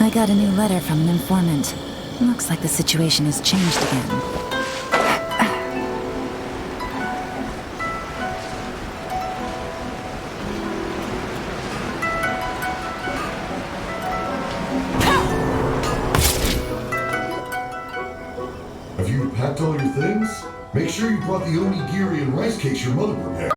I got a new letter from an informant. Looks like the situation has changed again. Have you packed all your things? Make sure you brought the onigiri and rice cakes your mother prepared.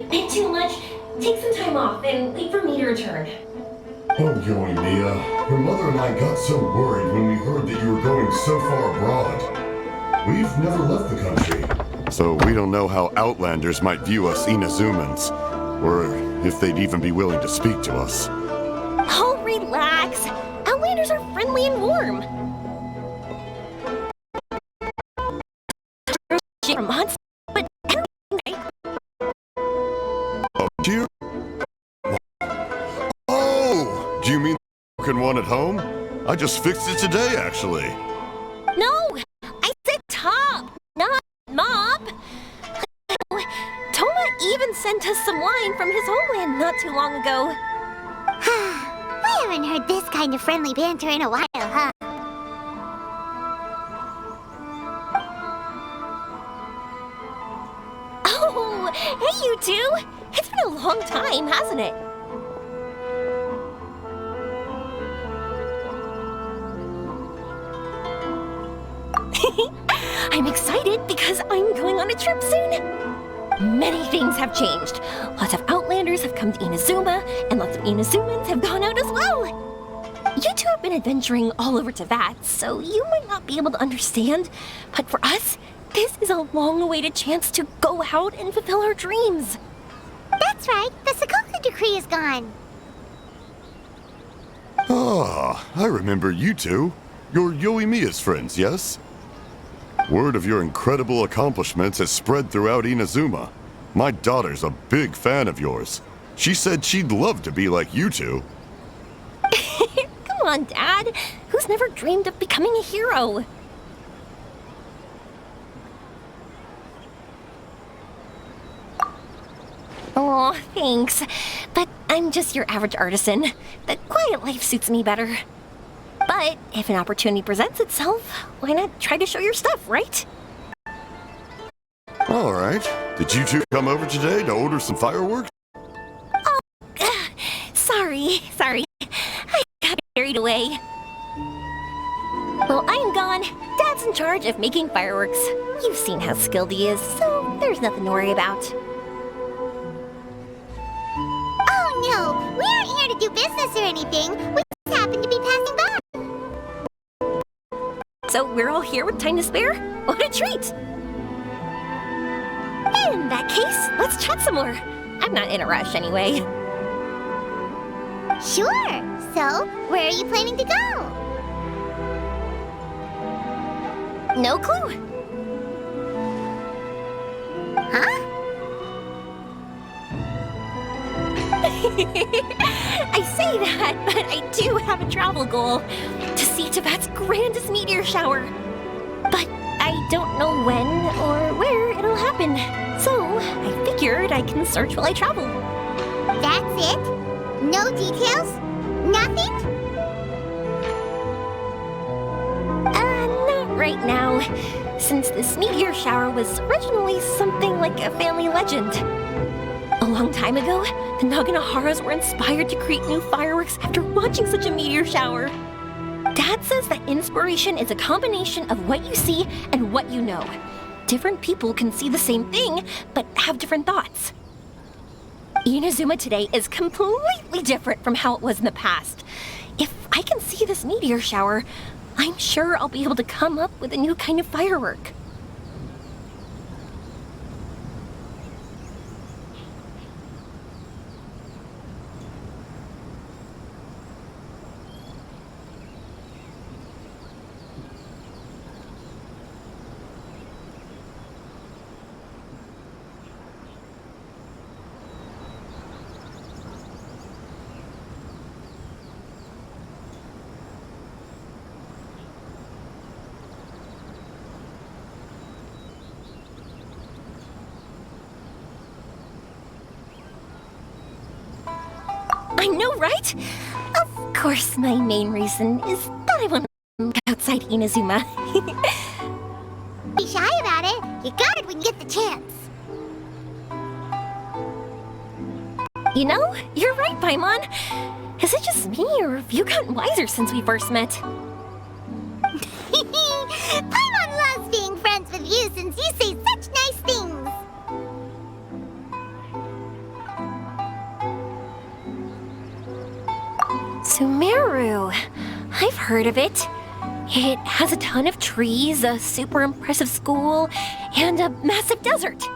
Bit too much. Take some time off and wait for me to return. Oh, Yoimiya, your mother and I got so worried when we heard that you were going so far abroad. We've never left the country. So we don't know how Outlanders might view us Inazumans, or if they'd even be willing to speak to us. Oh, relax. Outlanders are friendly and warm. For months, but every night. Oh, dear. Oh, do you mean the broken one at home? I just fixed it today, actually. No, I said top, not mop. Toma even sent us some wine from his homeland not too long ago. We haven't heard this kind of friendly banter in a while, huh? Oh, hey you two! It's been a long time, hasn't it? I'm excited because I'm going on a trip soon. Many things have changed. Lots of Outlanders have come to Inazuma, and lots of Inazumans have gone out as well. You two have been adventuring all over Teyvat, so you might not be able to understand, but for us, this is a long-awaited chance to go out and fulfill our dreams. That's right, the Sakoku decree is gone. Ah, I remember you two. You're Yoimiya's friends, yes? Word of your incredible accomplishments has spread throughout Inazuma. My daughter's a big fan of yours. She said she'd love to be like you two. Come on, Dad. Who's never dreamed of becoming a hero? Oh, thanks. But I'm just your average artisan. The quiet life suits me better. But if an opportunity presents itself, why not try to show your stuff, right? All right. Did you two come over today to order some fireworks? Oh, sorry. I got carried away. Well, I'm gone. Dad's in charge of making fireworks. You've seen how skilled he is, so there's nothing to worry about. Oh no, we aren't here to do business or anything. We just happen to be passing by. So we're all here with time to spare? What a treat! In that case, let's chat some more. I'm not in a rush anyway. Sure. So, where are you planning to go? No clue. Huh? I say that, but I do have a travel goal. To see Teyvat's grandest meteor shower. But I don't know when or where it'll happen. So, I figured I can search while I travel. That's it? No details? Nothing? Not right now. Since this meteor shower was originally something like a family legend. A long time ago, the Naganaharas were inspired to create new fireworks after watching such a meteor shower. Dad says that inspiration is a combination of what you see and what you know. Different people can see the same thing, but have different thoughts. Inazuma today is completely different from how it was in the past. If I can see this meteor shower, I'm sure I'll be able to come up with a new kind of firework. I know, right? Of course, my main reason is that I want to look outside Inazuma. Be shy about it. You got it when you get the chance. You know, you're right, Paimon. Is it just me, or have you gotten wiser since we first met? Paimon loves being friends with you since you say such nice things. Sumeru. I've heard of it. It has a ton of trees, a super impressive school, and a massive desert.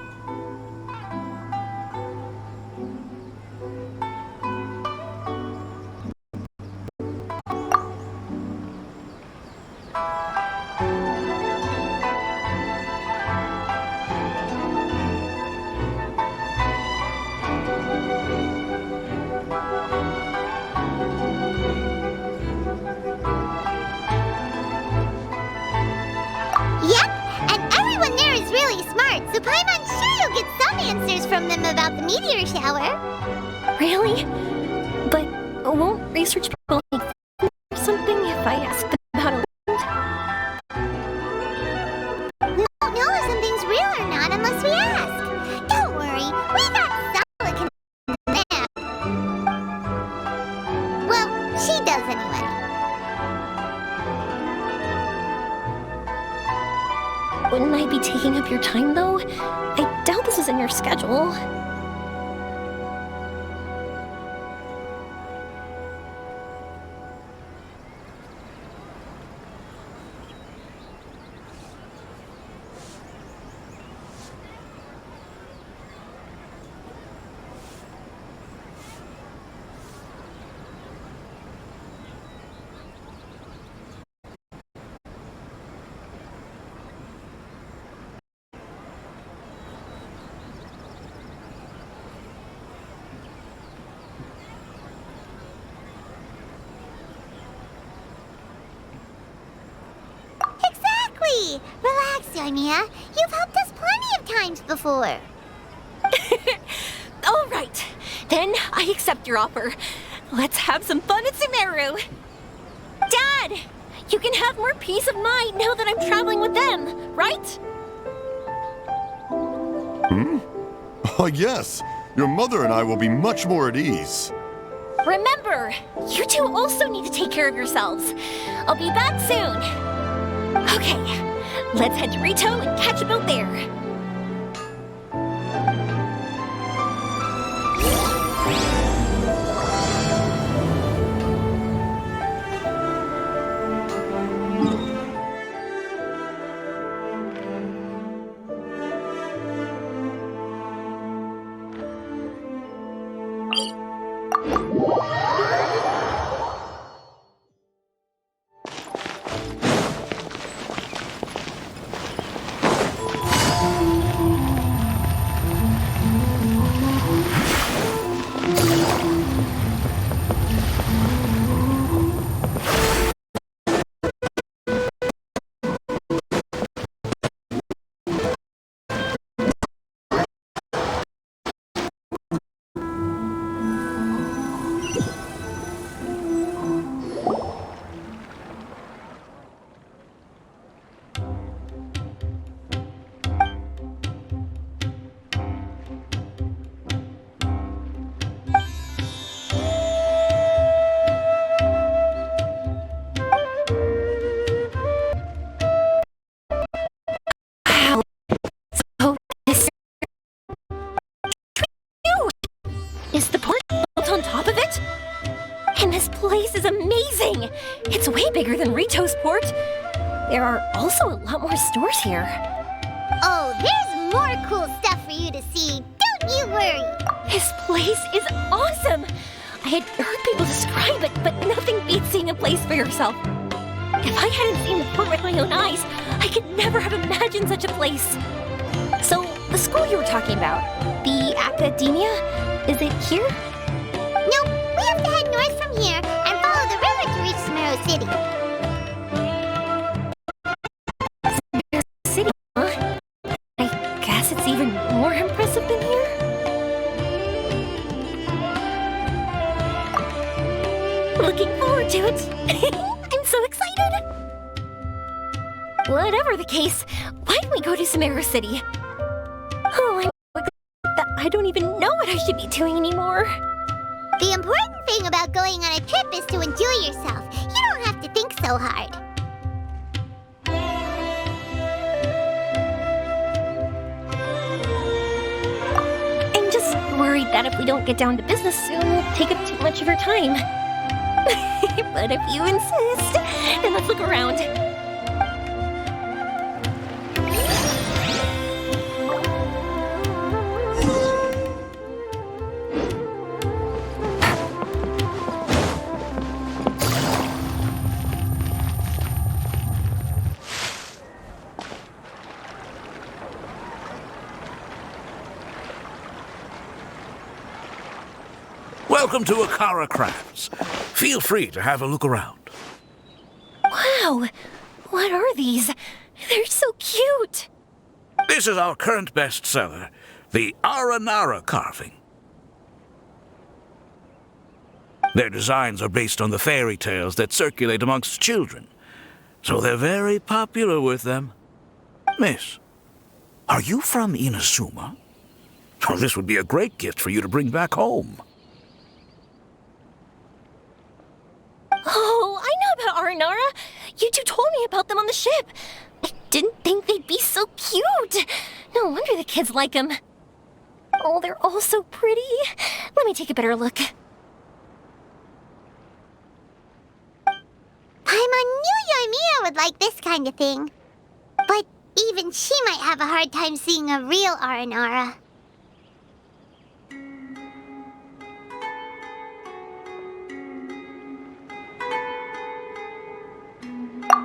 Yep, and everyone there is really smart, so Paimon's sure you'll get some answers from them about the meteor shower. Really? But won't research people make fun or something if I ask them about a We won't know if something's real or not unless we ask. Don't worry, we got solid connection there. Well, she does anyway. Wouldn't I be taking up your time, though? I doubt this is in your schedule. Exactly! Relax, Yoimiya. You've helped us plenty of times before. All right, then I accept your offer. Let's have some fun at Sumeru. Dad, you can have more peace of mind now that I'm traveling with them, right? Oh, yes. Your mother and I will be much more at ease. Remember, you two also need to take care of yourselves. I'll be back soon. Okay, let's head to Rito and catch a boat there. This place is amazing! It's way bigger than Rito's port. There are also a lot more stores here. Oh, there's more cool stuff for you to see. Don't you worry. This place is awesome! I had heard people describe it, but nothing beats seeing a place for yourself. If I hadn't seen the port with my own eyes, I could never have imagined such a place. So, the school you were talking about, the academia, is it here? Nope, we have to head north from here and follow the river to reach Sumeru City. City, huh? I guess it's even more impressive than here? Looking forward to it. I'm so excited. Whatever the case, why don't we go to Sumeru City? Oh, I don't even know what I should be doing anymore. The important thing about going on a trip is to enjoy yourself. You don't have to think so hard. I'm just worried that if we don't get down to business soon, we'll take up too much of her time. But if you insist, then let's look around. Welcome to Akara Crafts. Feel free to have a look around. Wow, what are these? They're so cute. This is our current bestseller, the Aranara carving. Their designs are based on the fairy tales that circulate amongst children, so they're very popular with them. Miss, are you from Inazuma? Oh, this would be a great gift for you to bring back home. Oh, I know about Aranara. You two told me about them on the ship. I didn't think they'd be so cute. No wonder the kids like them. Oh, they're all so pretty. Let me take a better look. Paimon knew Yoimiya would like this kind of thing. But even she might have a hard time seeing a real Aranara.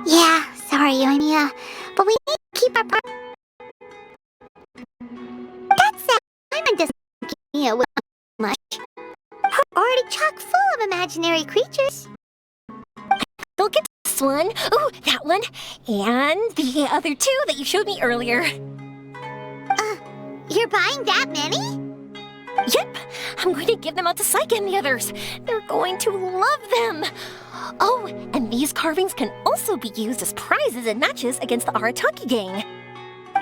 Yeah, sorry, Yoimiya, but we need to keep our part. That said, Paimon doesn't think Yoimiya will much. Her already chock full of imaginary creatures. Look at this one. Ooh, that one. And the other two that you showed me earlier. You're buying that many? Yep, I'm going to give them out to Saika and the others. They're going to love them. Oh, and these carvings can also be used as prizes in matches against the Arataki gang.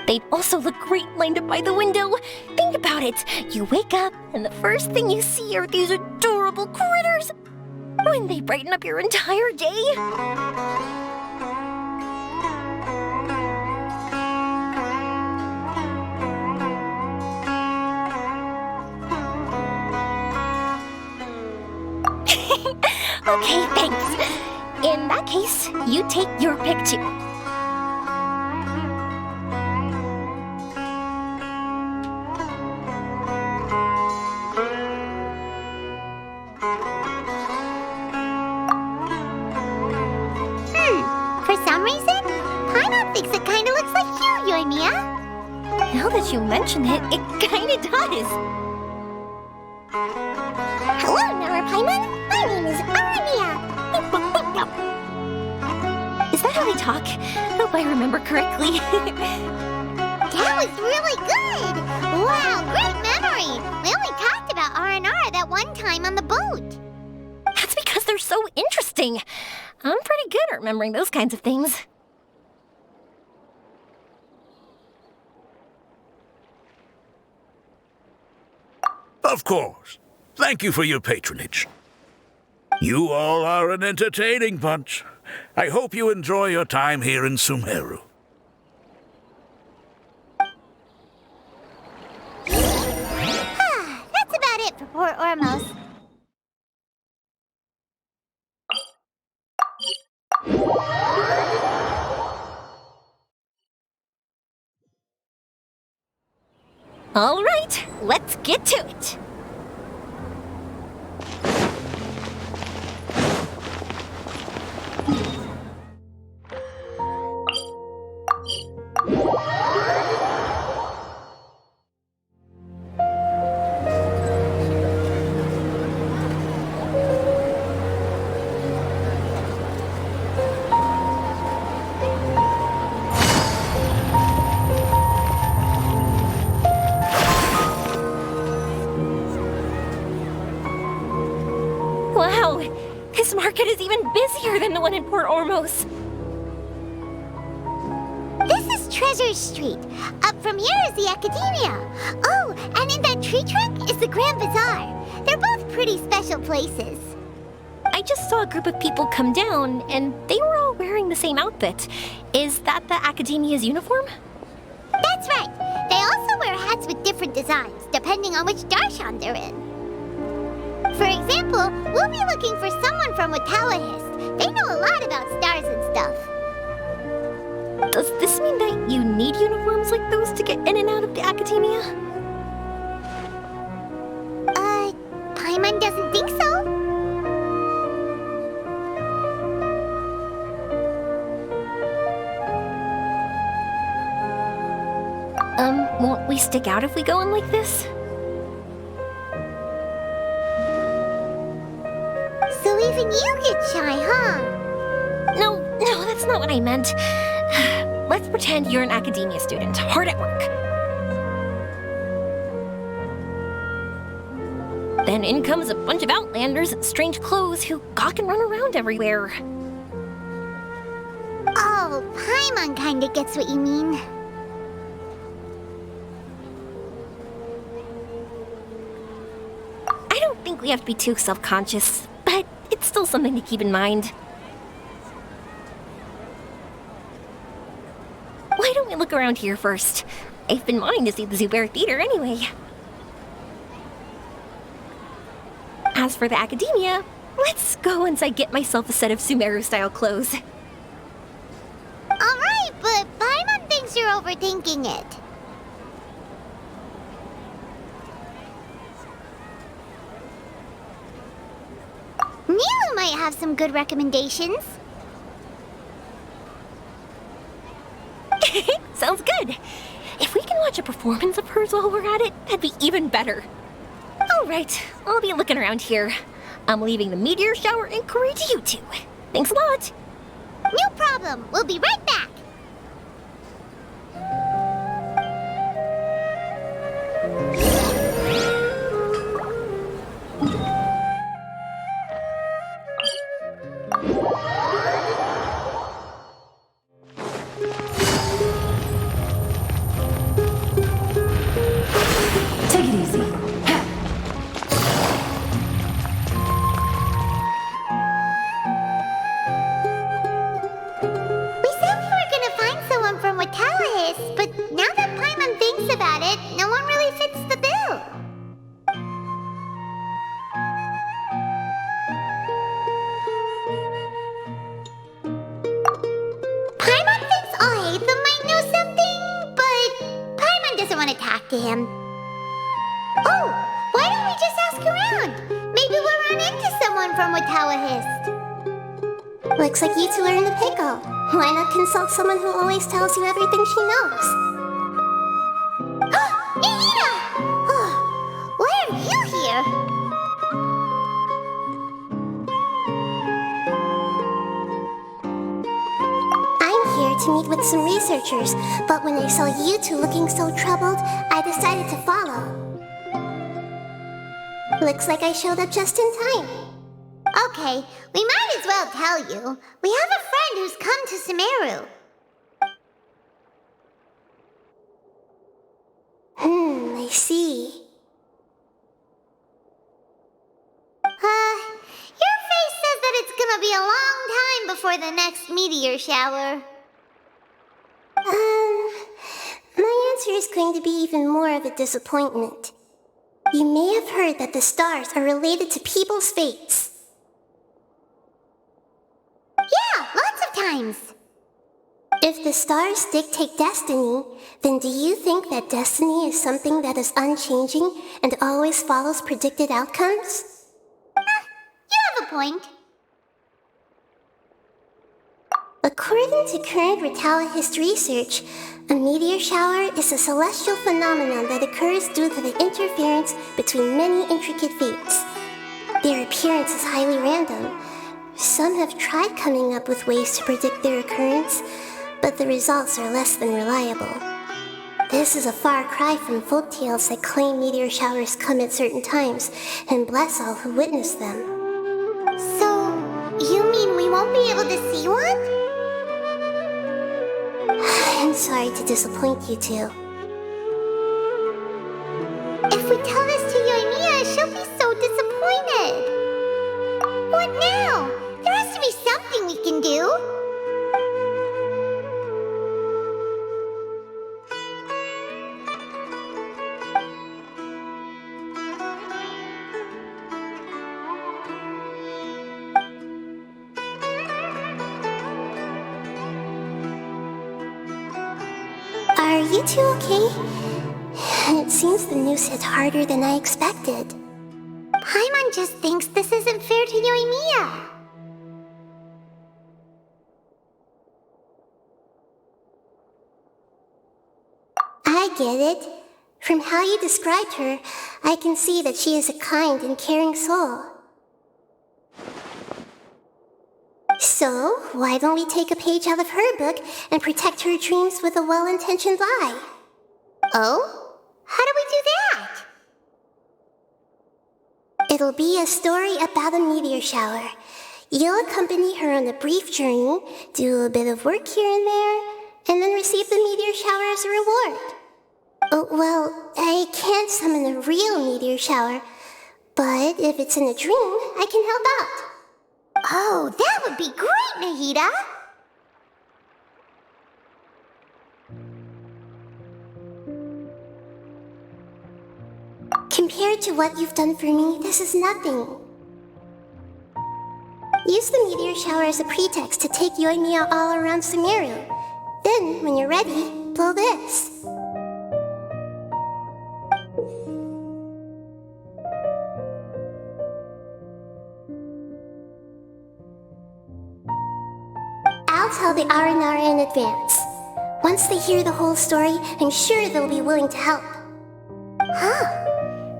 They'd also look great lined up by the window. Think about it. You wake up, and the first thing you see are these adorable critters. Wouldn't they brighten up your entire day? Okay, thanks. In that case, you take your pick too. For some reason, Paimon thinks it kinda looks like you, Yoimiya. Now that you mention it, it kinda does. Hello, Nara Paimon. My name is Yoimiya. Is that how they talk? Hope I remember correctly. That was really good! Wow, great memory! We only talked about Aranara that one time on the boat. That's because they're so interesting. I'm pretty good at remembering those kinds of things. Of course. Thank you for your patronage. You all are an entertaining bunch. I hope you enjoy your time here in Sumeru. That's about it for Port Ormos. All right, let's get to it. Wow, this market is even busier than the one in Port Ormos. This is Treasure Street. Up from here is the Academia. Oh, and in that tree trunk is the Grand Bazaar. They're both pretty special places. I just saw a group of people come down, and they were all wearing the same outfit. Is that the Academia's uniform? That's right. They also wear hats with different designs, depending on which darshan they're in. For example, we'll be looking for someone from Watawahist. They know a lot about stars and stuff. Does this mean that you need uniforms like those to get in and out of the Academia? Paimon doesn't think so? Won't we stick out if we go on like this? So even you get shy, huh? No, that's not what I meant. Let's pretend you're an Academia student, hard at work. Then in comes a bunch of Outlanders in strange clothes who gawk and run around everywhere. Oh, Paimon kinda gets what you mean. I don't think we have to be too self-conscious, but it's still something to keep in mind. Why don't we look around here first? I've been wanting to see the Zubair Theater anyway. As for the Academia, let's go once I get myself a set of Sumeru-style clothes. Alright, but Paimon thinks you're overthinking it. Nilu might have some good recommendations. Sounds good. If we can watch a performance of hers while we're at it, that'd be even better. Alright, I'll be looking around here. I'm leaving the meteor shower inquiry to you two. Thanks a lot. No problem. We'll be right back. Take it easy. We said we were gonna find someone from Watawahist, but now that Paimon thinks about it, no one really fits the bill. Paimon thinks Alhaitham might know something, but Paimon doesn't want to talk to him. Oh, why don't we just ask around? Maybe we'll run into someone from Watawahist. Looks like you two are in a pickle. Why not consult someone who always tells you everything she knows? Nihina! Oh, why are you here? I'm here to meet with some researchers, but when I saw you two looking so troubled, I decided to follow. Looks like I showed up just in time. Okay, we might as well tell you. We have a friend who's come to Sumeru. I see. Your face says that it's gonna be a long time before the next meteor shower. My answer is going to be even more of a disappointment. You may have heard that the stars are related to people's fates. Yeah, lots of lifetimes. If the stars dictate destiny, then do you think that destiny is something that is unchanging and always follows predicted outcomes? You have a point. According to current Retalis research, a meteor shower is a celestial phenomenon that occurs due to the interference between many intricate fates. Their appearance is highly random. Some have tried coming up with ways to predict their occurrence, but the results are less than reliable. This is a far cry from folktales that claim meteor showers come at certain times and bless all who witness them. So, you mean we won't be able to see one? I'm sorry to disappoint you two. If we tell this to Yoimiya, she'll be so disappointed. What now? There has to be something we can do. Are you two okay? It seems the news hit harder than I expected. Paimon just thinks this isn't fair to Yoimiya. I get it. From how you described her, I can see that she is a kind and caring soul. So, why don't we take a page out of her book and protect her dreams with a well-intentioned lie? Oh? How do we do that? It'll be a story about a meteor shower. You'll accompany her on a brief journey, do a bit of work here and there, and then receive the meteor shower as a reward. Oh, well, I can't summon a real meteor shower, but if it's in a dream, I can help out. Oh, that would be great, Nahida! Compared to what you've done for me, this is nothing. Use the meteor shower as a pretext to take Yoimiya all around Sumeru. Then, when you're ready, blow this. I'll tell the Aranara in advance. Once they hear the whole story, I'm sure they'll be willing to help. Huh.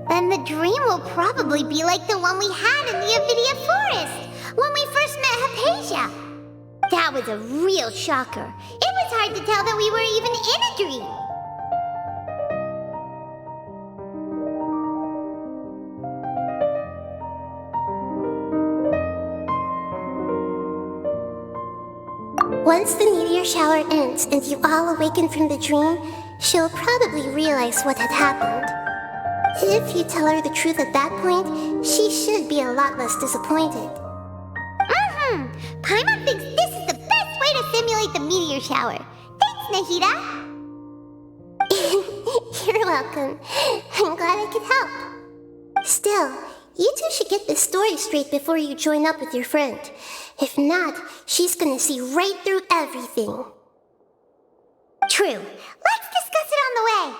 Then the dream will probably be like the one we had in the Avidia Forest, when we first met Hypatia. That was a real shocker. It was hard to tell that we were even in a dream. Once the meteor shower ends and you all awaken from the dream, she'll probably realize what had happened. If you tell her the truth at that point, she should be a lot less disappointed. Paimon thinks this is the best way to simulate the meteor shower. Thanks, Nahida! You're welcome. I'm glad I could help. Still, you two should get this story straight before you join up with your friend. If not, she's gonna see right through everything. True. Let's discuss it on the way.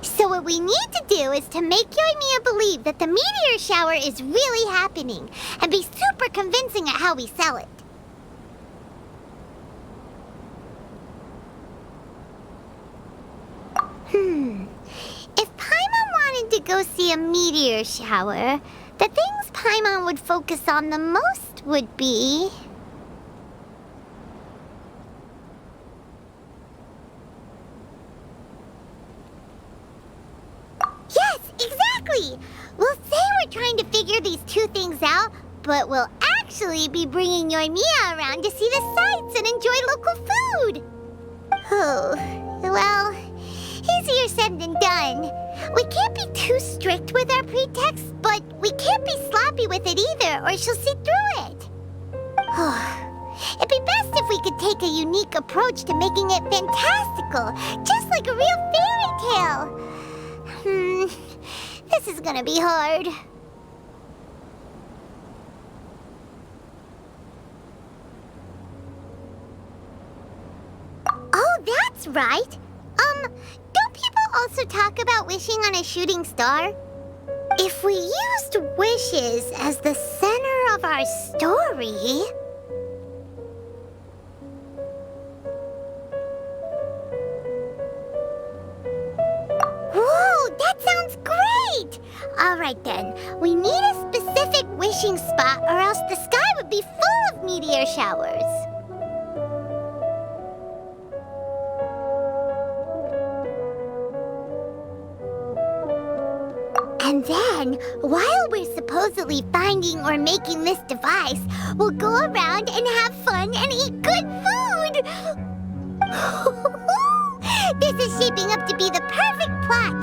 So what we need to do is to make Yoimiya believe that the meteor shower is really happening, and be super convincing at how we sell it. If Paimon wanted to go see a meteor shower, the things Paimon would focus on the most would be... Yes, exactly! We'll say we're trying to figure these two things out, but we'll actually be bringing Yoimiya around to see the sights and enjoy local food! Oh, well, easier said than done. We can't be too strict with our pretexts, but we can't be sloppy with it either, or she'll see through it. It'd be best if we could take a unique approach to making it fantastical, just like a real fairy tale. This this is gonna be hard. Oh, that's right. Don't people also talk about wishing on a shooting star? If we used wishes as the center of our story... Whoa, that sounds great! Alright then, we need a specific wishing spot or else the sky would be full of meteor showers. And then, while we're supposedly finding or making this device, we'll go around and have fun and eat good food! This is shaping up to be the perfect plot!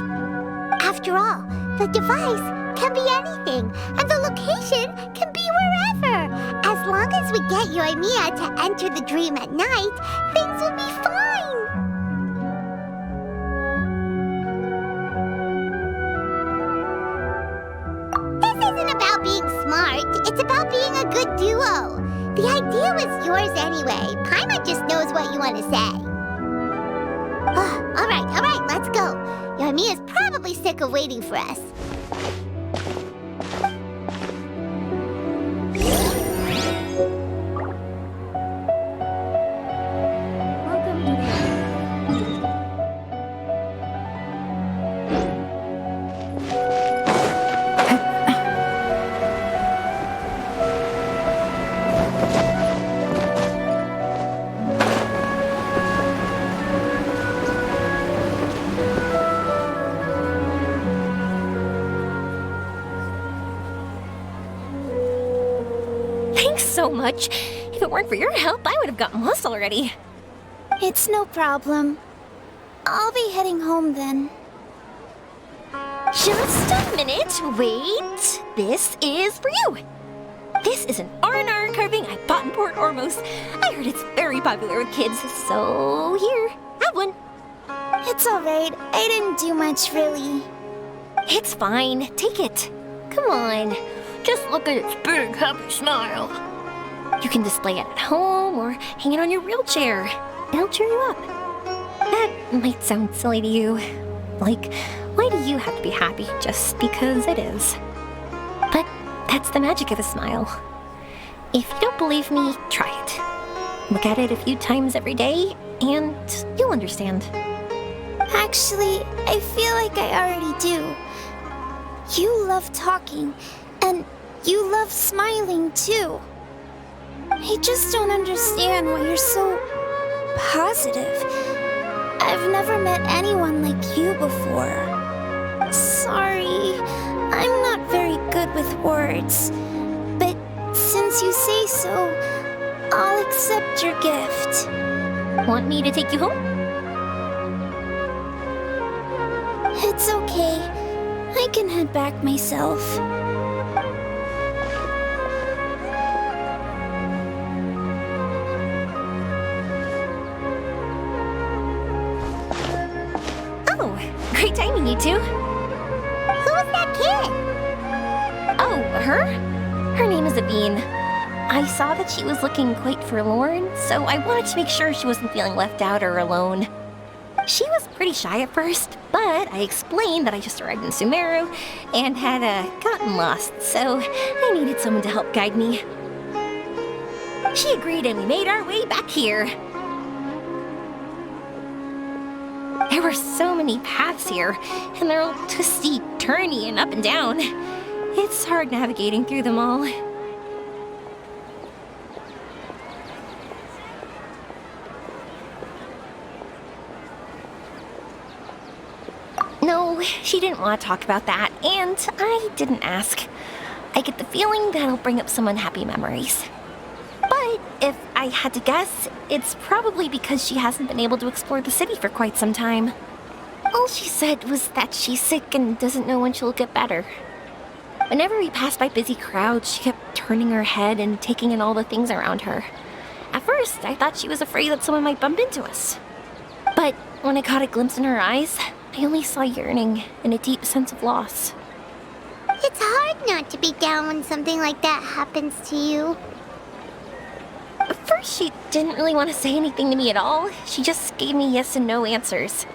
After all, the device can be anything, and the location can be wherever! As long as we get Yoimiya to enter the dream at night, things will be fine! It's about being a good duo. The idea was yours anyway. Paimon just knows what you want to say. All right, let's go. Yoimiya's probably sick of waiting for us. So much. If it weren't for your help, I would have gotten lost already. It's no problem. I'll be heading home then. Just a minute. Wait. This is for you. This is an R&R carving I bought in Port Ormos. I heard it's very popular with kids, so here, have one. It's alright. I didn't do much, really. It's fine. Take it. Come on. Just look at its big, happy smile. You can display it at home or hang it on your wheelchair. It'll cheer you up. That might sound silly to you. Like, why do you have to be happy just because it is? But that's the magic of a smile. If you don't believe me, try it. Look at it a few times every day, and you'll understand. Actually, I feel like I already do. You love talking, and you love smiling too. I just don't understand why you're so positive. I've never met anyone like you before. Sorry, I'm not very good with words. But since you say so, I'll accept your gift. Want me to take you home? It's okay. I can head back myself. Great timing, you two. Who was that kid? Oh, her? Her name is Aveen. I saw that she was looking quite forlorn, so I wanted to make sure she wasn't feeling left out or alone. She was pretty shy at first, but I explained that I just arrived in Sumeru and had gotten lost, so I needed someone to help guide me. She agreed and we made our way back here. There were so many paths here, and they're all twisty, turny, and up and down. It's hard navigating through them all. No, she didn't want to talk about that, and I didn't ask. I get the feeling that'll bring up some unhappy memories. But if I had to guess, it's probably because she hasn't been able to explore the city for quite some time. All she said was that she's sick and doesn't know when she'll get better. Whenever we passed by busy crowds, she kept turning her head and taking in all the things around her. At first, I thought she was afraid that someone might bump into us. But when I caught a glimpse in her eyes, I only saw yearning and a deep sense of loss. It's hard not to be down when something like that happens to you. At first, she didn't really want to say anything to me at all. She just gave me yes and no answers.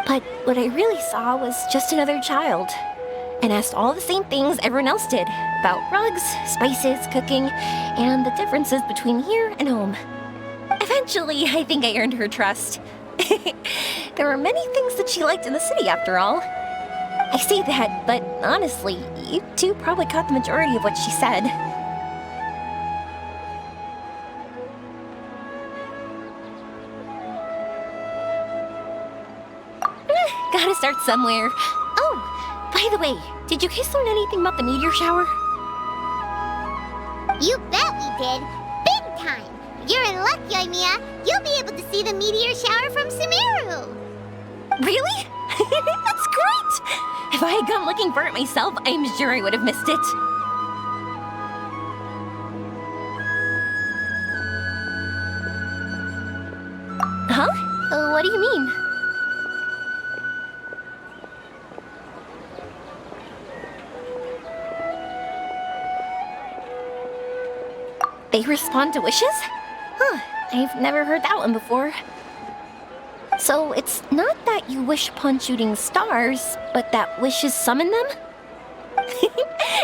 But what I really saw was just another child, and asked all the same things everyone else did about rugs, spices, cooking, and the differences between here and home. Eventually, I think I earned her trust. There were many things that she liked in the city, after all. I say that, but honestly, you two probably caught the majority of what she said. Gotta start somewhere. Oh, by the way, did you guys learn anything about the meteor shower? You bet we did. Big time. You're in luck, Yoimiya. You'll be able to see the meteor shower from Sumeru. Really? That's great! If I had gone looking for it myself, I'm sure I would have missed it. Huh? What do you mean? They respond to wishes? Huh, I've never heard that one before. So it's not that you wish upon shooting stars, but that wishes summon them?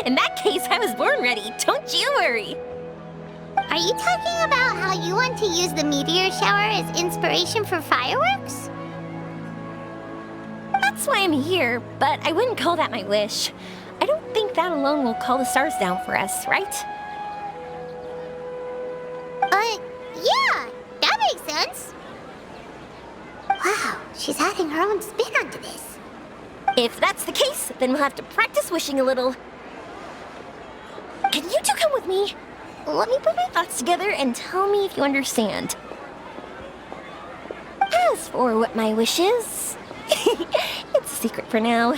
In that case, I was born ready, don't you worry. Are you talking about how you want to use the meteor shower as inspiration for fireworks? That's why I'm here, but I wouldn't call that my wish. I don't think that alone will call the stars down for us, right? Yeah, that makes sense. Wow, she's adding her own spin onto this. If that's the case, then we'll have to practice wishing a little. Can you two come with me? Let me put my thoughts together and tell me if you understand. As for what my wish is, it's a secret for now.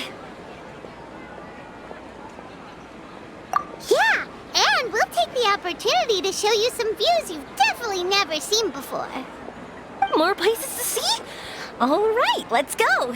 Yeah, and we'll take the opportunity to show you some views you've definitely never seen before. More places to see? All right, let's go.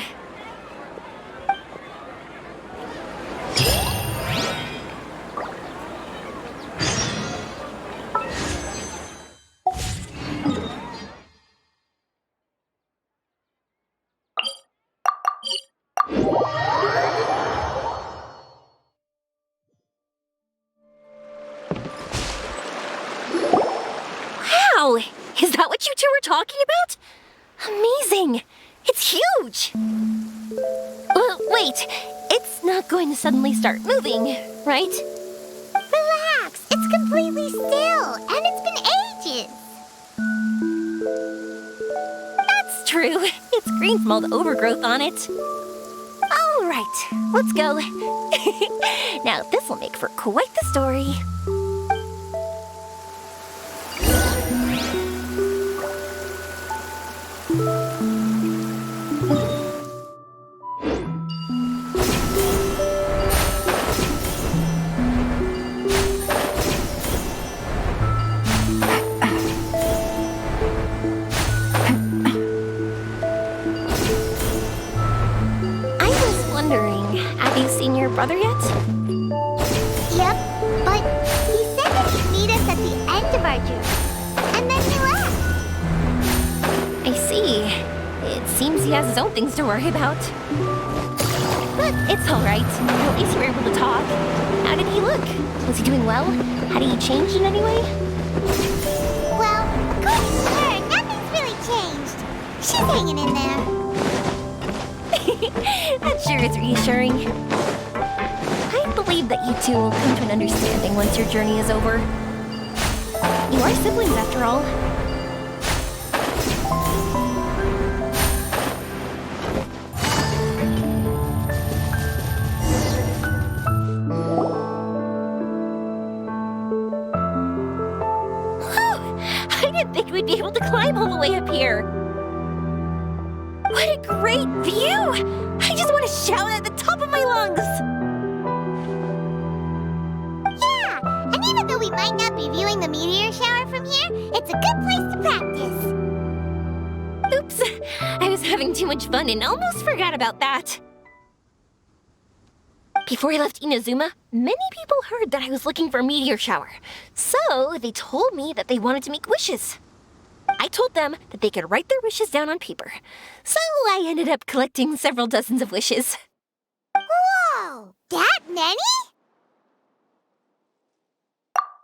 Wow! Is that what you two were talking about? Amazing! It's huge! Wait, it's not going to suddenly start moving, right? Relax, it's completely still, and it's been ages. That's true. It's green from all the overgrowth on it. All right, let's go. Now, this will make for quite the story. Have you seen your brother yet? Yep, but he said that he'd meet us at the end of our journey, and then he left. I see. It seems he has his own things to worry about. But it's all right. At least you were able to talk. How did he look? Was he doing well? Had he changed in any way? Well, according to her, nothing's really changed. She's hanging in there. That sure is reassuring. I believe that you two will come to an understanding once your journey is over. You are siblings, after all. Whew! I didn't think we'd be able to climb all the way up here. What a great view! I just want to shout at the top of my lungs! Yeah, and even though we might not be viewing the meteor shower from here, it's a good place to practice. Oops, I was having too much fun and almost forgot about that. Before I left Inazuma, many people heard that I was looking for a meteor shower. So they told me that they wanted to make wishes. I told them that they could write their wishes down on paper. So I ended up collecting several dozens of wishes. Whoa! That many?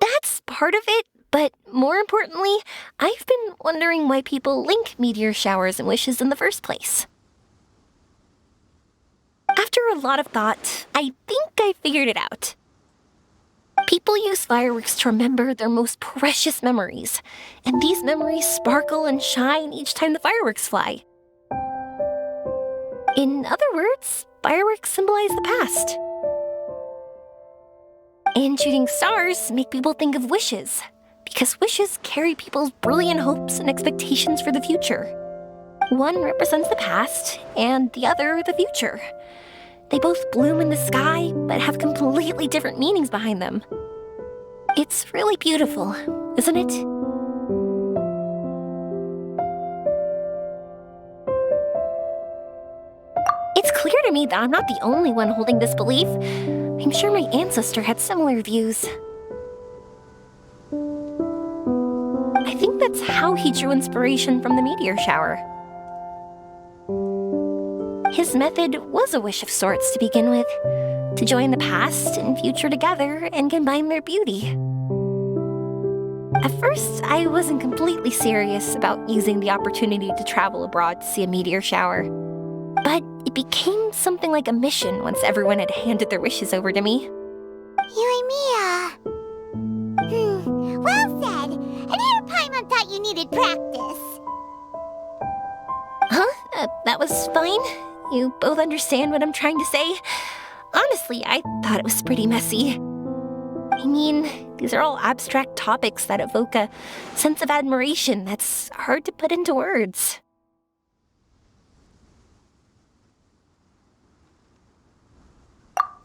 That's part of it, but more importantly, I've been wondering why people link meteor showers and wishes in the first place. After a lot of thought, I think I figured it out. People use fireworks to remember their most precious memories, and these memories sparkle and shine each time the fireworks fly. In other words, fireworks symbolize the past. And shooting stars make people think of wishes, because wishes carry people's brilliant hopes and expectations for the future. One represents the past, and the other the future. They both bloom in the sky, but have completely different meanings behind them. It's really beautiful, isn't it? It's clear to me that I'm not the only one holding this belief. I'm sure my ancestor had similar views. I think that's how he drew inspiration from the meteor shower. His method was a wish of sorts to begin with, to join the past and future together and combine their beauty. At first, I wasn't completely serious about using the opportunity to travel abroad to see a meteor shower. But it became something like a mission once everyone had handed their wishes over to me. Yoimiya. Well said. And here Paimon thought you needed practice. Huh? That was fine? You both understand what I'm trying to say? Honestly, I thought it was pretty messy. I mean, these are all abstract topics that evoke a sense of admiration that's hard to put into words.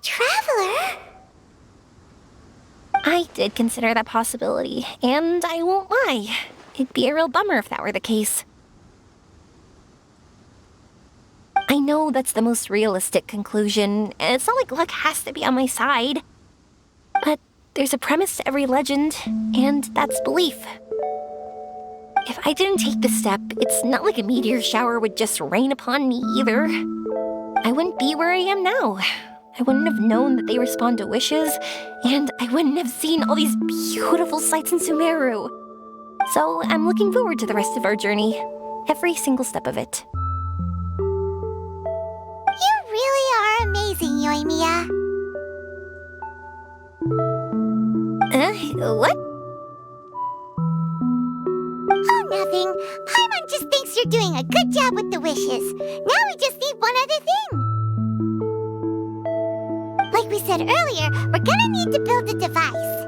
Traveler? I did consider that possibility, and I won't lie. It'd be a real bummer if that were the case. I know that's the most realistic conclusion, and it's not like luck has to be on my side. But there's a premise to every legend, and that's belief. If I didn't take this step, it's not like a meteor shower would just rain upon me either. I wouldn't be where I am now. I wouldn't have known that they respond to wishes, and I wouldn't have seen all these beautiful sights in Sumeru. So I'm looking forward to the rest of our journey, every single step of it. You really are amazing, Yoimiya. What? Oh, nothing. Paimon just thinks you're doing a good job with the wishes. Now we just need one other thing. Like we said earlier, we're gonna need to build a device.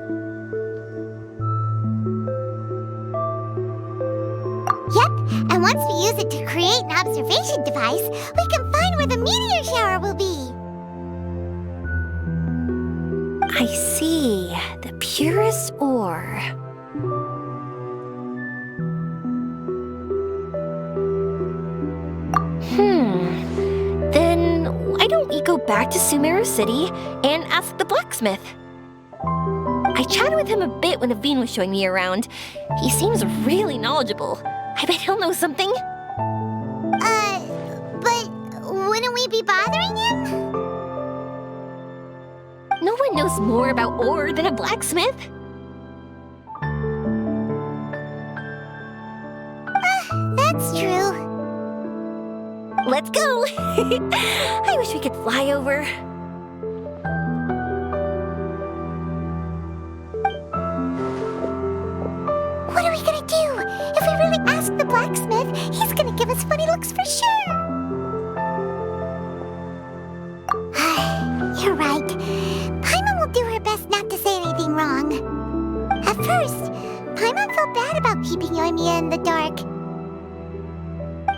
Yep, and once we use it to create an observation device, we can find where the meteor shower will be. I see. The purest ore. Then why don't we go back to Sumeru City and ask the blacksmith? I chatted with him a bit when Aveen was showing me around. He seems really knowledgeable. I bet he'll know something. But wouldn't we be bothering him? No one knows more about ore than a blacksmith. That's true. Let's go! I wish we could fly over. What are we gonna do? If we really ask the blacksmith, he's gonna give us funny looks for sure. You're right. Paimon will do her best not to say anything wrong. At first, Paimon felt bad about keeping Yoimiya in the dark.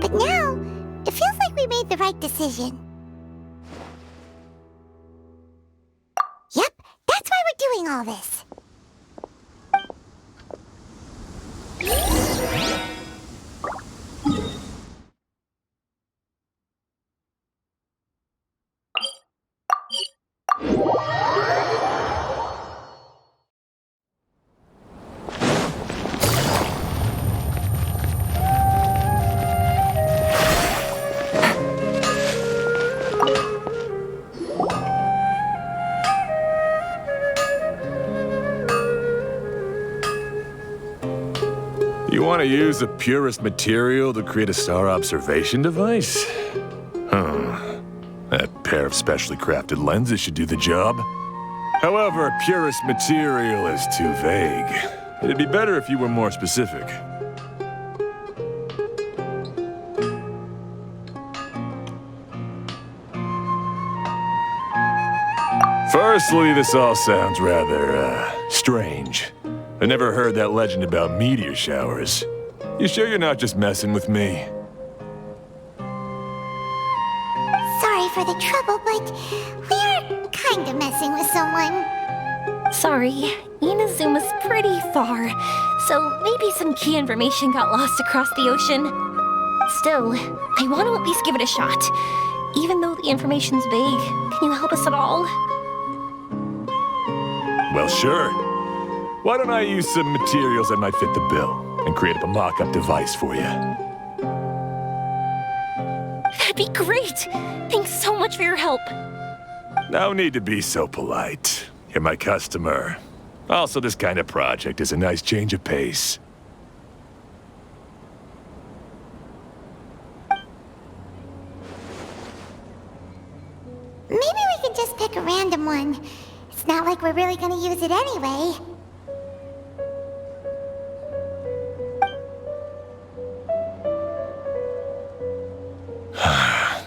But now, it feels like we made the right decision. Yep, that's why we're doing all this. You want to use the purest material to create a star observation device? That pair of specially crafted lenses should do the job. However, purest material is too vague. It'd be better if you were more specific. Firstly, this all sounds rather, strange. I never heard that legend about meteor showers. You sure you're not just messing with me? Sorry for the trouble, but we are kinda messing with someone. Sorry, Inazuma's pretty far, so maybe some key information got lost across the ocean. Still, I want to at least give it a shot. Even though the information's vague, can you help us at all? Well, sure. Why don't I use some materials that might fit the bill and create up a mock-up device for you? That'd be great! Thanks so much for your help. No need to be so polite. You're my customer. Also, this kind of project is a nice change of pace. Maybe we can just pick a random one. It's not like we're really gonna use it anyway.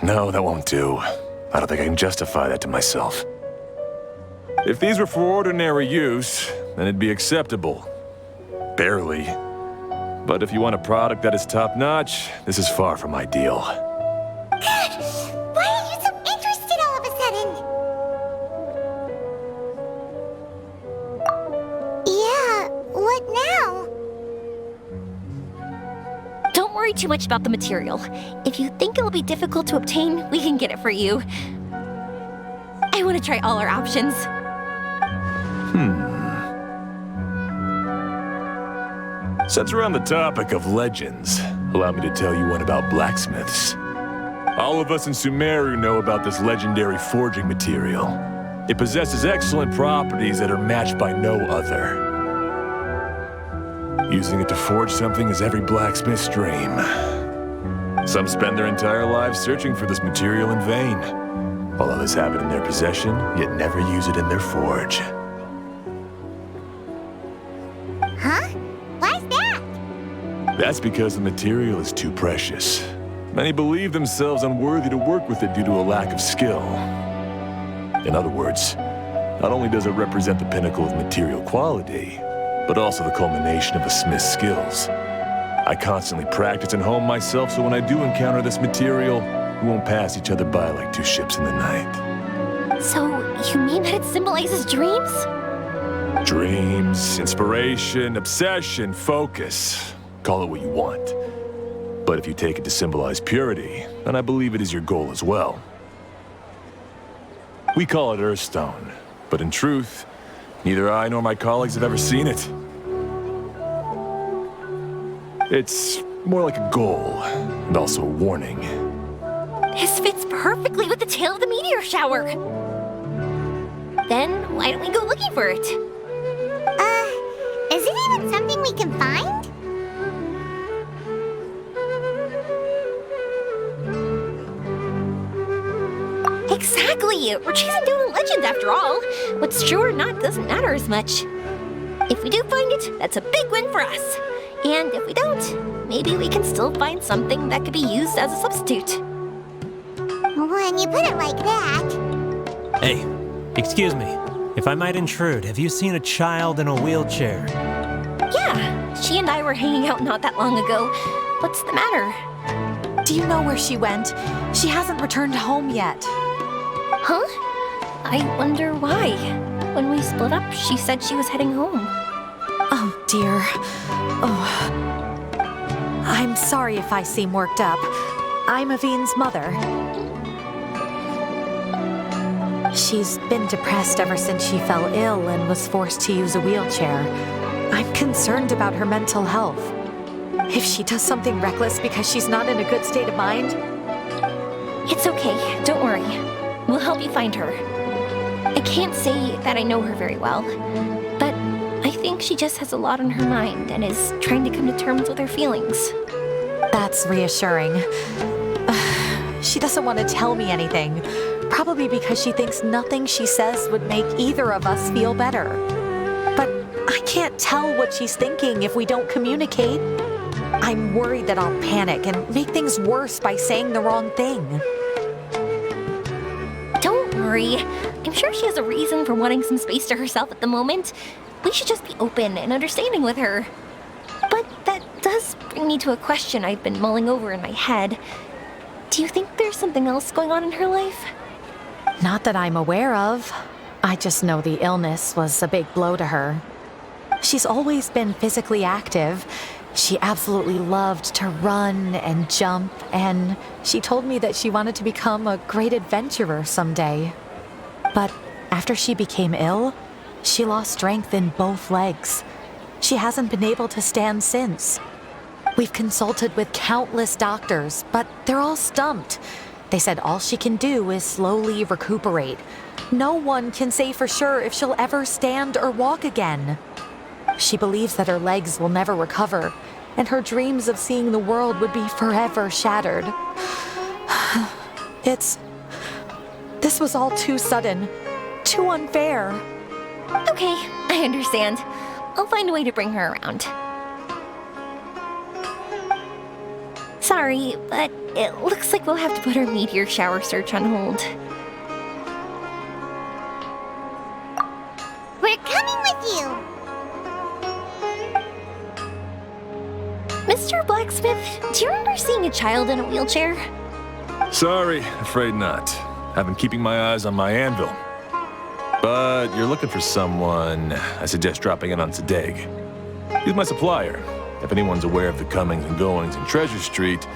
No, that won't do. I don't think I can justify that to myself. If these were for ordinary use, then it'd be acceptable. Barely. But if you want a product that is top-notch, this is far from ideal. God, why are you so interested all of a sudden? Yeah, what now? Don't worry too much about the material. If you think it'll be difficult to obtain, we can get it for you. I want to try all our options. Since we're on the topic of legends, allow me to tell you one about blacksmiths. All of us in Sumeru know about this legendary forging material. It possesses excellent properties that are matched by no other. Using it to forge something is every blacksmith's dream. Some spend their entire lives searching for this material in vain, while others have it in their possession, yet never use it in their forge. Huh? Why's that? That's because the material is too precious. Many believe themselves unworthy to work with it due to a lack of skill. In other words, not only does it represent the pinnacle of material quality, but also the culmination of a smith's skills. I constantly practice and hone myself, so when I do encounter this material, we won't pass each other by like two ships in the night. So, you mean that it symbolizes dreams? Dreams, inspiration, obsession, focus. Call it what you want. But if you take it to symbolize purity, then I believe it is your goal as well. We call it Earthstone, but in truth, neither I nor my colleagues have ever seen it. It's more like a goal, and also a warning. This fits perfectly with the tale of the meteor shower. Then, why don't we go looking for it? Is it even something we can find? Exactly! We're chasing down a legend after all. What's true or not doesn't matter as much. If we do find it, that's a big win for us. And if we don't, maybe we can still find something that could be used as a substitute. When you put it like that... Hey, excuse me. If I might intrude, have you seen a child in a wheelchair? Yeah, she and I were hanging out not that long ago. What's the matter? Do you know where she went? She hasn't returned home yet. Huh? I wonder why. When we split up, she said she was heading home. Oh, dear. Oh. I'm sorry if I seem worked up. I'm Avine's mother. She's been depressed ever since she fell ill and was forced to use a wheelchair. I'm concerned about her mental health. If she does something reckless because she's not in a good state of mind... It's okay, don't worry. We'll help you find her. I can't say that I know her very well, but I think she just has a lot on her mind and is trying to come to terms with her feelings. That's reassuring. She doesn't want to tell me anything, probably because she thinks nothing she says would make either of us feel better. But I can't tell what she's thinking if we don't communicate. I'm worried that I'll panic and make things worse by saying the wrong thing. Don't worry. I'm sure she has a reason for wanting some space to herself at the moment. We should just be open and understanding with her. But that does bring me to a question I've been mulling over in my head. Do you think there's something else going on in her life? Not that I'm aware of. I just know the illness was a big blow to her. She's always been physically active. She absolutely loved to run and jump, and she told me that she wanted to become a great adventurer someday. But after she became ill, she lost strength in both legs. She hasn't been able to stand since. We've consulted with countless doctors, but they're all stumped. They said all she can do is slowly recuperate. No one can say for sure if she'll ever stand or walk again. She believes that her legs will never recover, and her dreams of seeing the world would be forever shattered. This was all too sudden, too unfair. Okay, I understand. I'll find a way to bring her around. Sorry, but it looks like we'll have to put our meteor shower search on hold. We're coming with you! Mr. Blacksmith, do you remember seeing a child in a wheelchair? Sorry, afraid not. I've been keeping my eyes on my anvil. But you're looking for someone, I suggest dropping in on Sadeg. He's my supplier. If anyone's aware of the comings and goings in Treasure Street,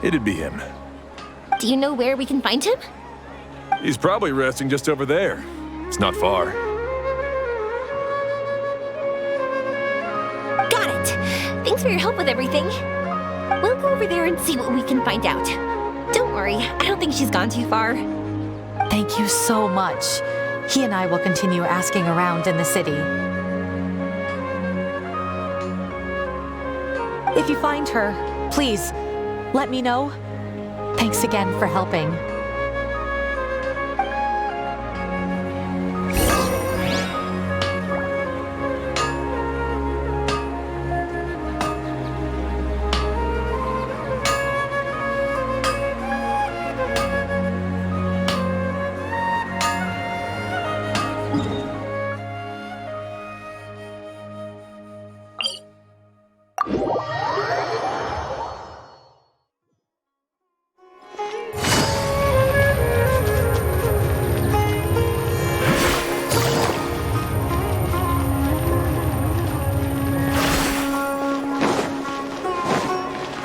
it'd be him. Do you know where we can find him? He's probably resting just over there. It's not far. Got it! Thanks for your help with everything. We'll go over there and see what we can find out. Don't worry, I don't think she's gone too far. Thank you so much. He and I will continue asking around in the city. If you find her, please, let me know. Thanks again for helping.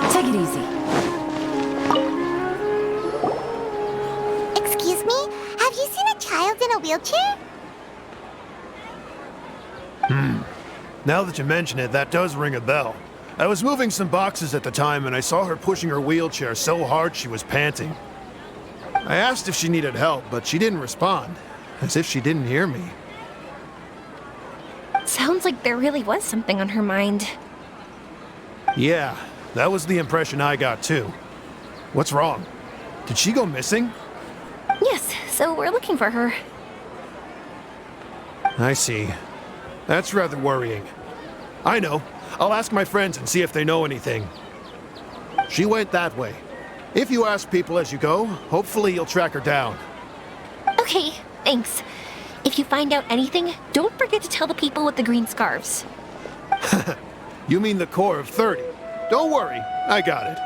Take it easy. Excuse me? Have you seen a child in a wheelchair? Now that you mention it, that does ring a bell. I was moving some boxes at the time and I saw her pushing her wheelchair so hard she was panting. I asked if she needed help, but she didn't respond, as if she didn't hear me. Sounds like there really was something on her mind. Yeah, that was the impression I got too. What's wrong? Did she go missing? Yes, so we're looking for her. I see. That's rather worrying. I know. I'll ask my friends and see if they know anything. She went that way. If you ask people as you go, hopefully you'll track her down. Okay, thanks. If you find out anything, don't forget to tell the people with the green scarves. You mean the core of 30. Don't worry, I got it.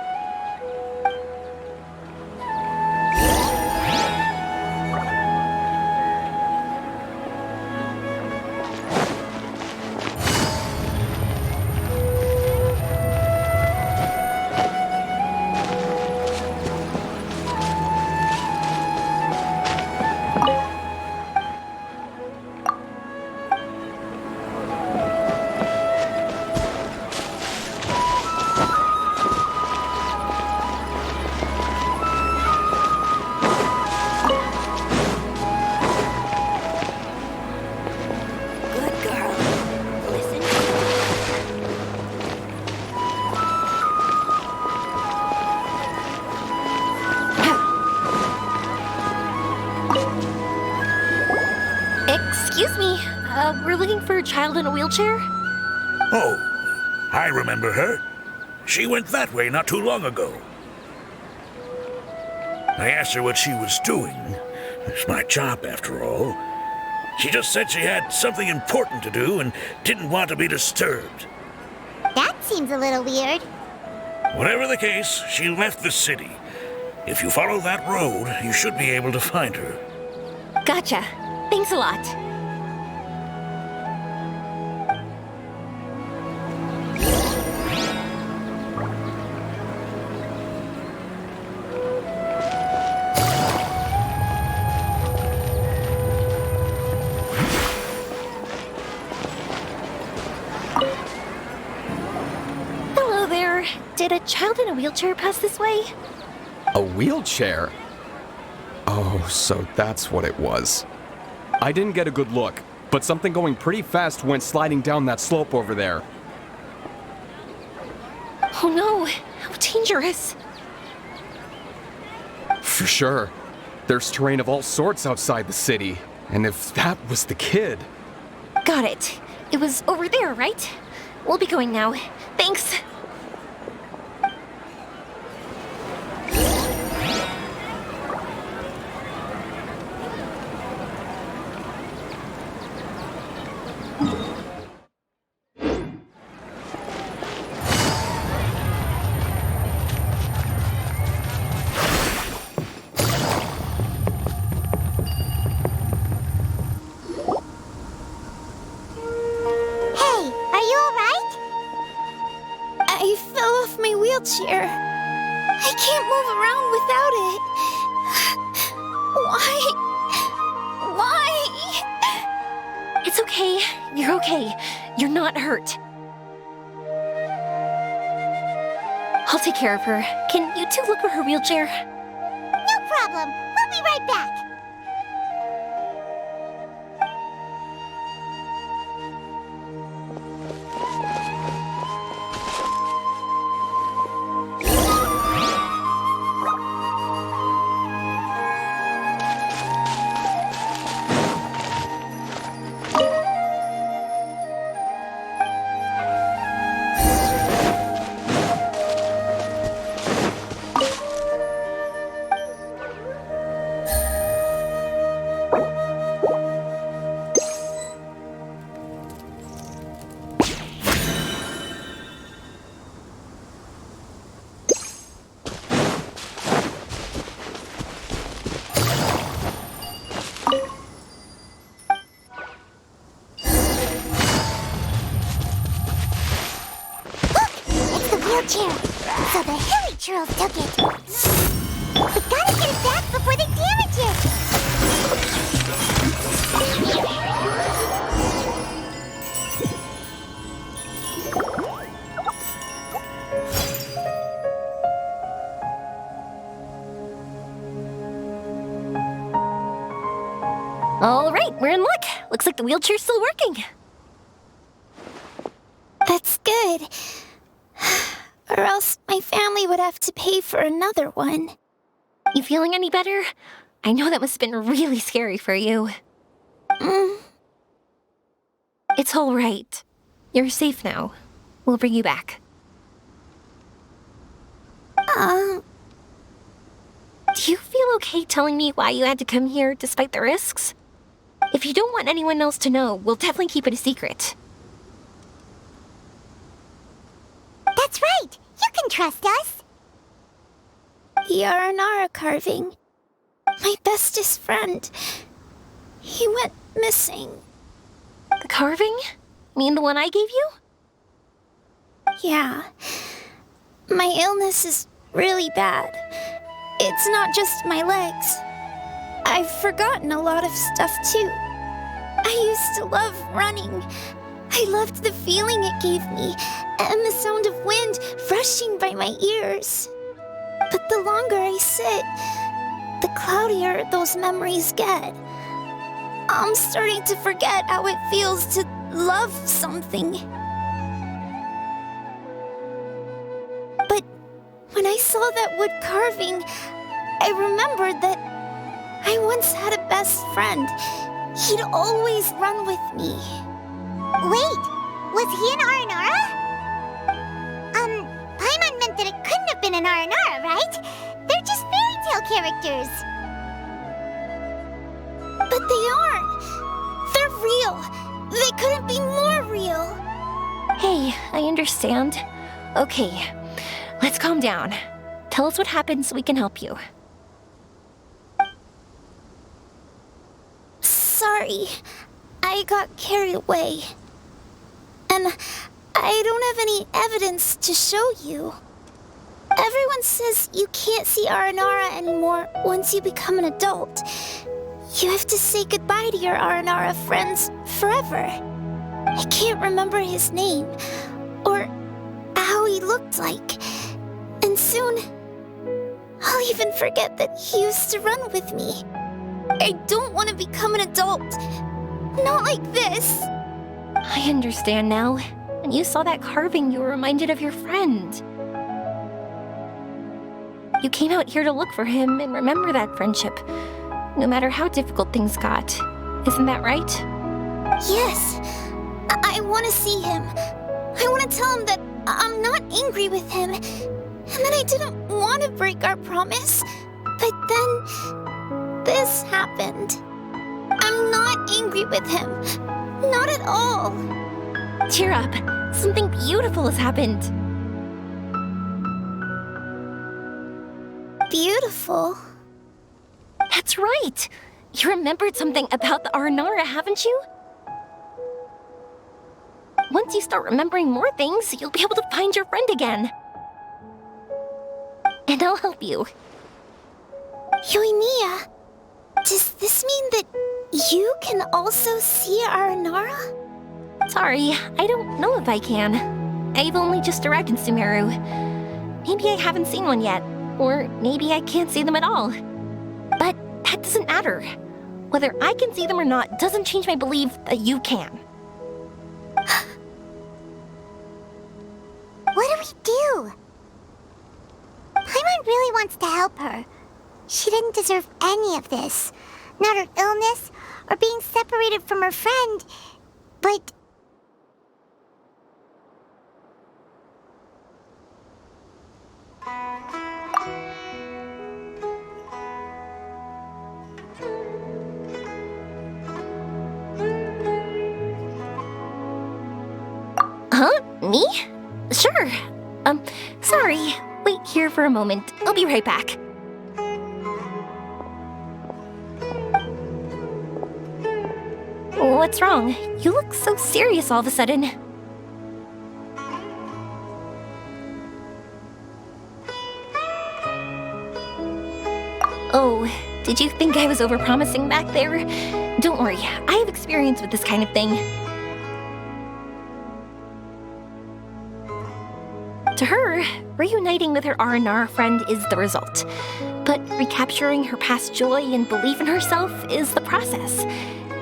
Excuse me, we're looking for a child in a wheelchair? Oh, I remember her. She went that way not too long ago. I asked her what she was doing. It's my job, after all. She just said she had something important to do and didn't want to be disturbed. That seems a little weird. Whatever the case, she left the city. If you follow that road, you should be able to find her. Gotcha. Thanks a lot. Hello there. Did a child in a wheelchair pass this way? A wheelchair? Oh, so that's what it was. I didn't get a good look, but something going pretty fast went sliding down that slope over there. Oh no, how dangerous. For sure. There's terrain of all sorts outside the city, and if that was the kid... Got it. It was over there, right? We'll be going now. Thanks. I fell off my wheelchair. I can't move around without it. Why? It's okay. You're okay. You're not hurt. I'll take care of her. Can you two look for her wheelchair? No problem. We'll be right back. Wheelchair. So the hilly churls took it. We gotta get it back before they damage it. All right, we're in luck. Looks like the wheelchair's still working. That's good. Or else my family would have to pay for another one. You feeling any better? I know that must have been really scary for you. It's all right. You're safe now. We'll bring you back. Do you feel okay telling me why you had to come here despite the risks? If you don't want anyone else to know, we'll definitely keep it a secret. That's right. You can trust us. The Aranara carving. My bestest friend. He went missing. The carving? Mean the one I gave you? Yeah. My illness is really bad. It's not just my legs. I've forgotten a lot of stuff too. I used to love running. I loved the feeling it gave me, and the sound of wind rushing by my ears. But the longer I sit, the cloudier those memories get. I'm starting to forget how it feels to love something. But when I saw that wood carving, I remembered that I once had a best friend. He'd always run with me. Wait, was he an Aranara? Paimon meant that it couldn't have been an Aranara, right? They're just fairy tale characters. But they aren't. They're real. They couldn't be more real. Hey, I understand. Okay, let's calm down. Tell us what happened so we can help you. Sorry, I got carried away. And I don't have any evidence to show you. Everyone says you can't see Aranara anymore once you become an adult. You have to say goodbye to your Aranara friends forever. I can't remember his name, or how he looked like. And soon, I'll even forget that he used to run with me. I don't want to become an adult. Not like this. I understand now. When you saw that carving, you were reminded of your friend. You came out here to look for him and remember that friendship, no matter how difficult things got. Isn't that right? Yes. I want to see him. I want to tell him that I'm not angry with him, and that I didn't want to break our promise. But then, this happened. I'm not angry with him. Not at all. Cheer up. Something beautiful has happened. Beautiful? That's right. You remembered something about the Aranara, haven't you? Once you start remembering more things, you'll be able to find your friend again. And I'll help you. Yoimiya, does this mean that you can also see Aranara? Sorry, I don't know if I can. I've only just arrived in Sumeru. Maybe I haven't seen one yet, or maybe I can't see them at all. But that doesn't matter. Whether I can see them or not doesn't change my belief that you can. What do we do? Paimon really wants to help her. She didn't deserve any of this. Not her illness, or being separated from her friend, but... Huh? Me? Sure. Sorry. Wait here for a moment. I'll be right back. What's wrong? You look so serious all of a sudden. Oh, did you think I was overpromising back there? Don't worry, I have experience with this kind of thing. To her, reuniting with her Aranara friend is the result. But recapturing her past joy and belief in herself is the process.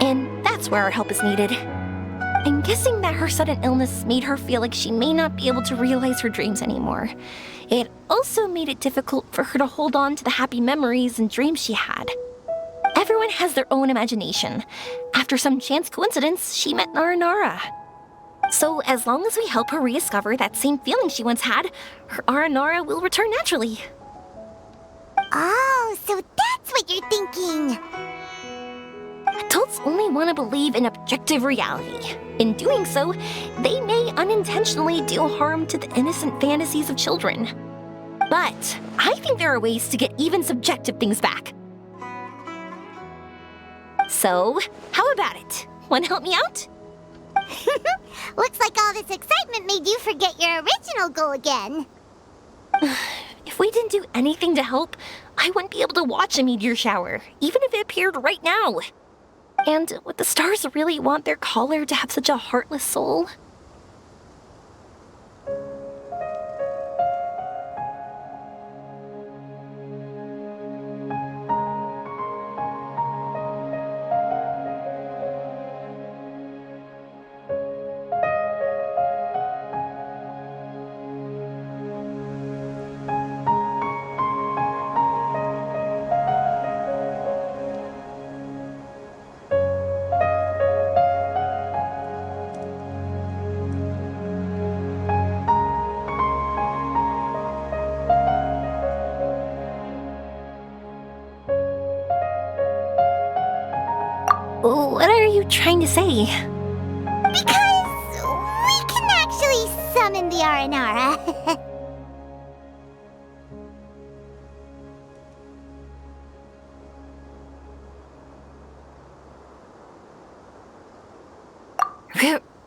And that's where our help is needed. I'm guessing that her sudden illness made her feel like she may not be able to realize her dreams anymore. It also made it difficult for her to hold on to the happy memories and dreams she had. Everyone has their own imagination. After some chance coincidence, she met Aranara. So as long as we help her rediscover that same feeling she once had, her Aranara will return naturally. Oh, so that's what you're thinking. Adults only want to believe in objective reality. In doing so, they may unintentionally do harm to the innocent fantasies of children. But I think there are ways to get even subjective things back. So, how about it? Want to help me out? Looks like all this excitement made you forget your original goal again. If we didn't do anything to help, I wouldn't be able to watch a meteor shower, even if it appeared right now. And would the stars really want their caller to have such a heartless soul? trying to say? Because we can actually summon the Aranara.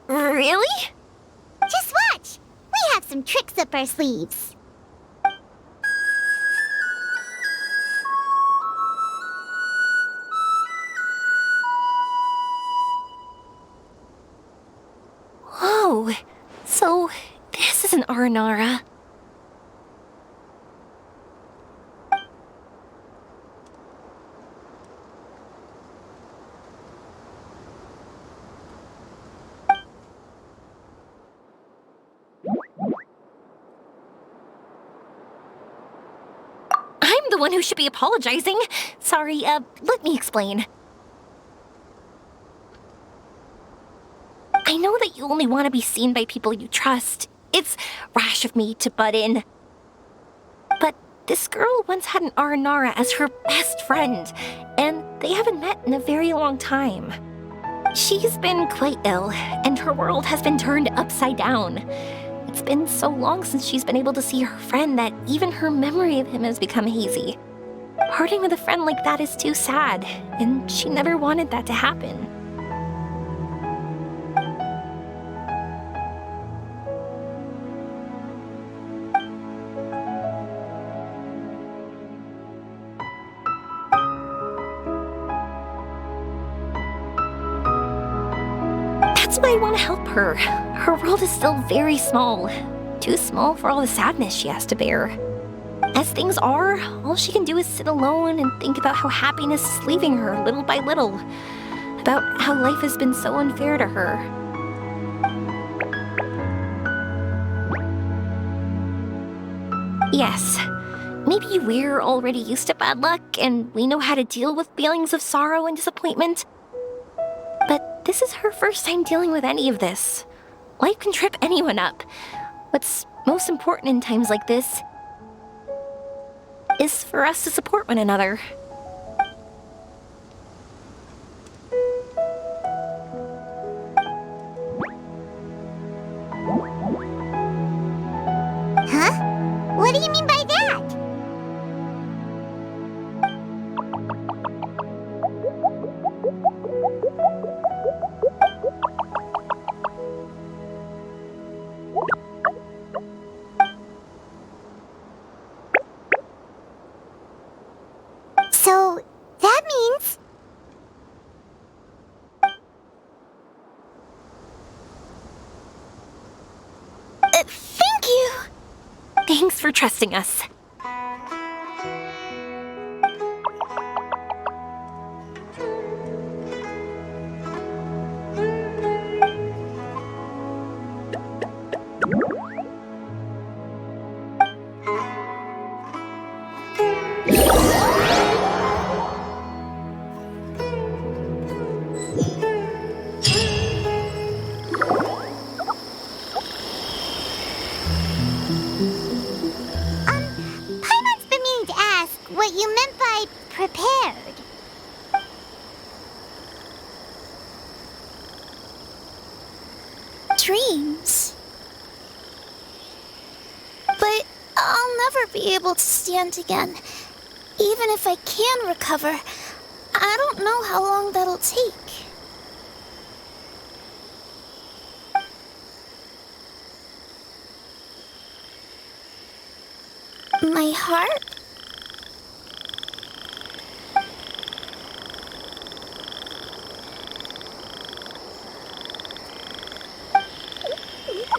Really? Just watch! We have some tricks up our sleeves. Whoa, so this is an Aranara. I'm the one who should be apologizing. Sorry, let me explain. I know that you only want to be seen by people you trust. It's rash of me to butt in. But this girl once had an Aranara as her best friend, and they haven't met in a very long time. She's been quite ill, and her world has been turned upside down. It's been so long since she's been able to see her friend that even her memory of him has become hazy. Parting with a friend like that is too sad, and she never wanted that to happen. That's why I want to help her. Her world is still very small. Too small for all the sadness she has to bear. As things are, all she can do is sit alone and think about how happiness is leaving her little by little. About how life has been so unfair to her. Yes, maybe we're already used to bad luck and we know how to deal with feelings of sorrow and disappointment. But this is her first time dealing with any of this. Life can trip anyone up. What's most important in times like this is for us to support one another. Huh? What do you mean by that? So, that means... thank you! Thanks for trusting us. Paimon's been meaning to ask what you meant by prepared. Dreams. But I'll never be able to stand again. Even if I can recover, I don't know how long that'll take. My heart?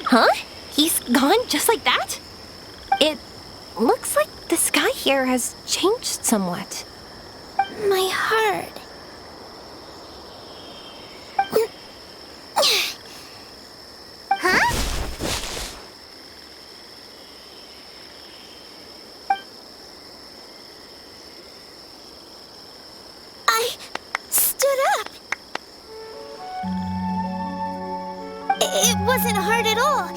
Huh? He's gone just like that? It looks like the sky here has changed somewhat. My heart. Huh? I stood up. It wasn't hard at all,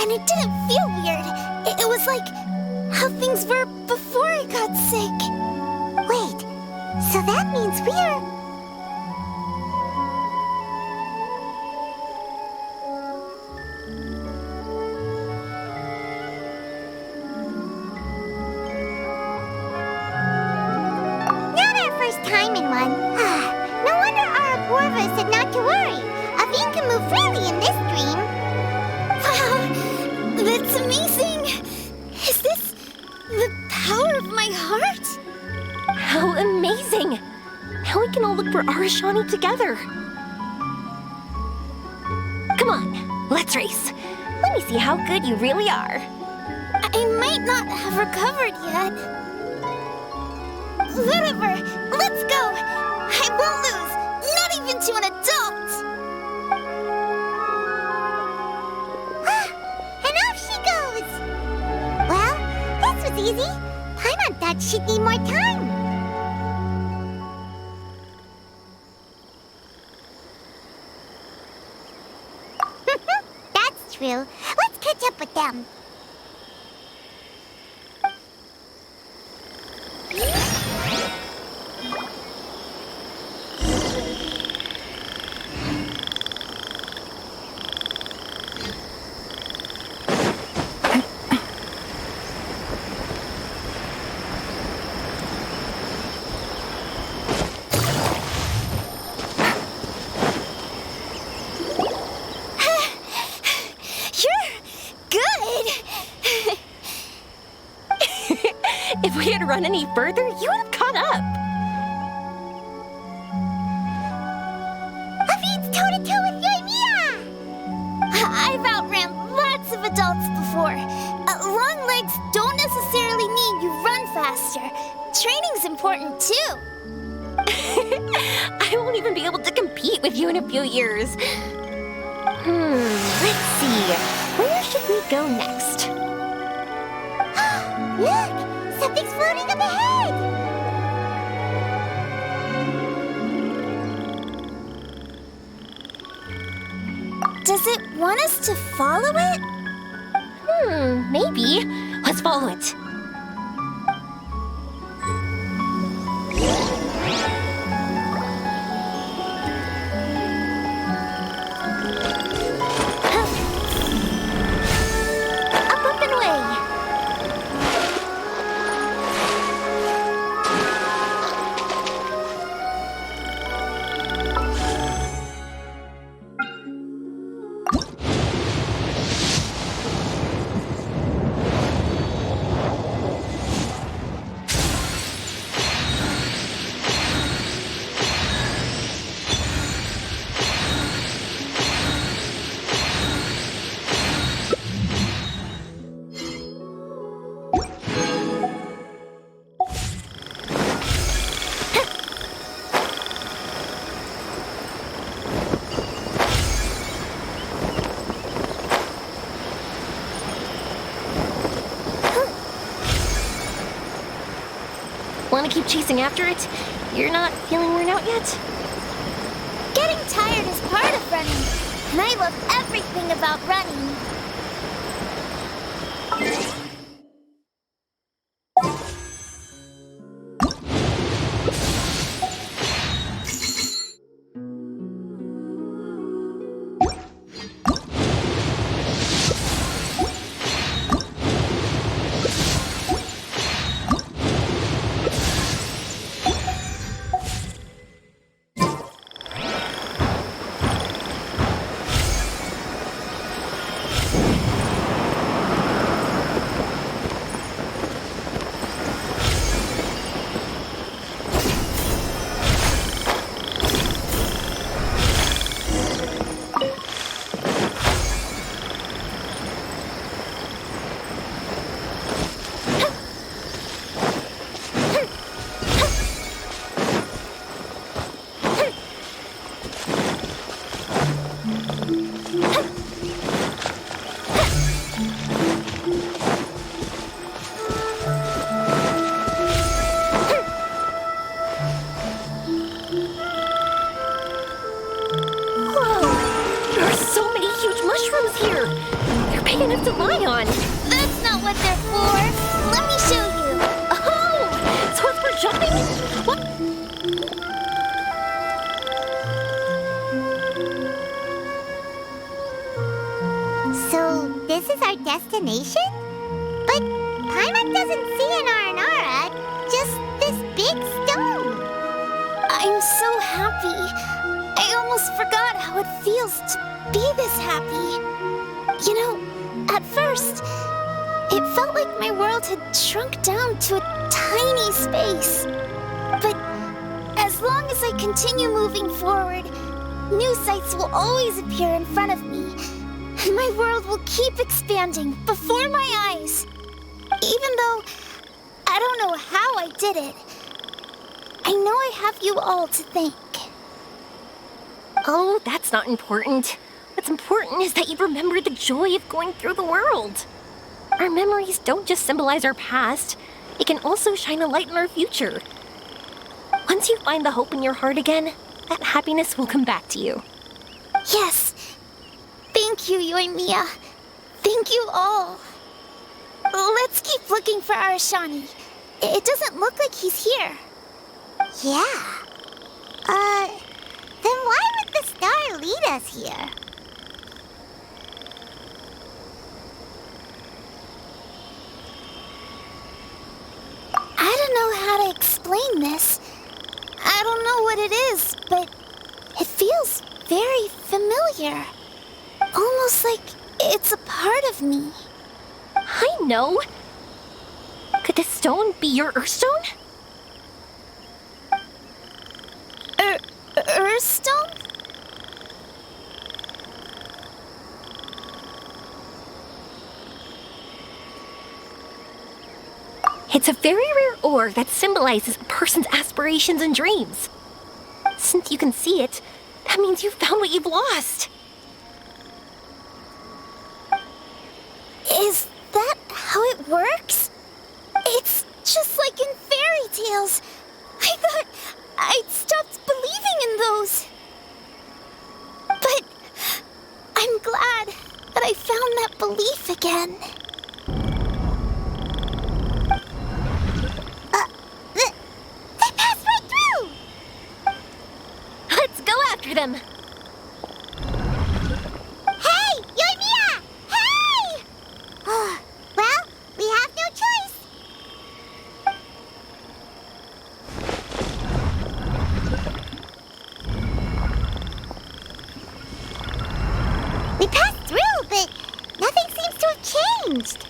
and it didn't feel weird. It was like how things were before I got sick. Wait, so that means we're... to worry. Afin can move freely in this dream. Wow, that's amazing! Is this the power of my heart? How amazing! Now we can all look for Arashani together. Come on, let's race. Let me see how good you really are. I might not have recovered yet. Whatever, let's go! I won't lose, not even to an adult! And off she goes! Well, this was easy. Paimon thought she'd need more time. That's true. Let's catch up with them. If we had run any further, you would have caught up. Afin's toe-to-toe with Yoimiya! I've outran lots of adults before. Long legs don't necessarily mean you run faster. Training's important too. I won't even be able to compete with you in a few years. Let's see. Where should we go next? Look! Something's floating up ahead! Does it want us to follow it? Maybe. Let's follow it. Up and away! Want to keep chasing after it? You're not feeling worn out yet? Getting tired is part of running, and I love everything about running. big enough to lie on. That's not what they're for. Let me show you. Oh, so it's for jumping? What? So, this is our destination? But Paimon doesn't see an Aranara, just this big stone. I'm so happy. I almost forgot feels to be this happy. You know, at first, it felt like my world had shrunk down to a tiny space. But as long as I continue moving forward, new sights will always appear in front of me, and my world will keep expanding before my eyes. Even though I don't know how I did it, I know I have you all to thank. Oh, that's not important. What's important is that you remember the joy of going through the world. Our memories don't just symbolize our past, it can also shine a light in our future. Once you find the hope in your heart again, that happiness will come back to you. Yes. Thank you, Yoimiya. Thank you all. Let's keep looking for Arashani. It doesn't look like he's here. Yeah. Then why would the star lead us here? I don't know how to explain this. I don't know what it is, but it feels very familiar. Almost like it's a part of me. I know. Could this stone be your Earthstone? Earthstone? It's a very rare ore that symbolizes a person's aspirations and dreams. Since you can see it, that means you've found what you've lost. Is that how it works? It's just like in fairy tales. I thought I'd stopped believing in those. But I'm glad that I found that belief again. They passed right through! Let's go after them. Hey, Yoimiya! Hey! Well, we have no choice. We passed through, but nothing seems to have changed.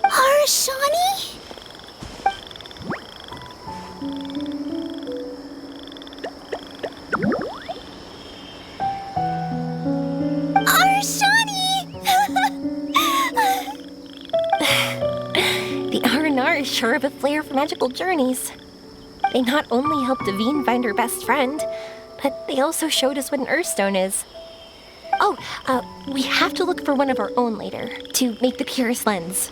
Arashani? The R&R is sure of a flair for magical journeys. They not only helped Devine find her best friend, but they also showed us what an Earthstone is. Oh, we have to look for one of our own later, to make the purest lens.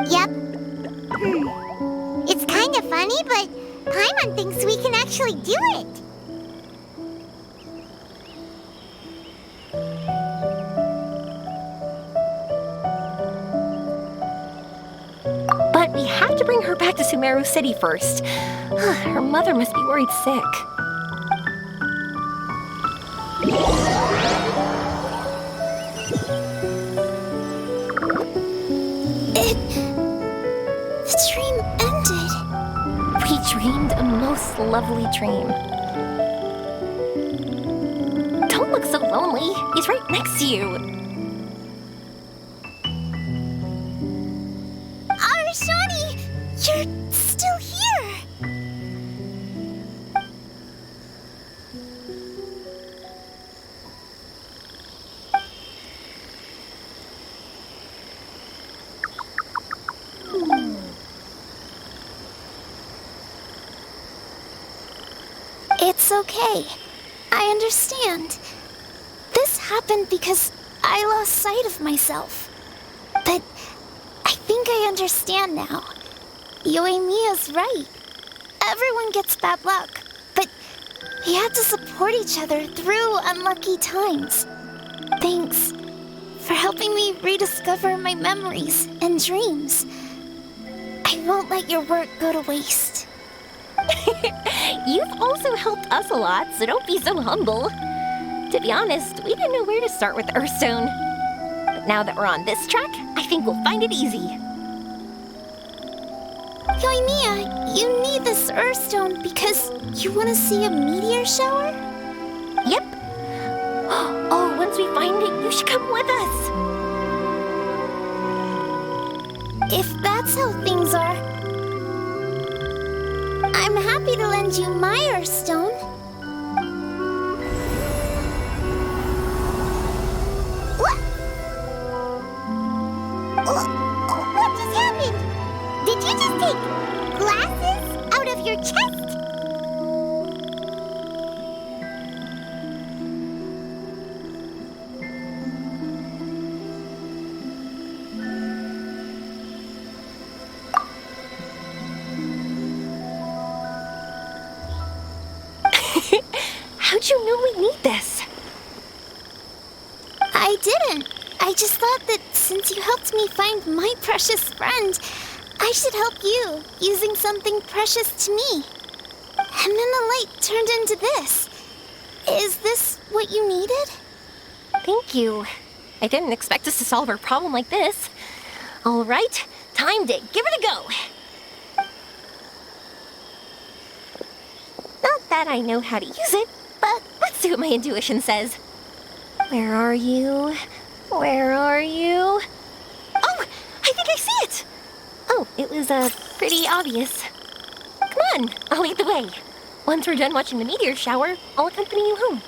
Yep. It's kind of funny, but Paimon thinks we can actually do it. But we have to bring her back to Sumeru City first. Her mother must be worried sick. The dream ended. We dreamed a most lovely dream. Don't look so lonely. He's right next to you. Arashani, you're still here. It's okay. I understand. This happened because I lost sight of myself. But I think I understand now. Yoimiya's right. Everyone gets bad luck, but we have to support each other through unlucky times. Thanks for helping me rediscover my memories and dreams. I won't let your work go to waste. You've also helped us a lot, so don't be so humble. To be honest, we didn't know where to start with Earthstone. But now that we're on this track, I think we'll find it easy. Yoimiya, you need this Earthstone because you want to see a meteor shower? Yep. Oh, once we find it, you should come with us. If that's how things are, I'm happy to lend you my Earthstone. What just happened? Did you just take glasses out of your chest? How'd you know we need this? I didn't. I just thought that since you helped me find my precious friend, I should help you using something precious to me. And then the light turned into this. Is this what you needed? Thank you. I didn't expect us to solve our problem like this. All right, time to give it a go. Not that I know how to use it, but let's see what my intuition says. Where are you? Where are you? Oh, I think I see it! Oh, it was, pretty obvious. Come on, I'll lead the way. Once we're done watching the meteor shower, I'll accompany you home.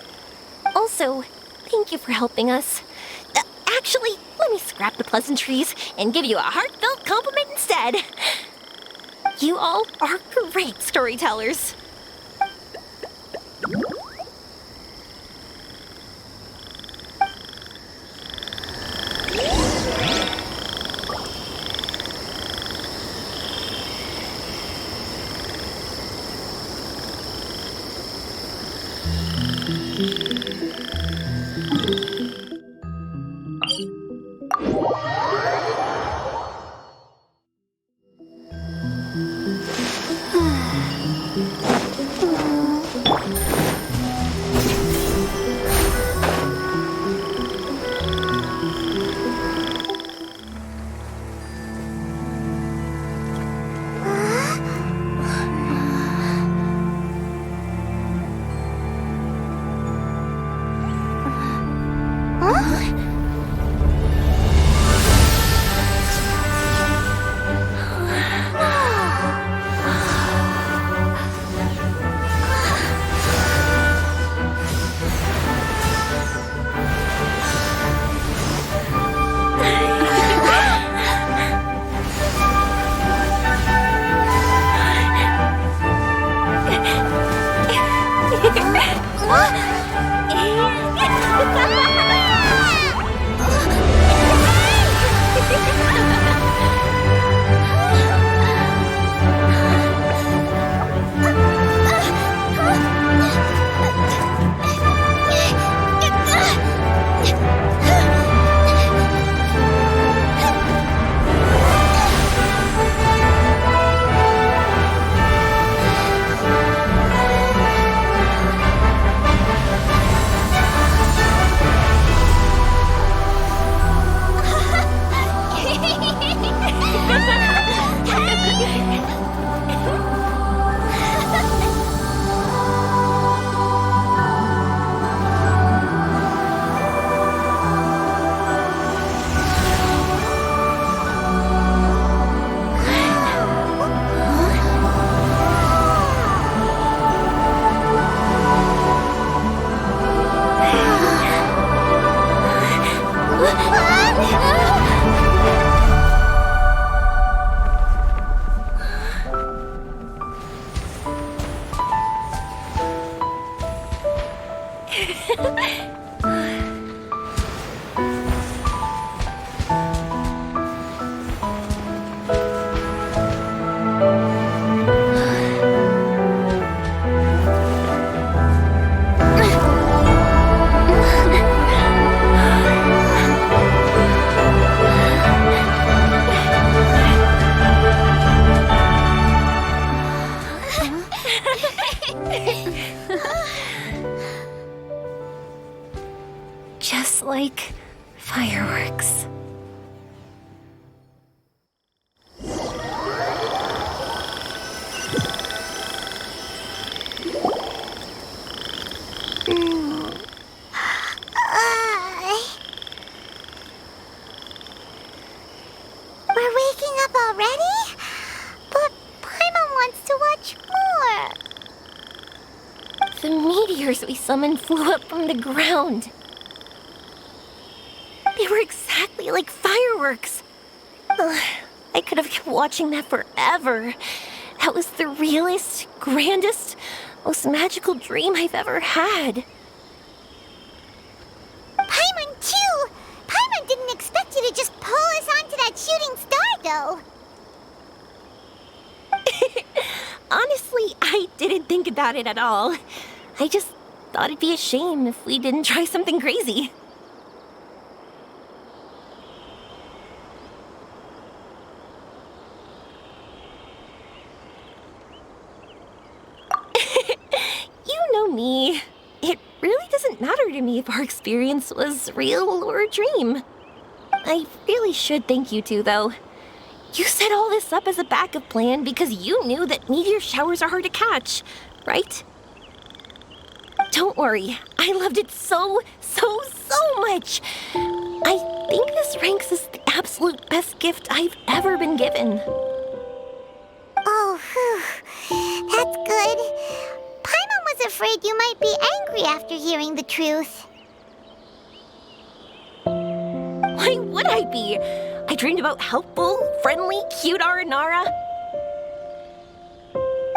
Also, thank you for helping us. Actually, let me scrap the pleasantries and give you a heartfelt compliment instead. You all are great storytellers. already? But Paimon wants to watch more. The meteors we summoned flew up from the ground. They were exactly like fireworks. Ugh, I could have kept watching that forever. That was the realest, grandest, most magical dream I've ever had. Paimon, too! Paimon didn't expect you to just pull us onto that shooting star, though. Honestly, I didn't think about it at all. I just thought it'd be a shame if we didn't try something crazy. You know me. It really doesn't matter to me if our experience was real or a dream. I really should thank you two, though. You set all this up as a backup plan because you knew that meteor showers are hard to catch, right? Don't worry, I loved it so much. I think this ranks as the absolute best gift I've ever been given. Oh, whew. That's good. Paimon was afraid you might be angry after hearing the truth. Why would I be? I dreamed about helpful, friendly, cute Aranara.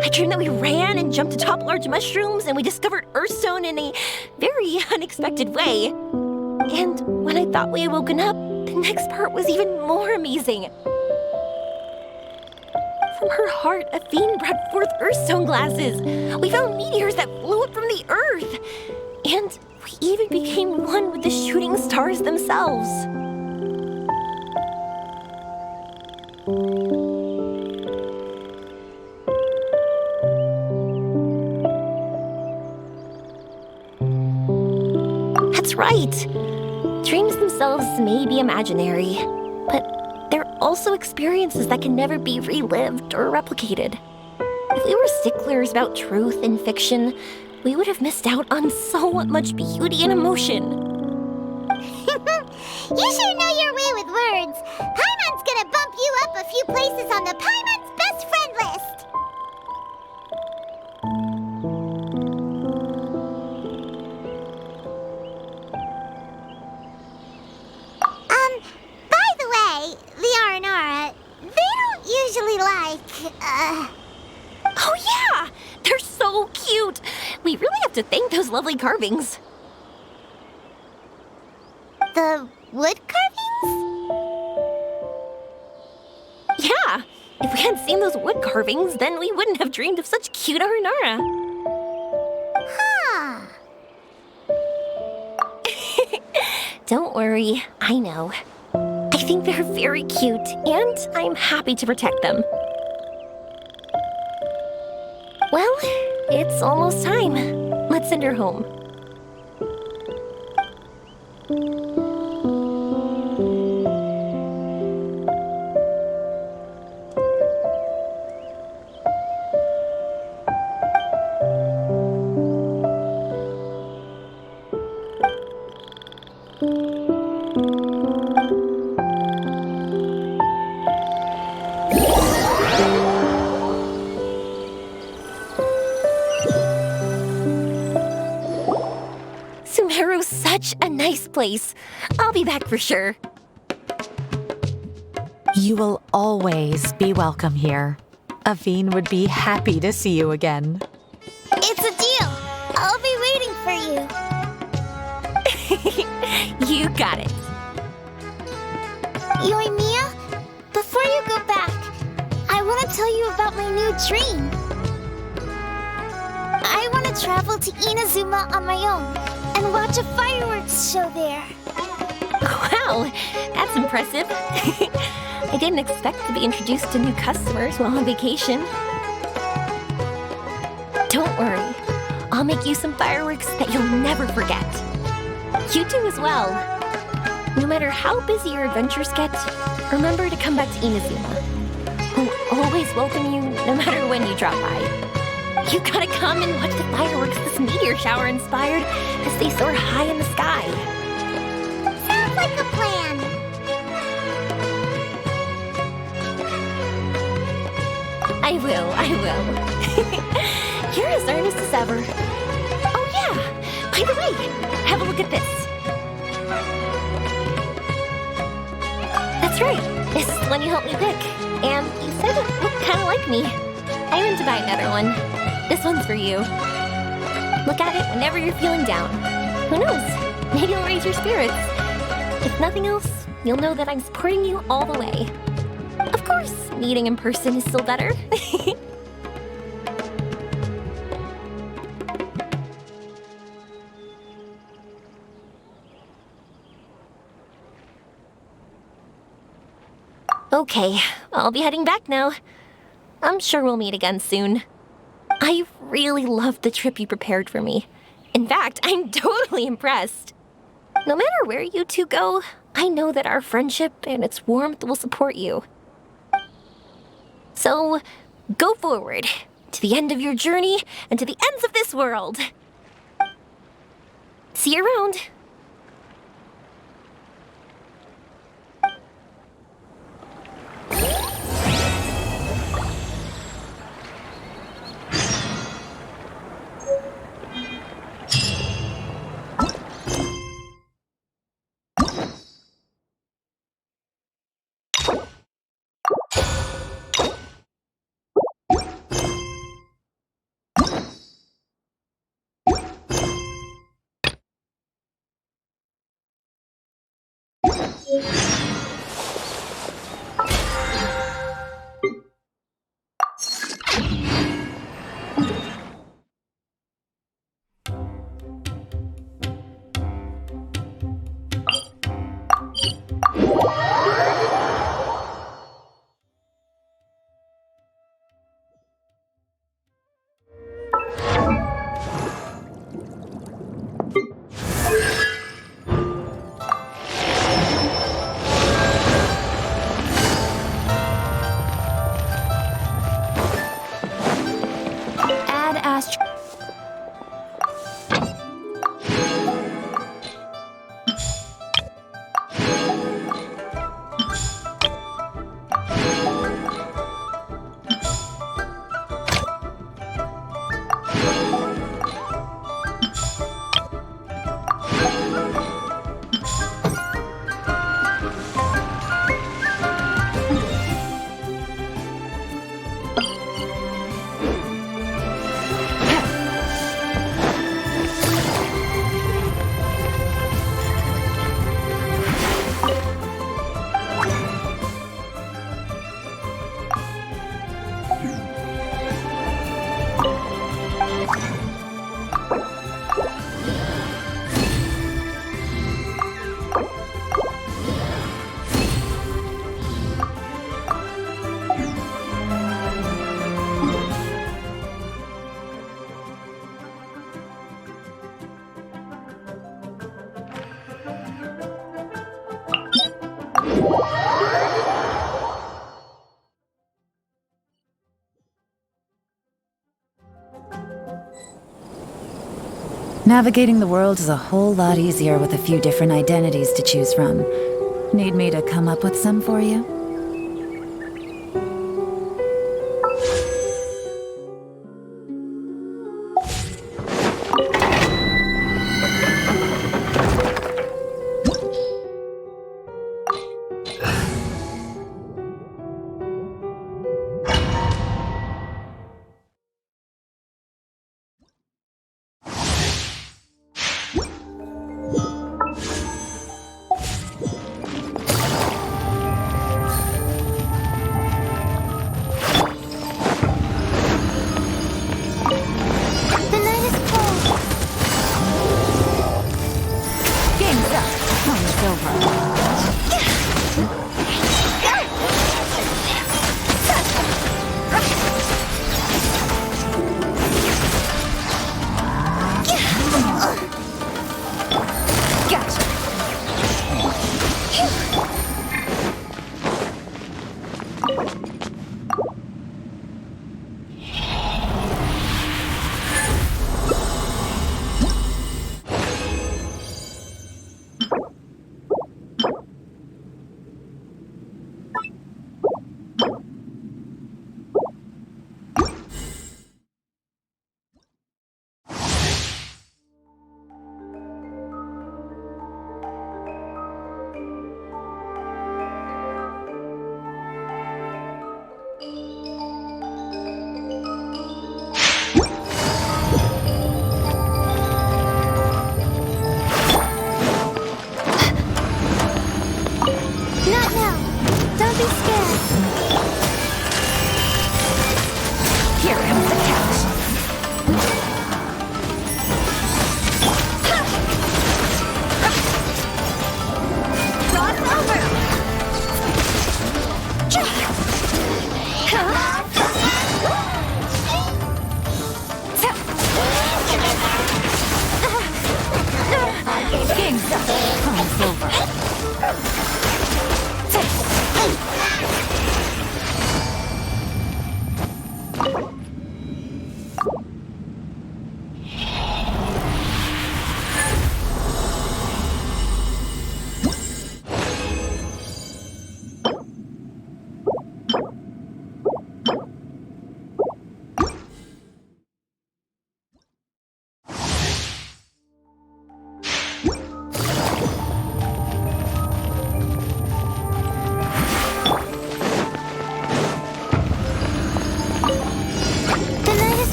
I dreamed that we ran and jumped atop large mushrooms and we discovered Earthstone in a very unexpected way. And when I thought we had woken up, the next part was even more amazing. From her heart, Athene brought forth Earthstone glasses. We found meteors that flew up from the Earth. And we even became one with the shooting stars themselves. That's right. Dreams themselves may be imaginary, but they're also experiences that can never be relived or replicated. If we were sticklers about truth in fiction, we would have missed out on so much beauty and emotion. You sure know your way with words. Paimon's gonna bump you up a few places on the Paimon's best friend list. By the way, the Aranara, they don't usually Oh yeah! They're so cute! We really have to thank those lovely carvings. the wood carvings? Yeah! If we hadn't seen those wood carvings, then we wouldn't have dreamed of such cute Aranara. Huh. Don't worry, I know. I think they're very cute, and I'm happy to protect them. Well, it's almost time. Let's send her home. Sumeru's such a nice place. I'll be back for sure. You will always be welcome here. Athene would be happy to see you again. It's a deal. I'll be waiting for you. You got it. Yoimiya, before you go back, I want to tell you about my new dream. I want to travel to Inazuma on my own and watch a fireworks show there. Wow, that's impressive. I didn't expect to be introduced to new customers while on vacation. Don't worry. I'll make you some fireworks that you'll never forget. You do as well. No matter how busy your adventures get, remember to come back to Inazuma. We'll always welcome you no matter when you drop by. You gotta come and watch the fireworks this meteor shower inspired as they soar high in the sky. Sounds like a plan. I will. You're as earnest as ever. Oh yeah, by the way, have a look at this. That's right, this is the one you helped me pick. And you said it looked kind of like me. I went to buy another one. This one's for you. Look at it whenever you're feeling down. Who knows? Maybe it'll raise your spirits. If nothing else, you'll know that I'm supporting you all the way. Of course, meeting in person is still better. Okay, I'll be heading back now. I'm sure we'll meet again soon. I really loved the trip you prepared for me. In fact, I'm totally impressed. No matter where you two go, I know that our friendship and its warmth will support you. So, go forward, to the end of your journey and to the ends of this world. See you around. Navigating the world is a whole lot easier with a few different identities to choose from. Need me to come up with some for you?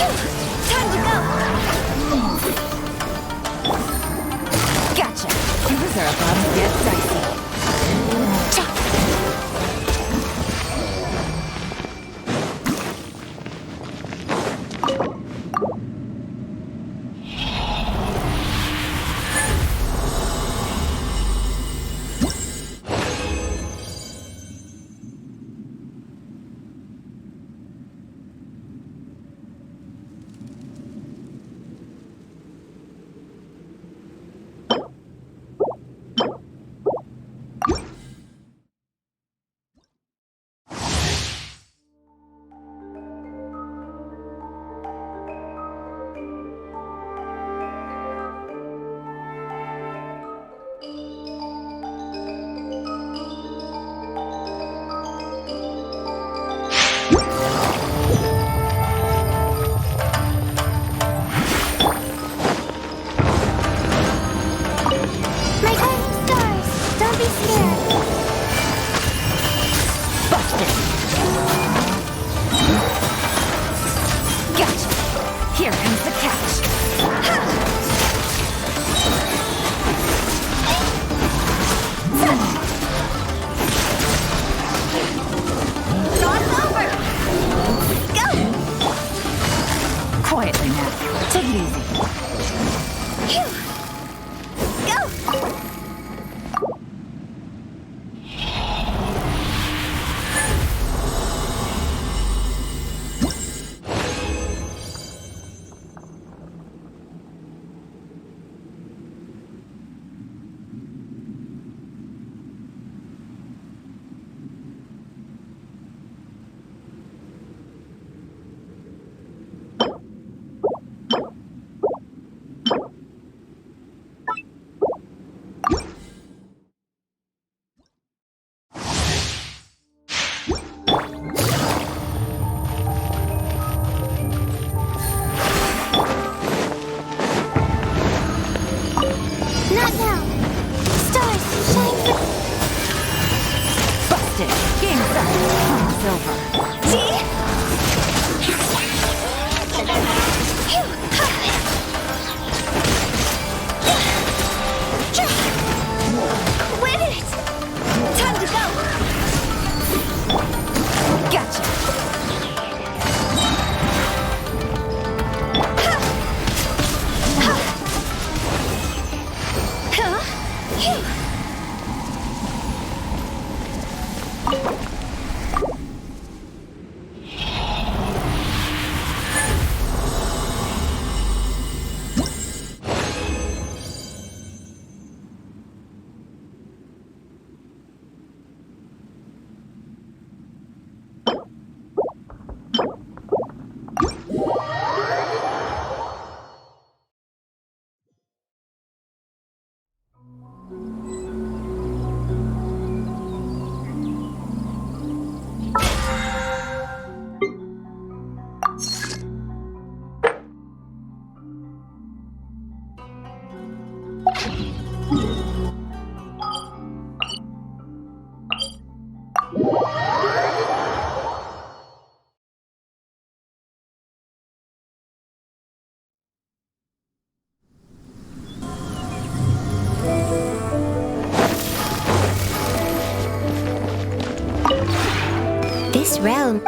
Time to go! Gotcha! Things are about to get dicey. My guiding stars, don't be scared. Busted! Gotcha! Here comes the catch. Not over! Go! Quietly now. Take it easy. Phew. Go! Not now. Stars, shine for... Busted! Game's up! Game's over. See? Phew. Quit it! Time to go! Gotcha! Huh? Phew. This realm...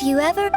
If you ever...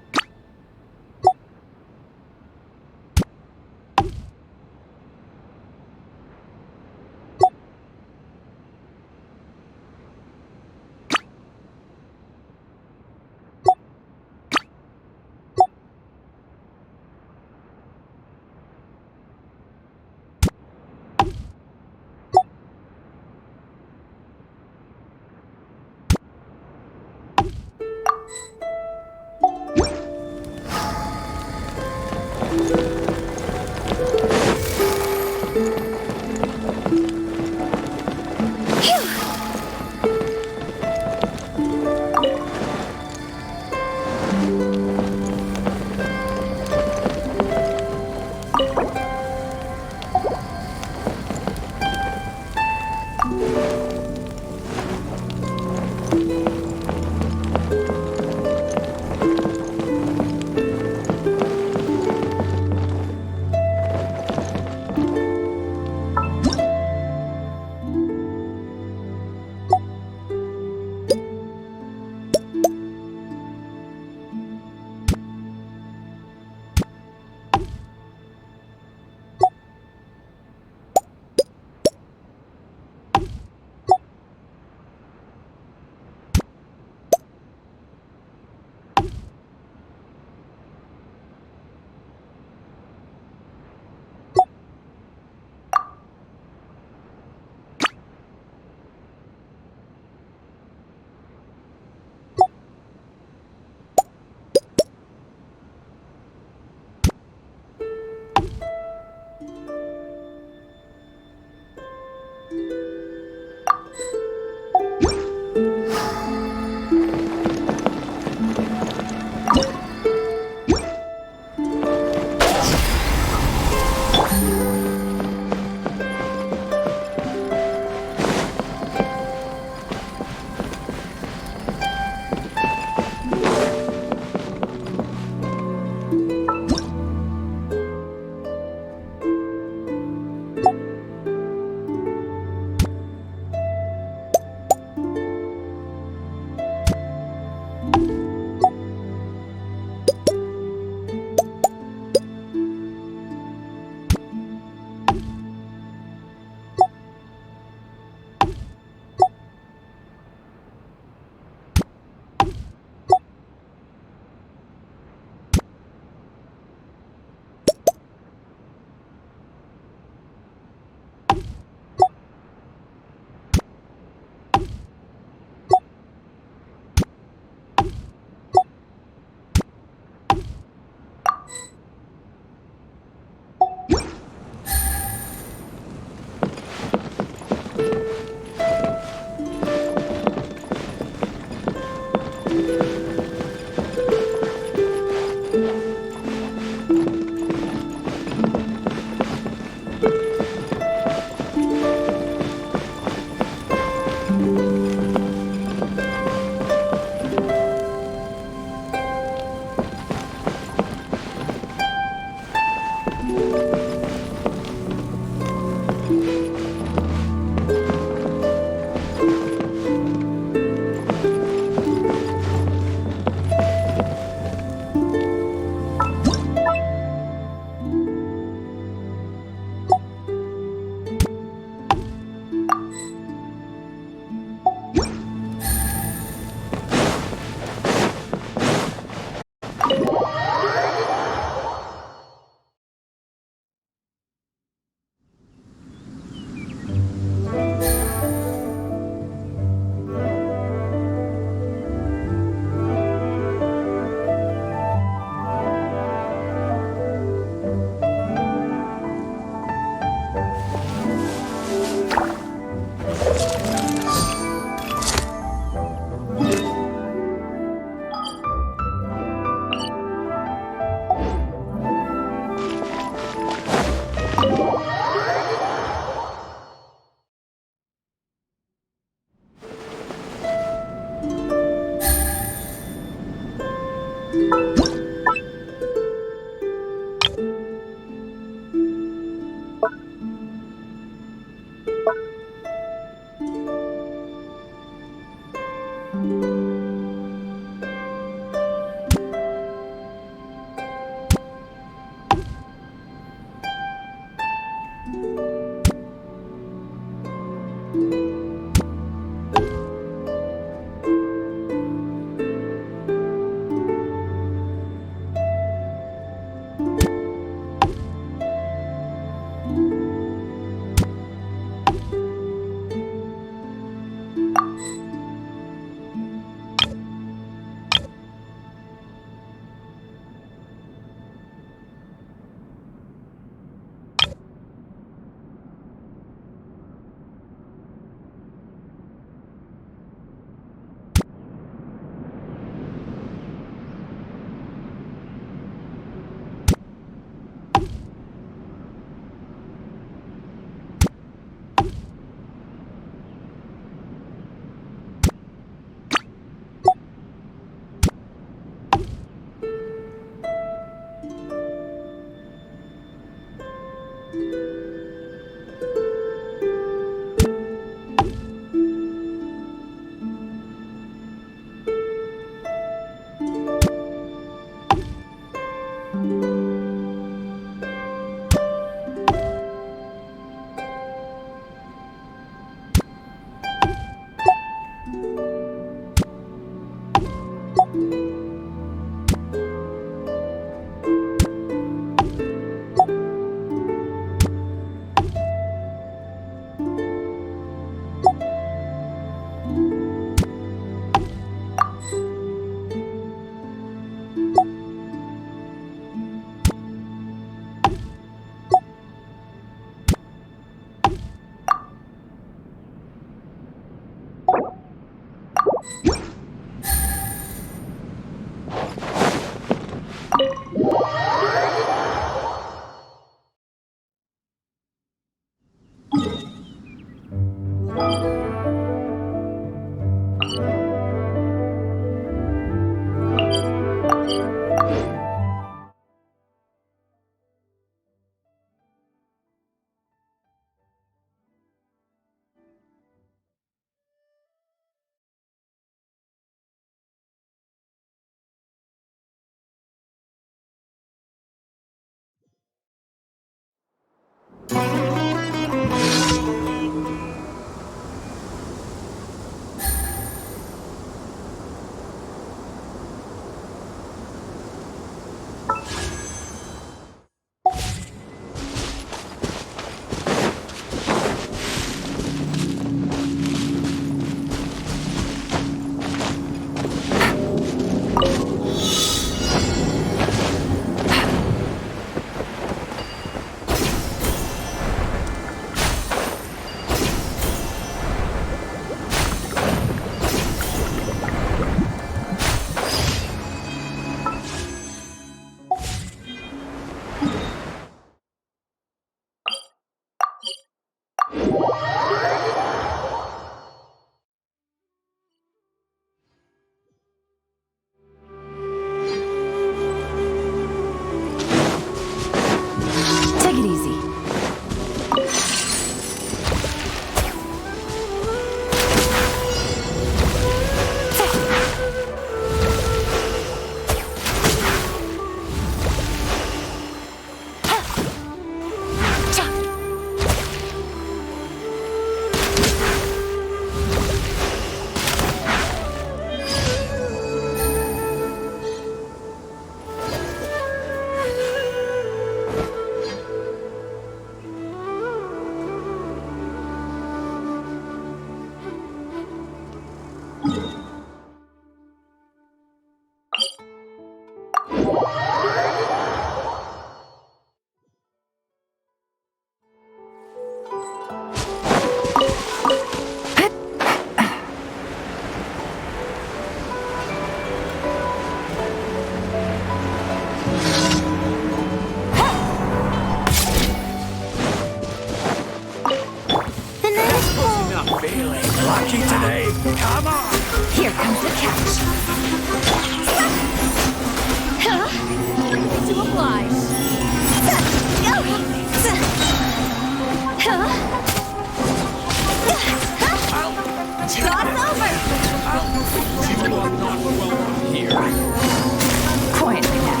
Quietly now.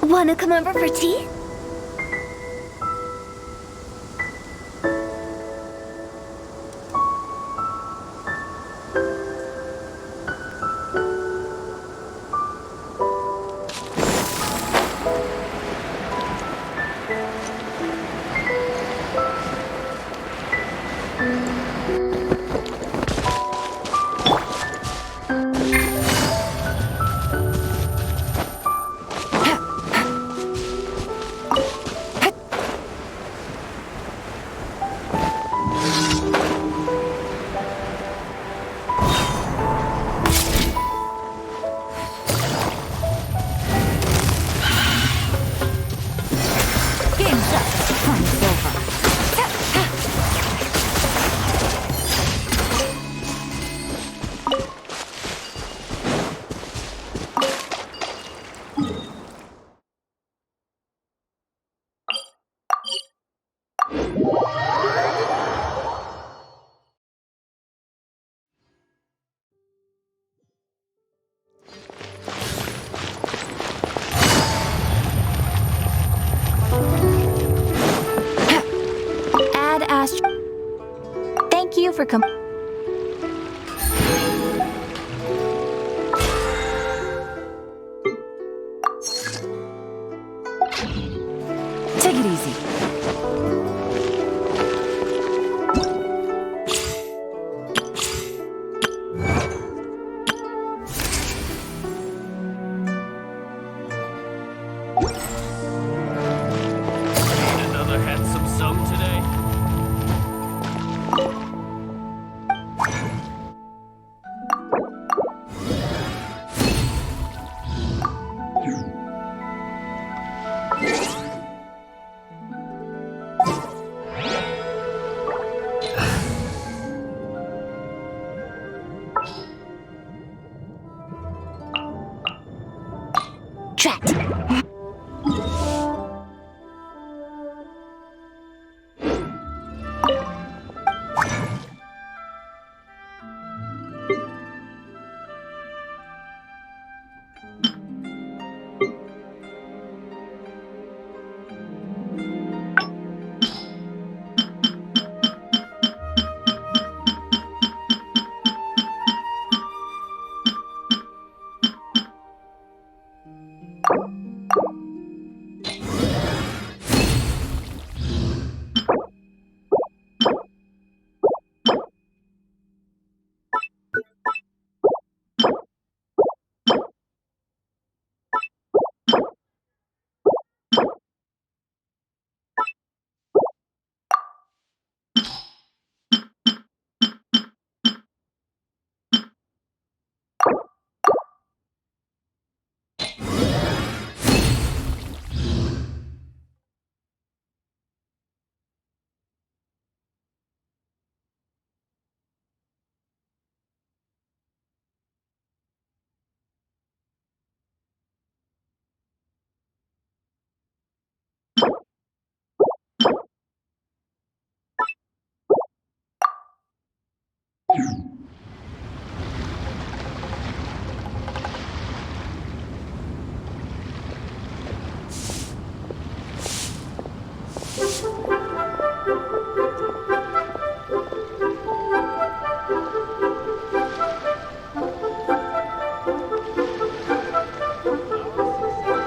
Wanna come over for tea? Game's up. Time's over. Ad Ast. Thank you for Take it easy. Another handsome sum today? Drat.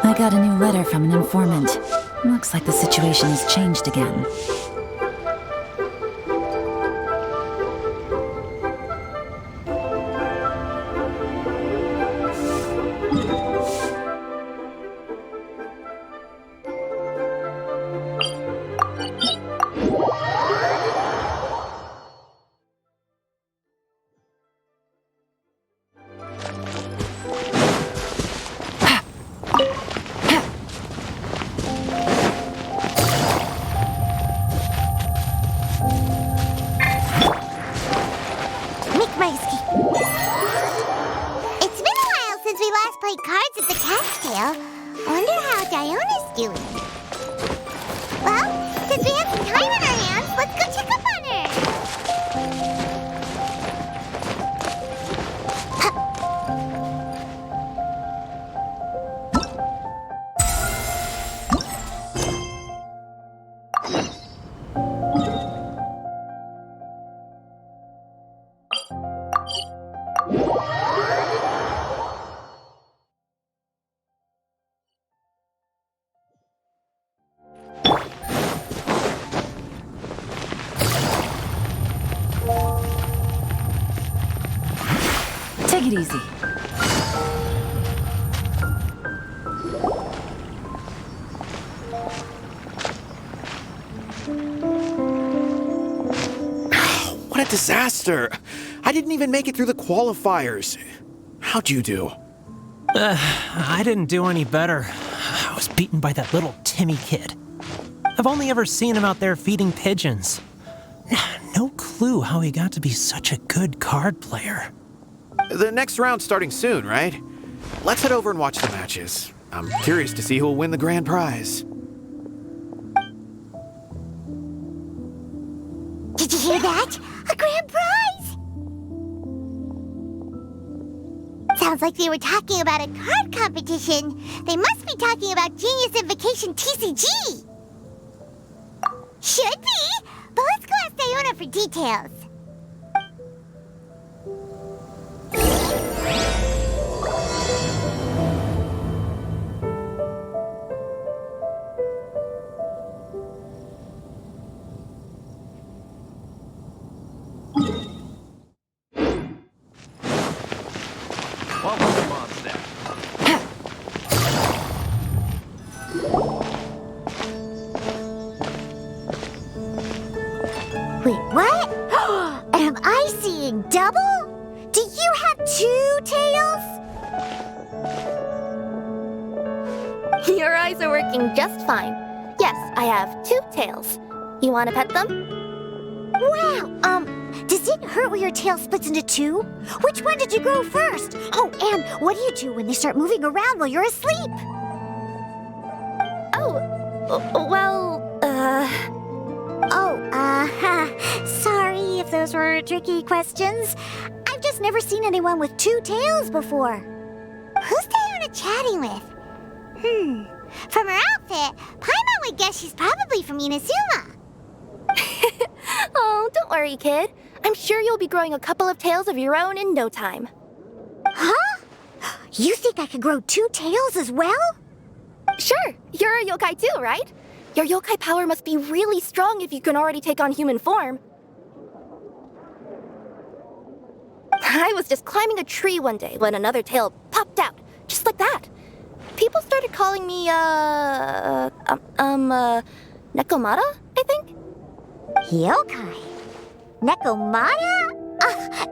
I got a new letter from an informant. Looks like the situation has changed again. easy. What a disaster! I didn't even make it through the qualifiers. How'd you do? I didn't do any better. I was beaten by that little Timmy kid. I've only ever seen him out there feeding pigeons. No clue how he got to be such a good card player. The next round's starting soon, right? Let's head over and watch the matches. I'm curious to see who'll win the grand prize. Did you hear that? A grand prize! Sounds like they were talking about a card competition. They must be talking about Genius Invocation TCG. Should be, but let's go ask Diona for details. Wait, what? Am I seeing double? Do you have 2 tails? Your eyes are working just fine. Yes, I have 2 tails. You want to pet them? Wow, does it hurt when your tail splits into 2? Which one did you grow first? Oh, and what do you do when they start moving around while you're asleep? Sorry if those were tricky questions. I've just never seen anyone with 2 tails before. Who's Diona chatting with? From her outfit, Paimon would guess she's probably from Inazuma. Oh, don't worry, kid. I'm sure you'll be growing a couple of tails of your own in no time. Huh? You think I could grow 2 tails as well? Sure, you're a yokai too, right? Your yokai power must be really strong if you can already take on human form. I was just climbing a tree one day when another tail popped out, just like that. People started calling me, Nekomata, I think? Yokai? Nekomata?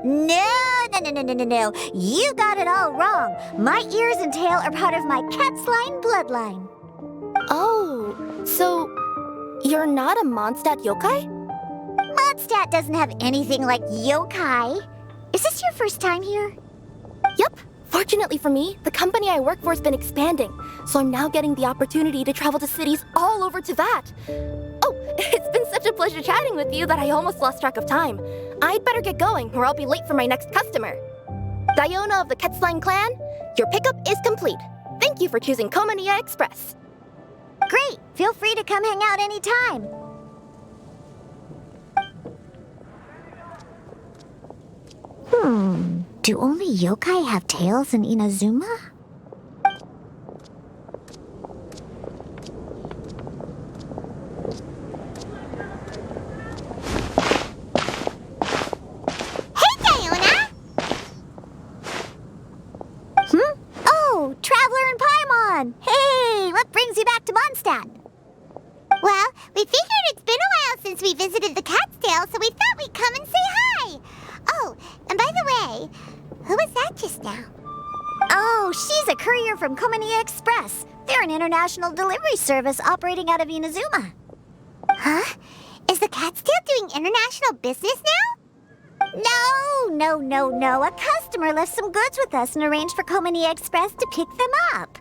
No. You got it all wrong. My ears and tail are part of my cat's line bloodline. Oh, so you're not a Mondstadt yokai? Mondstadt doesn't have anything like yokai. Is this your first time here? Yep. Fortunately for me, the company I work for has been expanding, so I'm now getting the opportunity to travel to cities all over Teyvat. Oh, it's been such a pleasure chatting with you that I almost lost track of time. I'd better get going, or I'll be late for my next customer. Diona of the Quetzline clan, your pickup is complete. Thank you for choosing Komaniya Express. Great! Feel free to come hang out anytime. Do only yokai have tails in Inazuma? Hey, Diona! Oh, Traveler and Paimon! Hey, what brings you back to Mondstadt? Well, we figured it's been a while since we visited the Cat's-tail, so we thought we'd come and say hi. Oh, and by the way, who was that just now? Oh, she's a courier from Komaniya Express. They're an international delivery service operating out of Inazuma. Huh? Is the Cat's-tail doing international business now? No. A customer left some goods with us and arranged for Komaniya Express to pick them up.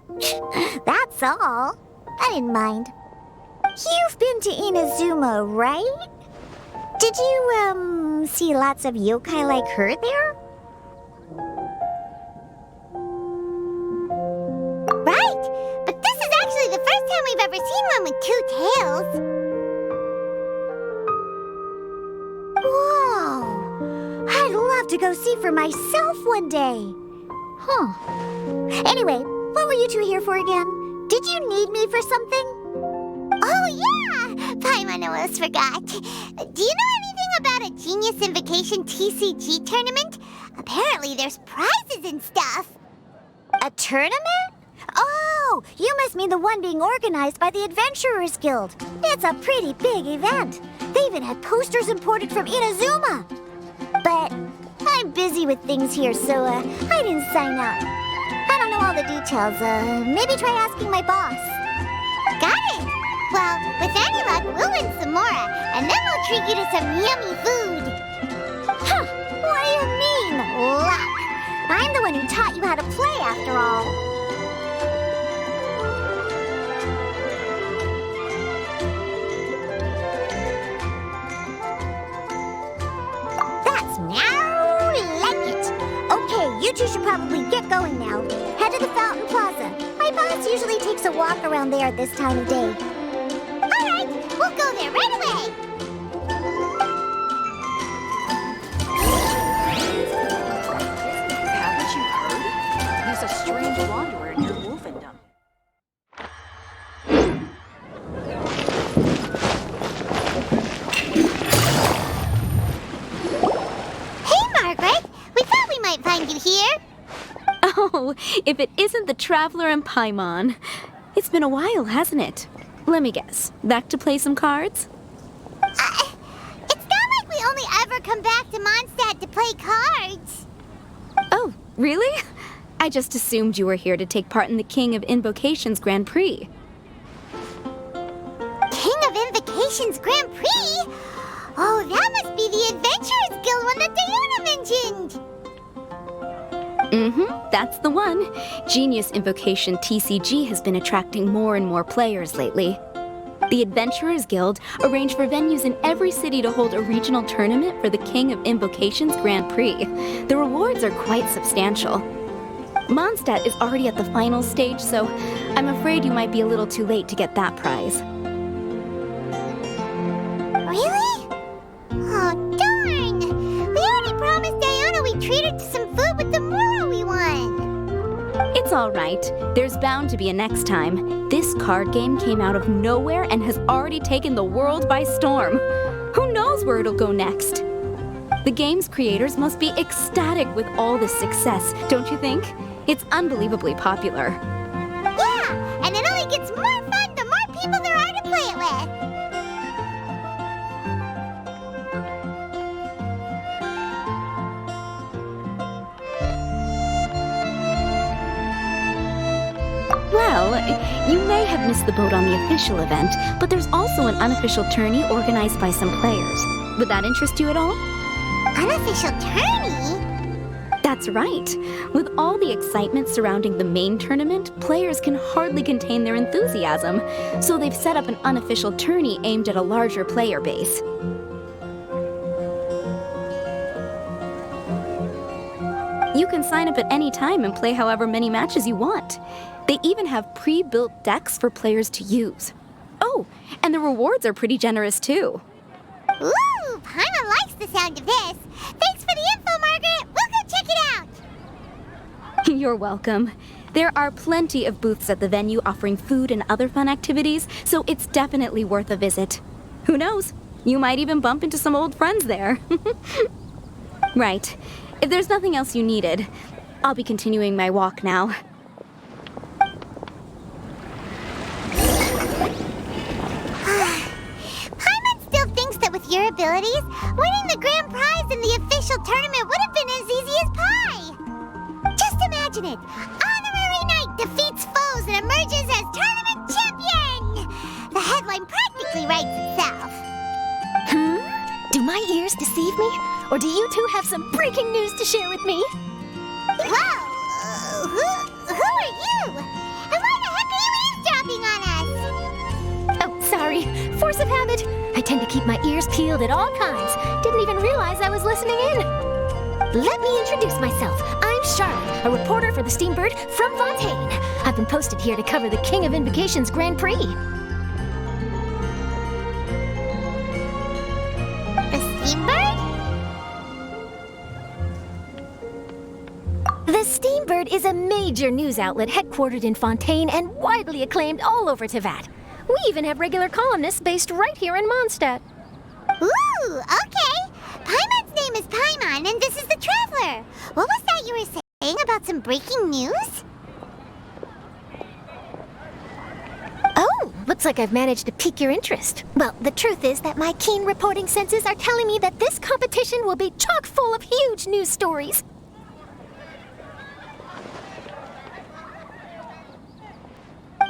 That's all. I didn't mind. You've been to Inazuma, right? Did you, see lots of yokai like her there? Right, but this is actually the first time we've ever seen one with 2 tails. Whoa, I'd love to go see for myself one day. Anyway, what were you two here for again? Did you need me for something? Oh, yeah! Paimon almost forgot. Do you know anything about a Genius Invocation TCG tournament? Apparently apparently there's prizes and stuff. A tournament? Oh, you must mean the one being organized by the Adventurers Guild. It's a pretty big event. They even had posters imported from Inazuma. But I'm busy with things here, so I didn't sign up. I don't know all the details. Maybe try asking my boss. Got it! Well, with any luck, we'll win some more, and then we'll treat you to some yummy food. Huh, what do you mean, luck? I'm the one who taught you how to play, after all. That's now like it. Okay, you two should probably get going now. Head to the Fountain Plaza. My boss usually takes a walk around there at this time of day. All right, we'll go there right away. Haven't you heard? There's a strange wanderer near Wolfendom. Hey, Margaret. We thought we might find you here. Oh, if it isn't the Traveler and Paimon. It's been a while, hasn't it? Let me guess. Back to play some cards? It's not like we only ever come back to Mondstadt to play cards. Oh, really? I just assumed you were here to take part in the King of Invocations Grand Prix. King of Invocations Grand Prix? Oh, that must be the Adventurers Guild one that Diana mentioned. That's the one. Genius Invocation TCG has been attracting more and more players lately. The Adventurers Guild arranged for venues in every city to hold a regional tournament for the King of Invocations Grand Prix. The rewards are quite substantial. Mondstadt is already at the final stage, so I'm afraid you might be a little too late to get that prize. Really? Oh, darn! We already promised Diana we'd treat her to some food with the Mura we won. It's all right. There's bound to be a next time. This card game came out of nowhere and has already taken the world by storm. Who knows where it'll go next? The game's creators must be ecstatic with all this success, don't you think? It's unbelievably popular. Yeah, and it only gets more fun the more people there are to play it with. Well, you may have missed the boat on the official event, but there's also an unofficial tourney organized by some players. Would that interest you at all? Unofficial tourney? That's right. With all the excitement surrounding the main tournament, players can hardly contain their enthusiasm, so they've set up an unofficial tourney aimed at a larger player base. You can sign up at any time and play however many matches you want. They even have pre-built decks for players to use. Oh, and the rewards are pretty generous too. Ooh, Paimon likes the sound of this. Thanks for the info, Margaret. We'll go check it out. You're welcome. There are plenty of booths at the venue offering food and other fun activities, so it's definitely worth a visit. Who knows? You might even bump into some old friends there. Right. If there's nothing else you needed, I'll be continuing my walk now. Paimon still thinks that with your abilities, winning the grand prize in the official tournament would have been as easy as pie. Just imagine it. Honorary Knight defeats foes and emerges as tournament champion. The headline practically writes itself. Do my ears deceive me? Or do you two have some breaking news to share with me? Whoa! Who are you? And why the heck are you eavesdropping on us? Oh, sorry. Force of habit. I tend to keep my ears peeled at all times. Didn't even realize I was listening in. Let me introduce myself. I'm Charlotte, a reporter for the Steambird from Fontaine. I've been posted here to cover the King of Invocations Grand Prix. The Steambird? The Steambird is a major news outlet headquartered in Fontaine and widely acclaimed all over Tevat. We even have regular columnists based right here in Mondstadt. Ooh, okay. Paimon's name is Paimon, and this is the Traveler. What was that you were saying about some breaking news? Oh, looks like I've managed to pique your interest. Well, the truth is that my keen reporting senses are telling me that this competition will be chock full of huge news stories.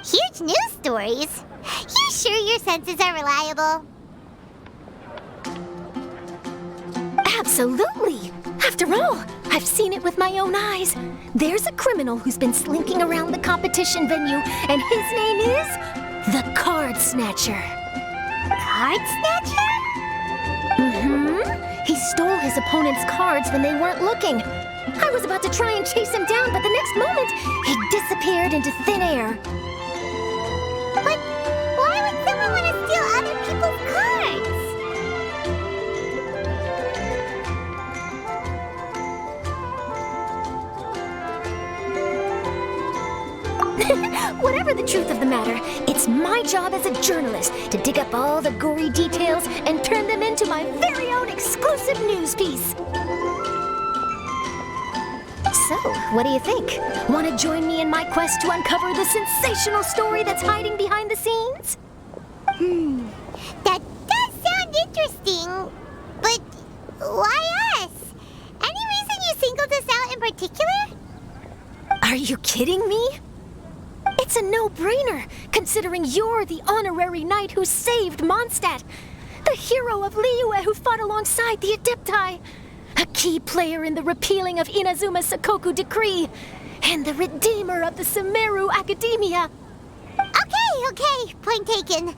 Huge news stories? You sure your senses are reliable? Absolutely! After all, I've seen it with my own eyes. There's a criminal who's been slinking around the competition venue, and his name is the Card Snatcher. Card Snatcher? Mm-hmm. He stole his opponent's cards when they weren't looking. I was about to try and chase him down, but the next moment, he disappeared into thin air. But why would someone want to steal other people's cards? Whatever the truth of the matter, it's my job as a journalist to dig up all the gory details and turn them into my very own exclusive news piece. So, what do you think? Want to join me in my quest to uncover the sensational story that's hiding behind the scenes? That does sound interesting, but why us? Any reason you singled us out in particular? Are you kidding me? It's a no-brainer, considering you're the honorary knight who saved Mondstadt, the hero of Liyue who fought alongside the Adepti, a key player in the repealing of Inazuma's Sakoku decree, and the redeemer of the Sumeru Academia. Okay, point taken.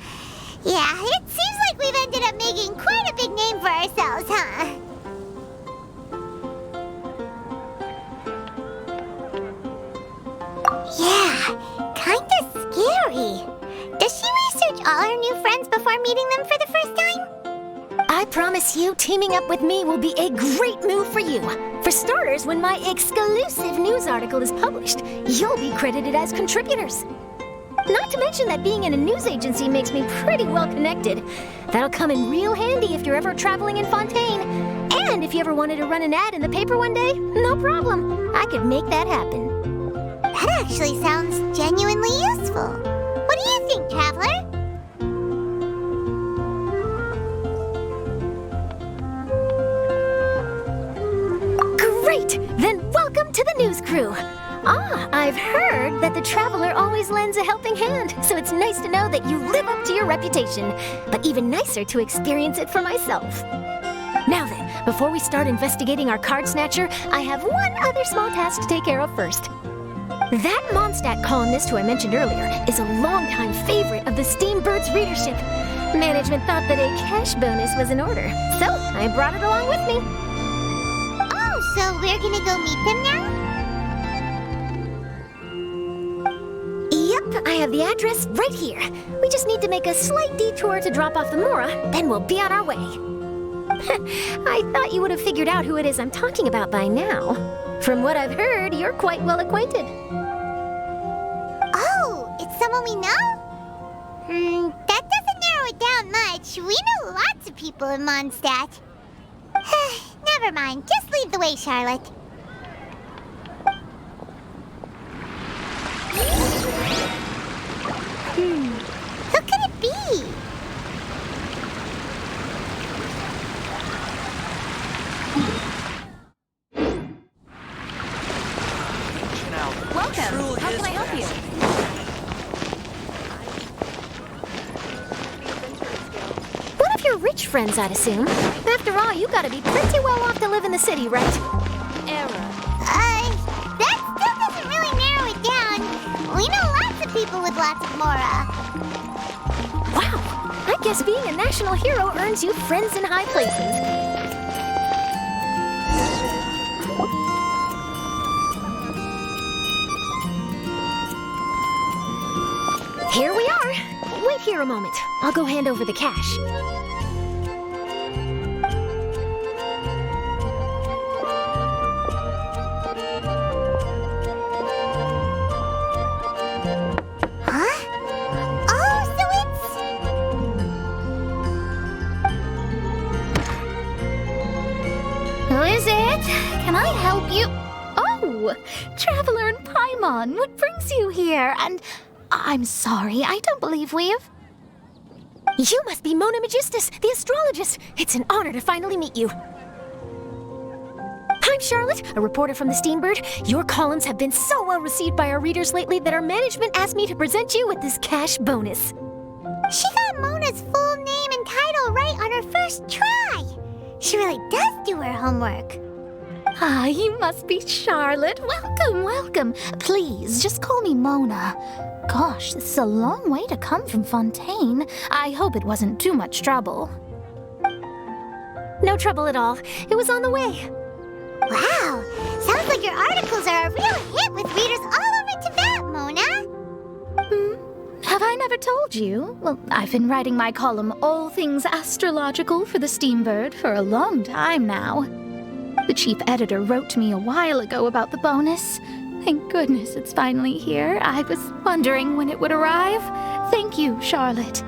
Yeah, it seems like we've ended up making quite a big name for ourselves, huh? Yeah, kinda scary. Does she research all her new friends before meeting them for the first time? I promise you, teaming up with me will be a great move for you. For starters, when my exclusive news article is published, you'll be credited as contributors. Not to mention that being in a news agency makes me pretty well connected. That'll come in real handy if you're ever traveling in Fontaine. And if you ever wanted to run an ad in the paper one day, no problem. I could make that happen. That actually sounds genuinely useful. What do you think, Traveler? Great! Then welcome to the news crew. I've heard that the Traveler always lends a helping hand, so it's nice to know that you live up to your reputation, but even nicer to experience it for myself. Now then, before we start investigating our card snatcher, I have one other small task to take care of first. That Mondstadt columnist who I mentioned earlier is a longtime favorite of the Steambird's readership. Management thought that a cash bonus was in order, so I brought it along with me. Oh, so we're gonna go meet them now? Yep, I have the address right here. We just need to make a slight detour to drop off the Mora, then we'll be on our way. I thought you would have figured out who it is I'm talking about by now. From what I've heard, you're quite well acquainted. Oh, it's someone we know? That doesn't narrow it down much. We know lots of people in Mondstadt. Never mind, just lead the way, Charlotte. Who could it be? Welcome. How can I help you? One of your rich friends, I'd assume. After all, you gotta be pretty well off to live in the city, right? Error. That still doesn't really narrow it down. We know lots of people with lots of Mora. Wow, I guess being a national hero earns you friends in high places. Here we are. Wait here a moment. I'll go hand over the cash. Huh? Oh, so it's... Who is it? Can I help you? Oh, Traveler and Paimon, what brings you here? And I'm sorry, I don't believe we've... You must be Mona Magistus, the astrologist. It's an honor to finally meet you. I'm Charlotte, a reporter from the Steambird. Your columns have been so well received by our readers lately that our management asked me to present you with this cash bonus. She got Mona's full name and title right on her first try. She really does do her homework. Ah, you must be Charlotte. Welcome, welcome. Please, just call me Mona. Gosh, this is a long way to come from Fontaine. I hope it wasn't too much trouble. No trouble at all. It was on the way. Wow, sounds like your articles are a real hit with readers all over Tibet, Mona. Have I never told you? Well, I've been writing my column, All Things Astrological, for the Steambird for a long time now. The chief editor wrote to me a while ago about the bonus. Thank goodness it's finally here. I was wondering when it would arrive. Thank you, Charlotte.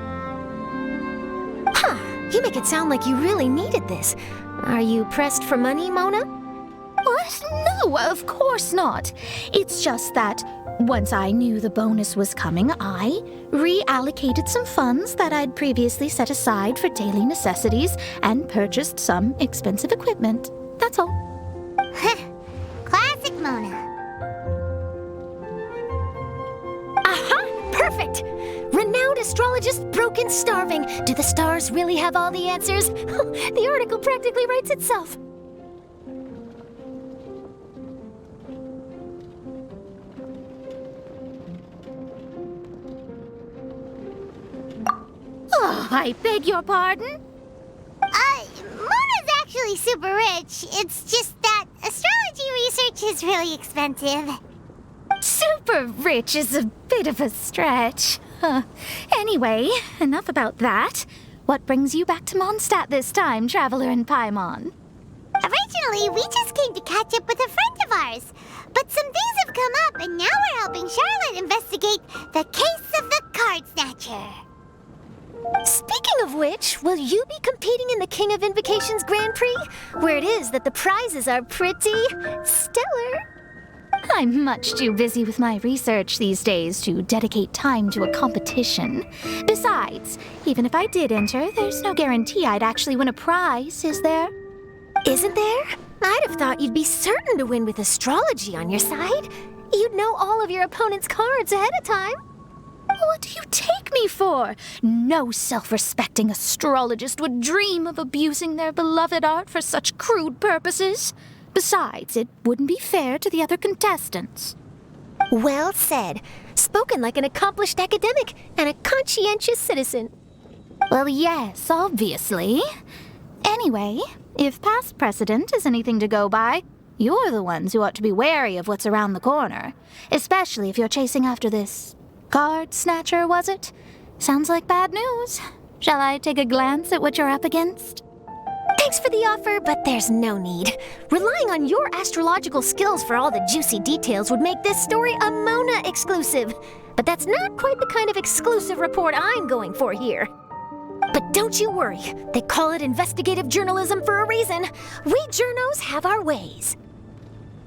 Huh, you make it sound like you really needed this. Are you pressed for money, Mona? What? No, of course not. It's just that once I knew the bonus was coming, I reallocated some funds that I'd previously set aside for daily necessities and purchased some expensive equipment. That's all. Classic Mona. Aha! Perfect! Renowned astrologist, broken starving. Do the stars really have all the answers? The article practically writes itself. Oh, I beg your pardon? Mona's actually super rich. It's just that astrology research is really expensive. Super rich is a bit of a stretch. Anyway, enough about that. What brings you back to Mondstadt this time, Traveler and Paimon? Originally, we just came to catch up with a friend of ours. But some things have come up, and now we're helping Charlotte investigate the case of the Card Snatcher. Speaking of which, will you be competing in the King of Invocations Grand Prix? Where it is that the prizes are pretty stellar. I'm much too busy with my research these days to dedicate time to a competition. Besides, even if I did enter, there's no guarantee I'd actually win a prize, is there? Isn't there? I'd have thought you'd be certain to win with astrology on your side. You'd know all of your opponent's cards ahead of time. What do you take me for? No self-respecting astrologist would dream of abusing their beloved art for such crude purposes. Besides, it wouldn't be fair to the other contestants. Well said. Spoken like an accomplished academic and a conscientious citizen. Well, yes, obviously. Anyway, if past precedent is anything to go by, you're the ones who ought to be wary of what's around the corner. Especially if you're chasing after this Card Snatcher, was it? Sounds like bad news. Shall I take a glance at what you're up against? Thanks for the offer, but there's no need. Relying on your astrological skills for all the juicy details would make this story a Mona exclusive. But that's not quite the kind of exclusive report I'm going for here. But don't you worry. They call it investigative journalism for a reason. We journos have our ways.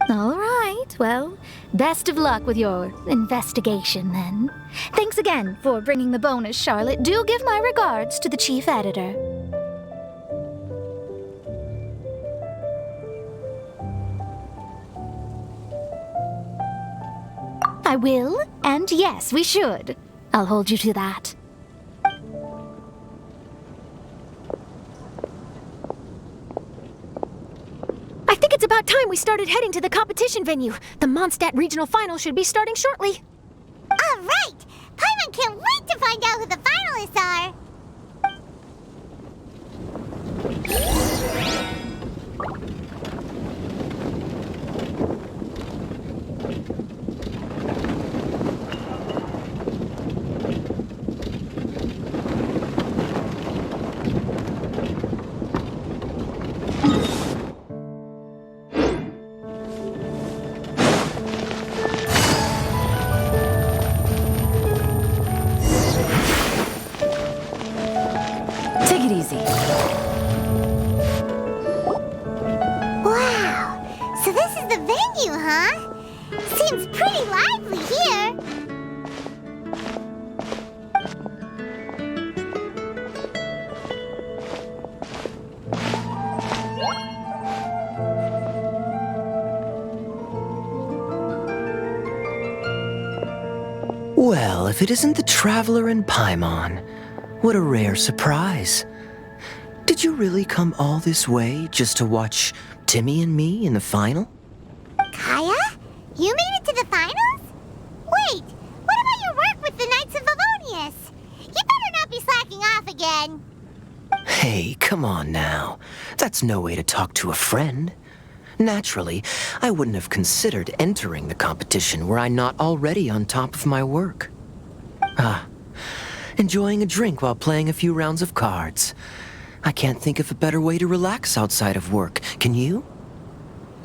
All right, well, best of luck with your investigation, then. Thanks again for bringing the bonus, Charlotte. Do give my regards to the chief editor. I will, and yes, we should. I'll hold you to that. I think it's about time we started heading to the competition venue. The Mondstadt Regional Final should be starting shortly. All right! Paimon can't wait to find out who the finalists are! Take it easy. Wow! venue, huh? Seems pretty lively here. Well, if it isn't the Traveler and Paimon, what a rare surprise. Did you really come all this way just to watch Timmy and me in the final? Kaya? You made it to the finals? Wait, what about your work with the Knights of Favonius? You better not be slacking off again. Hey, come on now. That's no way to talk to a friend. Naturally, I wouldn't have considered entering the competition were I not already on top of my work. Enjoying a drink while playing a few rounds of cards. I can't think of a better way to relax outside of work, can you?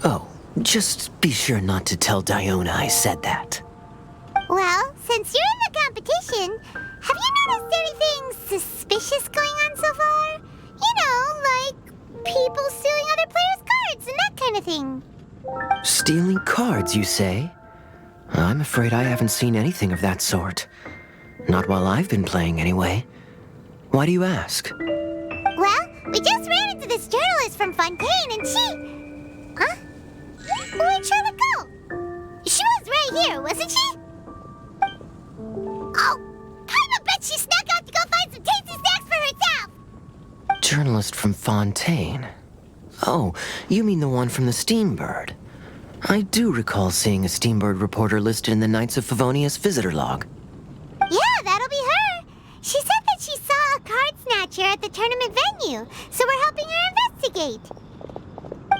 Oh, just be sure not to tell Diona I said that. Well, since you're in the competition, have you noticed anything suspicious going on so far? You know, like people stealing other players' cards and that kind of thing. Stealing cards, you say? I'm afraid I haven't seen anything of that sort. Not while I've been playing, anyway. Why do you ask? Well, we just ran into this journalist from Fontaine and she... Huh? Where'd Charlotte go? She was right here, wasn't she? Oh, I bet she snuck out to go find some tasty snacks for herself! Journalist from Fontaine. Oh, you mean the one from the Steambird. I do recall seeing a Steambird reporter listed in the Knights of Favonius visitor log. Yeah, that'll be her. She said that she saw a card snatcher at the tournament venue, so we're helping her investigate.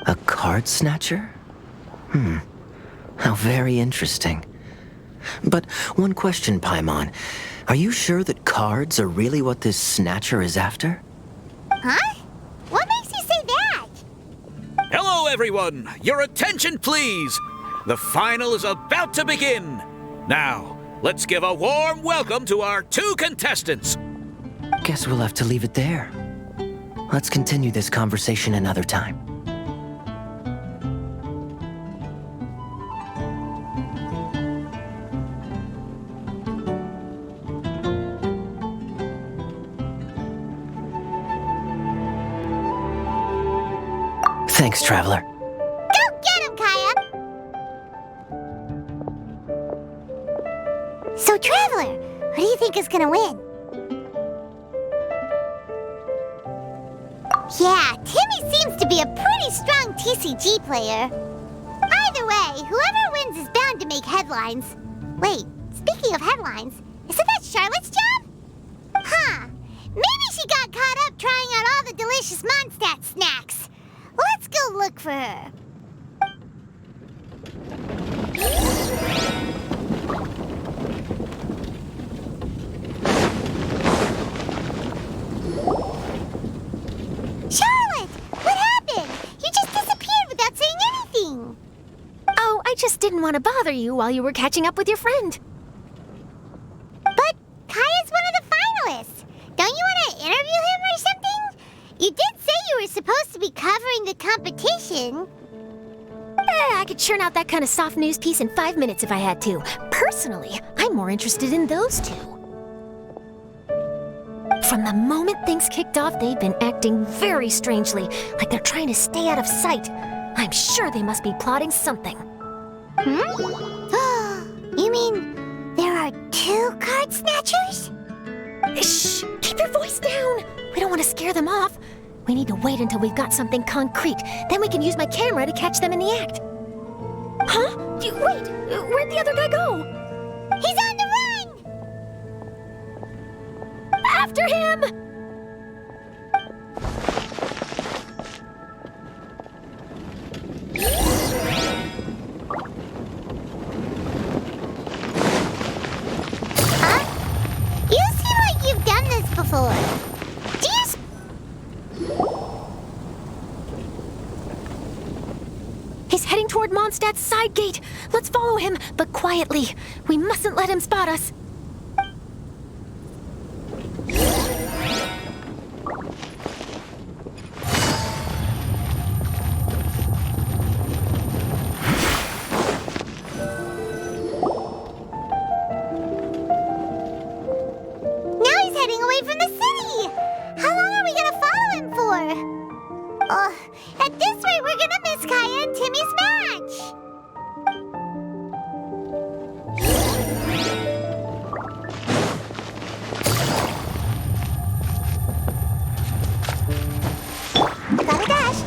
A card snatcher? How very interesting. But one question, Paimon. Are you sure that cards are really what this snatcher is after? Huh? What makes you say that? Hello, everyone! Your attention, please! The final is about to begin! Now, let's give a warm welcome to our 2 contestants! Guess we'll have to leave it there. Let's continue this conversation another time. Thanks, Traveler. Go get him, Kaya! So, Traveler, who do you think is gonna win? Yeah, Timmy seems to be a pretty strong TCG player. Either way, whoever wins is bound to make headlines. Wait, speaking of headlines, isn't that Charlotte's job? Huh, maybe she got caught up trying out all the delicious Mondstadt snacks. Let's go look for her. Charlotte! What happened? You just disappeared without saying anything. Oh, I just didn't want to bother you while you were catching up with your friend. But Kaya's one of the finalists. Don't you want to interview him or something? You did say you were supposed to be covering the competition. I could churn out that kind of soft news piece in 5 minutes if I had to. Personally, I'm more interested in those 2. From the moment things kicked off, they've been acting very strangely, like they're trying to stay out of sight. I'm sure they must be plotting something. You mean there are 2 card snatchers? Shh! Keep your voice down! We don't want to scare them off. We need to wait until we've got something concrete. Then we can use my camera to catch them in the act. Huh? Wait! Where'd the other guy go? He's on the run! After him! Huh? You seem like you've done this before. Do you... He's heading toward Mondstadt's side gate. Let's follow him, but quietly. We mustn't let him spot us. At this rate, we're gonna miss Kaya and Timmy's match! Gotta dash!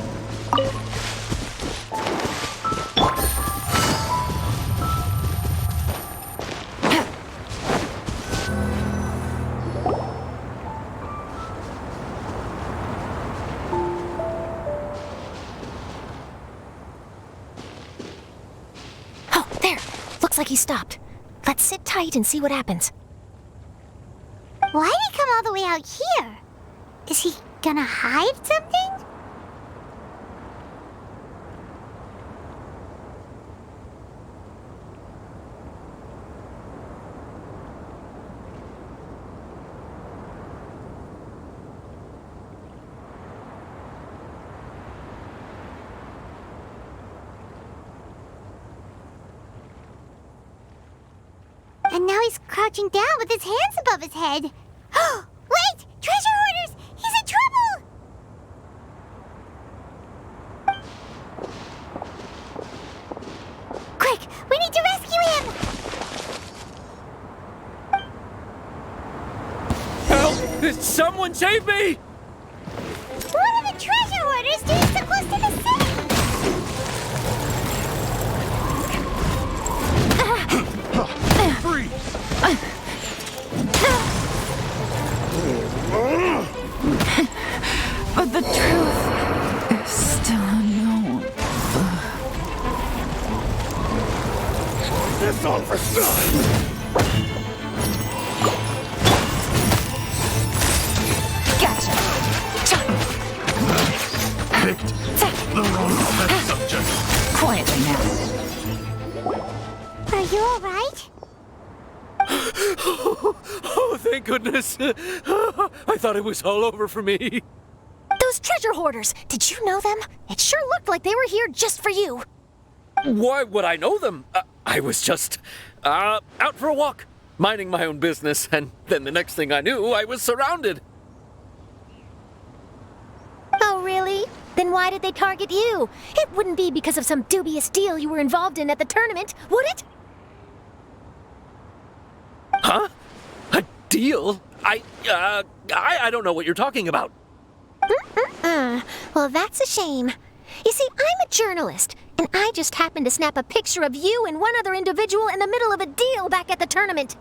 Oh, there! Looks like he stopped. Let's sit tight and see what happens. Why did he come all the way out here? Is he gonna hide something? And now he's crouching down with his hands above his head. Wait! Treasure hoarders! He's in trouble! Quick! We need to rescue him! Help! Someone save me! What are the treasure hoarders doing so close to the city? But the truth is still unknown. It's all for son! Gotcha! Picked the wrong pet subject. Quietly now. Are you alright? Oh, thank goodness. I thought it was all over for me. Those treasure hoarders! Did you know them? It sure looked like they were here just for you. Why would I know them? I was just out for a walk, minding my own business, and then the next thing I knew, I was surrounded. Oh, really? Then why did they target you? It wouldn't be because of some dubious deal you were involved in at the tournament, would it? Huh? A deal? I don't know what you're talking about. Well, that's a shame. You see, I'm a journalist, and I just happened to snap a picture of you and one other individual in the middle of a deal back at the tournament.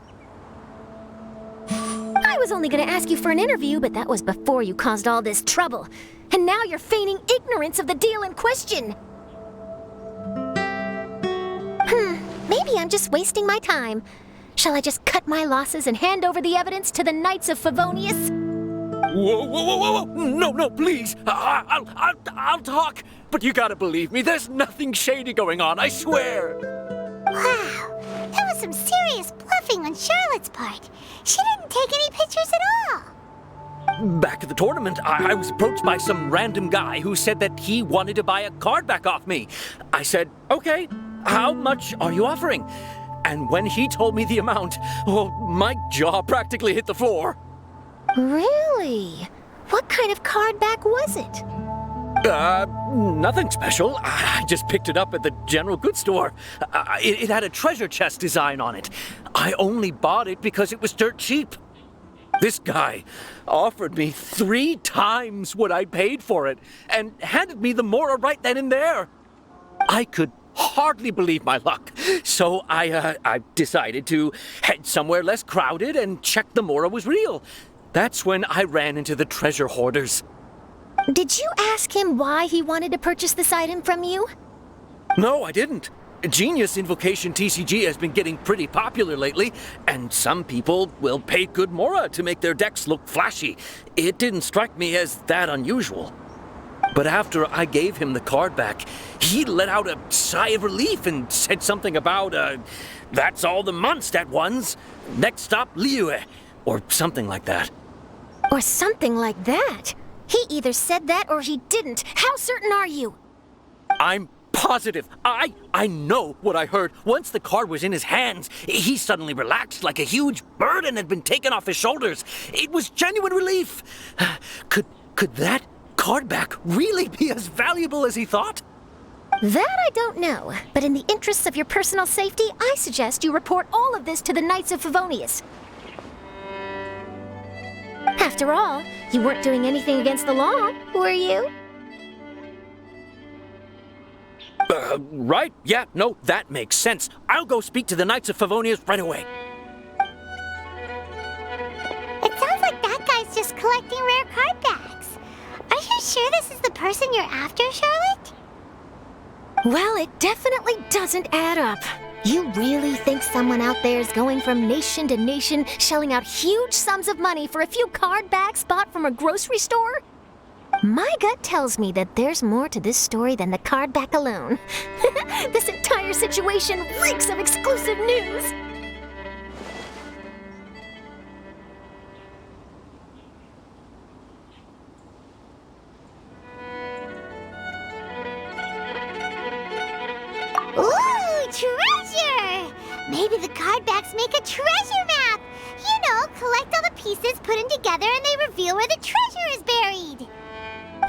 I was only going to ask you for an interview, but that was before you caused all this trouble. And now you're feigning ignorance of the deal in question. Maybe I'm just wasting my time. Shall I just cut my losses and hand over the evidence to the Knights of Favonius? Whoa! No, please. I'll talk. But you gotta believe me, there's nothing shady going on, I swear. Wow, that was some serious bluffing on Charlotte's part. She didn't take any pictures at all. Back at the tournament, I was approached by some random guy who said that he wanted to buy a card back off me. I said, okay, how much are you offering? And when he told me the amount, oh, my jaw practically hit the floor. Really? What kind of card back was it? Nothing special. I just picked it up at the general goods store. It had a treasure chest design on it. I only bought it because it was dirt cheap. This guy offered me 3 times what I paid for it and handed me the Mora right then and there. I could hardly believe my luck, so I decided to head somewhere less crowded and check the Mora was real. That's when I ran into the treasure hoarders. Did you ask him why he wanted to purchase this item from you? No, I didn't. Genius Invocation TCG has been getting pretty popular lately, and some people will pay good Mora to make their decks look flashy. It didn't strike me as that unusual. But after I gave him the card back, he let out a sigh of relief and said something about, that's all the Mondstadt ones. Next stop, Liyue, or something like that. Or something like that? He either said that or he didn't. How certain are you? I'm positive. I know what I heard. Once the card was in his hands, he suddenly relaxed like a huge burden had been taken off his shoulders. It was genuine relief. Could that cardback really be as valuable as he thought? That I don't know, but in the interests of your personal safety, I suggest you report all of this to the Knights of Favonius. After all, you weren't doing anything against the law, were you? Right? Yeah, no, that makes sense. I'll go speak to the Knights of Favonius right away. It sounds like that guy's just collecting rare card backs. Are you sure this is the person you're after, Charlotte? Well, it definitely doesn't add up. You really think someone out there is going from nation to nation, shelling out huge sums of money for a few card backs bought from a grocery store? My gut tells me that there's more to this story than the card back alone. This entire situation reeks of exclusive news! Ooh, treasure! Maybe the card backs make a treasure map! You know, collect all the pieces, put them together, and they reveal where the treasure is buried!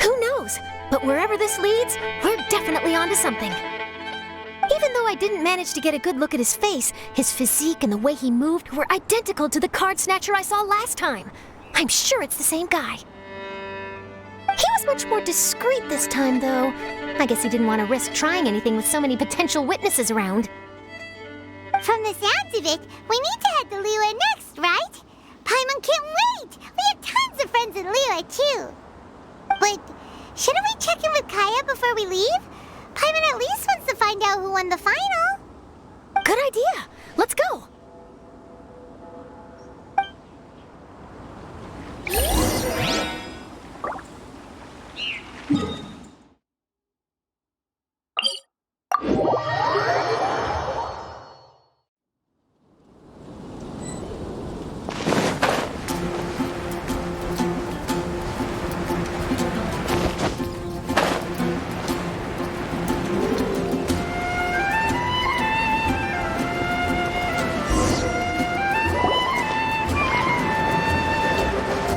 Who knows? But wherever this leads, we're definitely onto something. Even though I didn't manage to get a good look at his face, his physique and the way he moved were identical to the card snatcher I saw last time. I'm sure it's the same guy. He was much more discreet this time, though. I guess he didn't want to risk trying anything with so many potential witnesses around. From the sounds of it, we need to head to Liyue next, right? Paimon can't wait! We have tons of friends in Liyue, too. But shouldn't we check in with Kaya before we leave? Paimon at least wants to find out who won the final. Good idea. Let's go.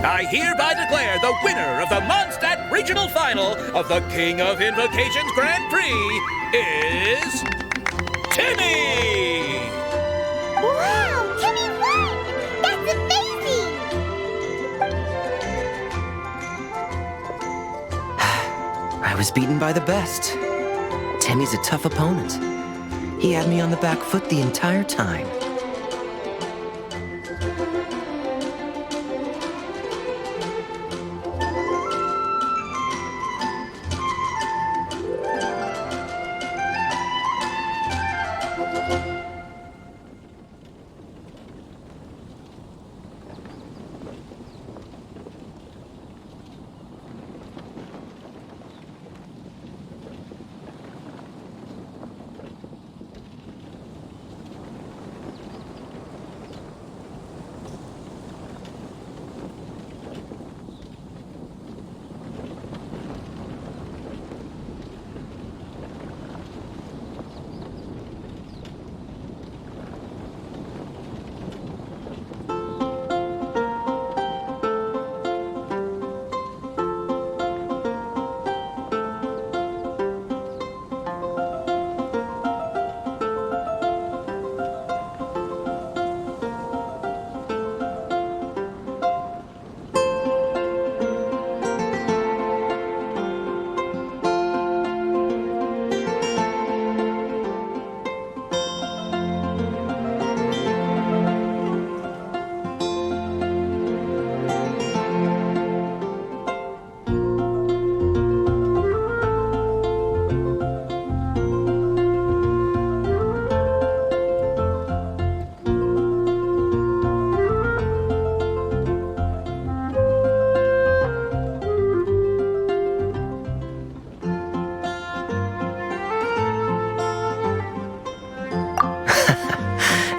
I hereby declare the winner of the Mondstadt Regional Final of the King of Invocations Grand Prix is... Timmy! Wow, Timmy won! That's amazing! I was beaten by the best. Timmy's a tough opponent. He had me on the back foot the entire time.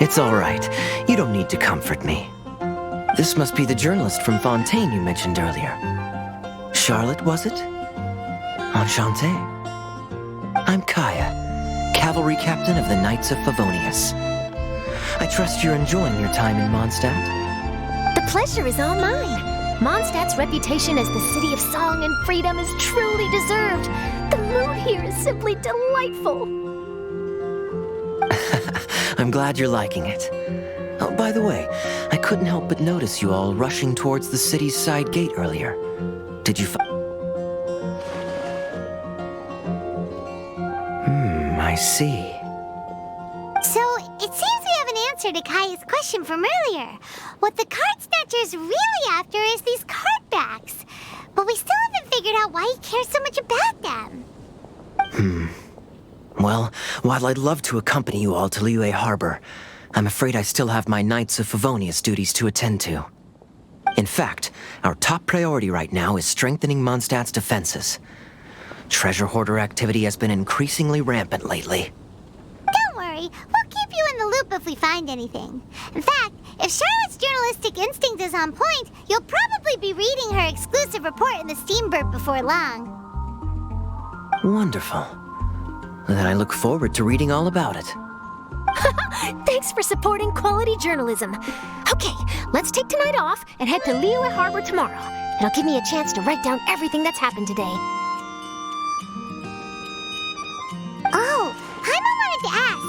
It's all right. You don't need to comfort me. This must be the journalist from Fontaine you mentioned earlier. Charlotte, was it? Enchanté. I'm Kaya, cavalry captain of the Knights of Favonius. I trust you're enjoying your time in Mondstadt? The pleasure is all mine. Mondstadt's reputation as the city of song and freedom is truly deserved. The mood here is simply delightful. I'm glad you're liking it. Oh, by the way, I couldn't help but notice you all rushing towards the city's side gate earlier. Did you I see. So, it seems we have an answer to Kaya's question from earlier. What the card snatcher's really after is these card backs. But we still haven't figured out why he cares so much about them. Well, while I'd love to accompany you all to Liyue Harbor, I'm afraid I still have my Knights of Favonius duties to attend to. In fact, our top priority right now is strengthening Mondstadt's defenses. Treasure hoarder activity has been increasingly rampant lately. Don't worry, we'll keep you in the loop if we find anything. In fact, if Charlotte's journalistic instinct is on point, you'll probably be reading her exclusive report in the Steamburp before long. Wonderful. Then I look forward to reading all about it. Thanks for supporting quality journalism. Okay, let's take tonight off and head to Liyue Harbor tomorrow. It'll give me a chance to write down everything that's happened today. Oh, Paimon wanted to ask.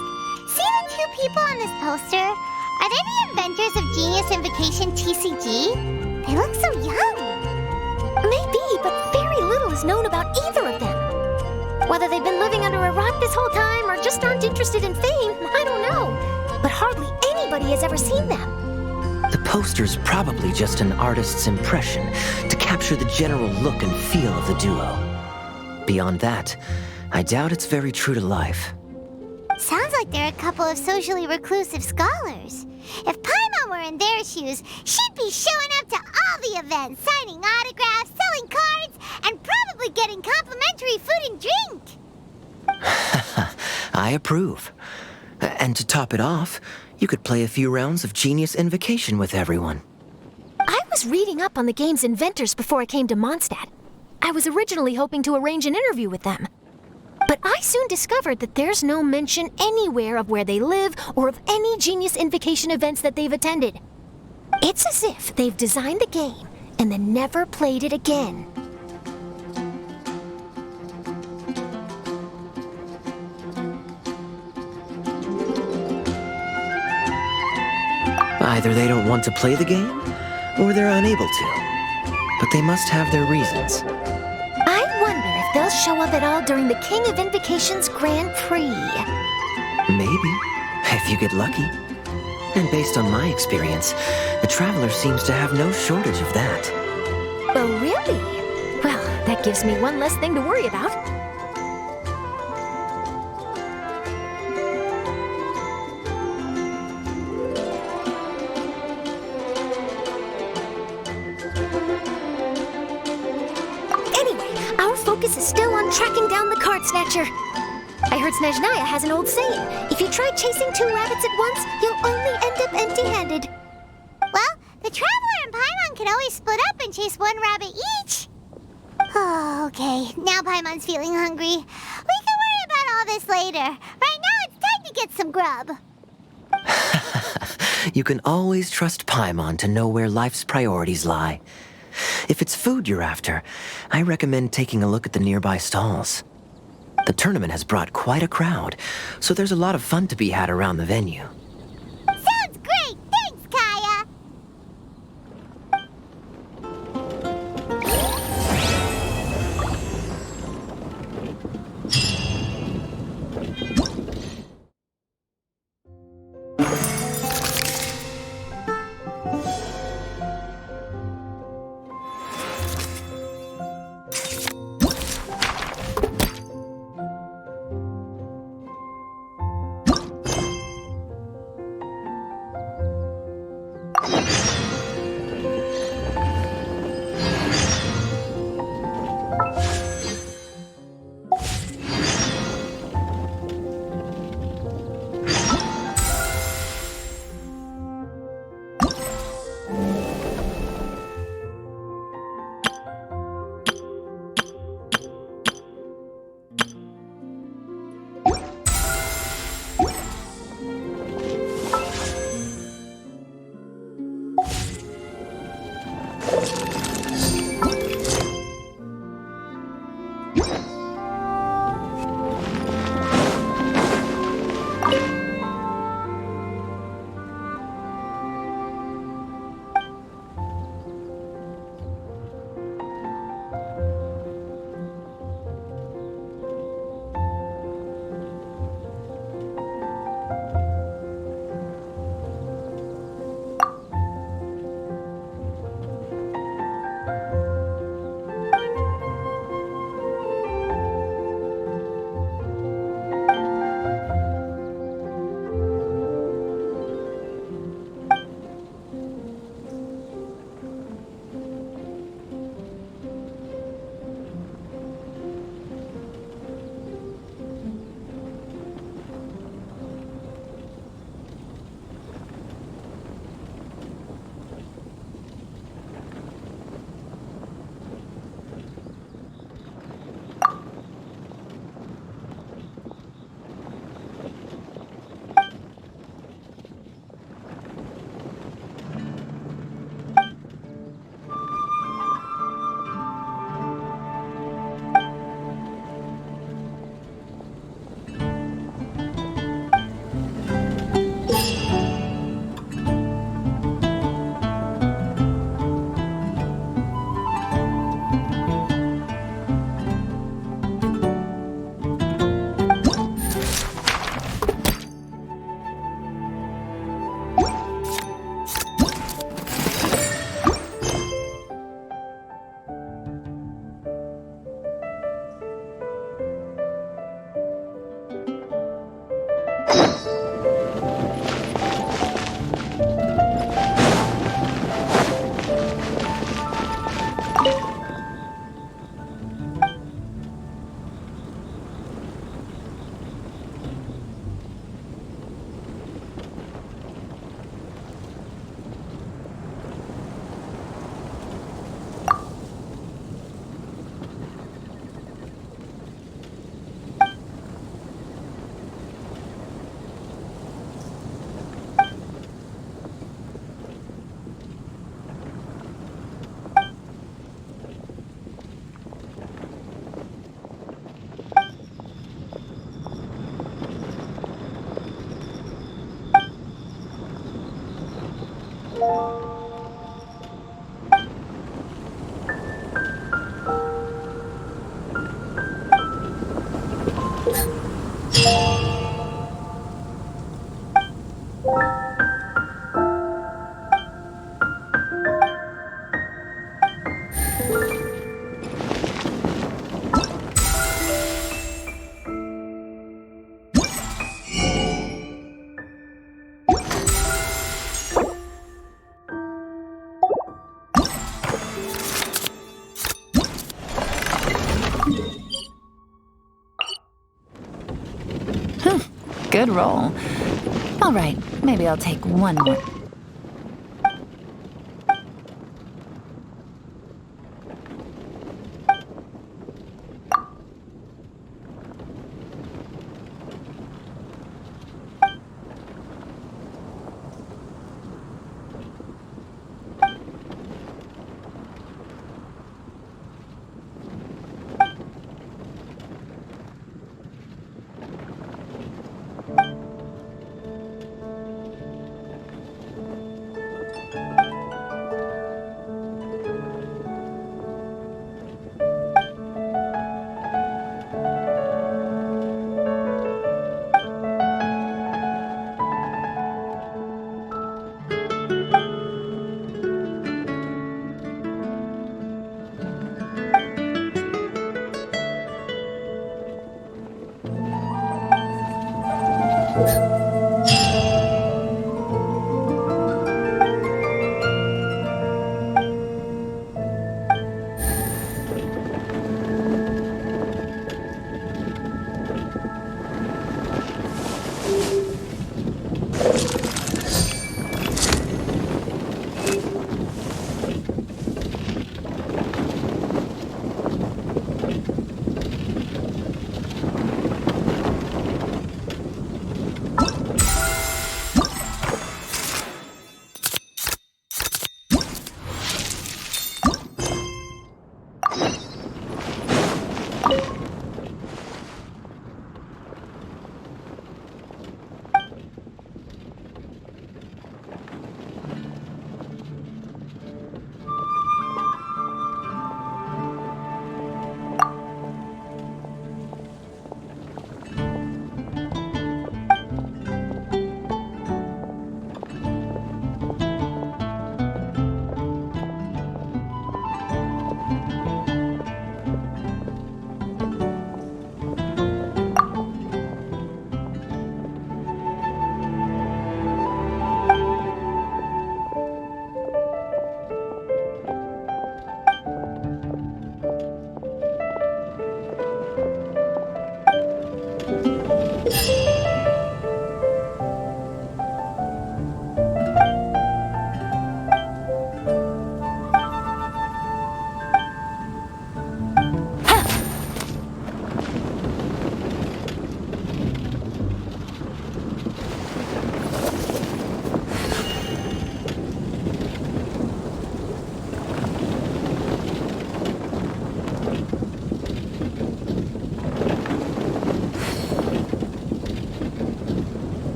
See the two people on this poster? Are they the inventors of Genius Invocation TCG? They look so young. Maybe, but very little is known about either of them. Whether they've been living under a rock this whole time or just aren't interested in fame, I don't know. But hardly anybody has ever seen them. The poster's probably just an artist's impression to capture the general look and feel of the duo. Beyond that, I doubt it's very true to life. Sounds like they're a couple of socially reclusive scholars. If Paimon were in their shoes, she'd be showing up to all the events, signing autographs, selling cards, and probably getting complimentary food and drink. I approve. And to top it off, you could play a few rounds of Genius Invocation with everyone. I was reading up on the game's inventors before I came to Mondstadt. I was originally hoping to arrange an interview with them. But I soon discovered that there's no mention anywhere of where they live or of any Genius Invocation events that they've attended. It's as if they've designed the game and then never played it again. Either they don't want to play the game, or they're unable to. But they must have their reasons. I wonder if they'll show up at all during the King of Invocation's Grand Prix. Maybe, if you get lucky. And based on my experience, the Traveler seems to have no shortage of that. Oh, really? Well, that gives me one less thing to worry about. Focus is still on tracking down the card snatcher. I heard Snezhnaya has an old saying. If you try chasing two rabbits at once, you'll only end up empty-handed. Well, the Traveler and Paimon can always split up and chase one rabbit each. Oh, okay. Now Paimon's feeling hungry. We can worry about all this later. Right now, it's time to get some grub. You can always trust Paimon to know where life's priorities lie. If it's food you're after, I recommend taking a look at the nearby stalls. The tournament has brought quite a crowd, so there's a lot of fun to be had around the venue. Sounds great! Thanks, Kaya! Good roll. All right, maybe I'll take one more.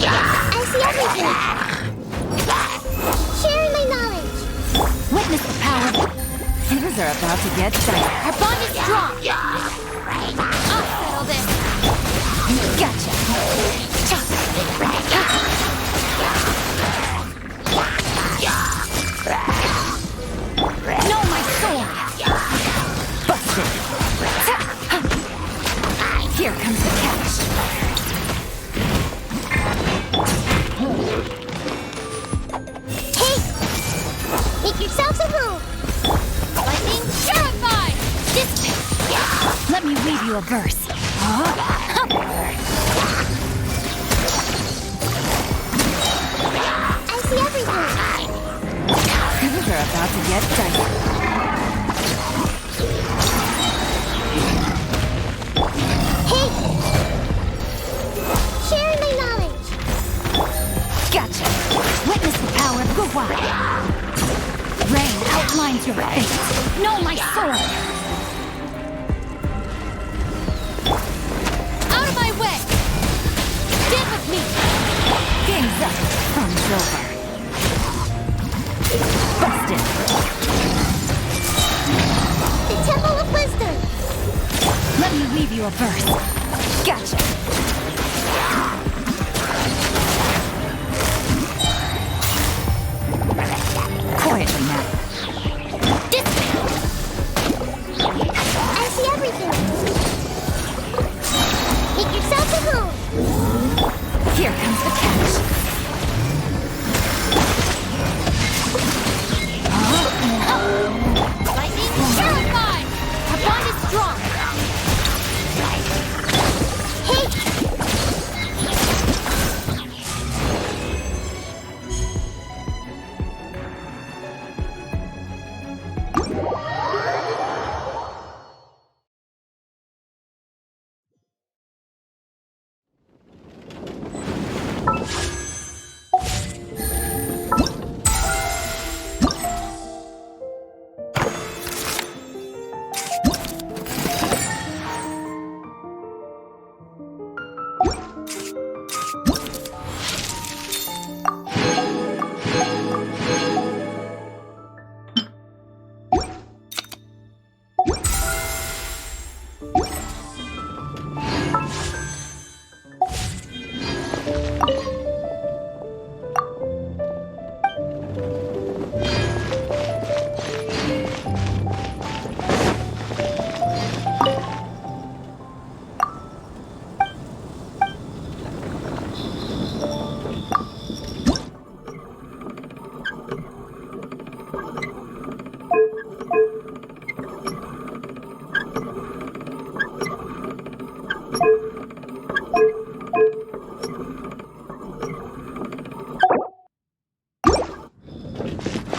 I see everything! Sharing my knowledge! Witness the power. Things are about to get dicey. Our bond is strong! I'll settle this! Gotcha! Know my sword! Busted! Here comes the catch. Hey! Make yourselves a move! Lightning terrified! This Let me read you a verse. I see everything! Things are about to get dicey. Hey! Know my sword! Out of my way! Stand with me! Game's up. Fun's over. Busted. The Temple of Wisdom! Let me weave you a verse. Gotcha. Quietly now. I see everything! Make yourself at home! Here comes the catch. Lightning terrified! Our bond is strong!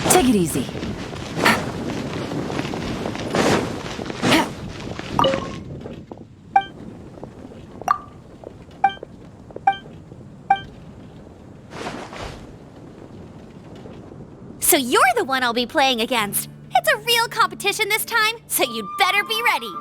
Take it easy. So you're the one I'll be playing against. It's a real competition this time, so you'd better be ready.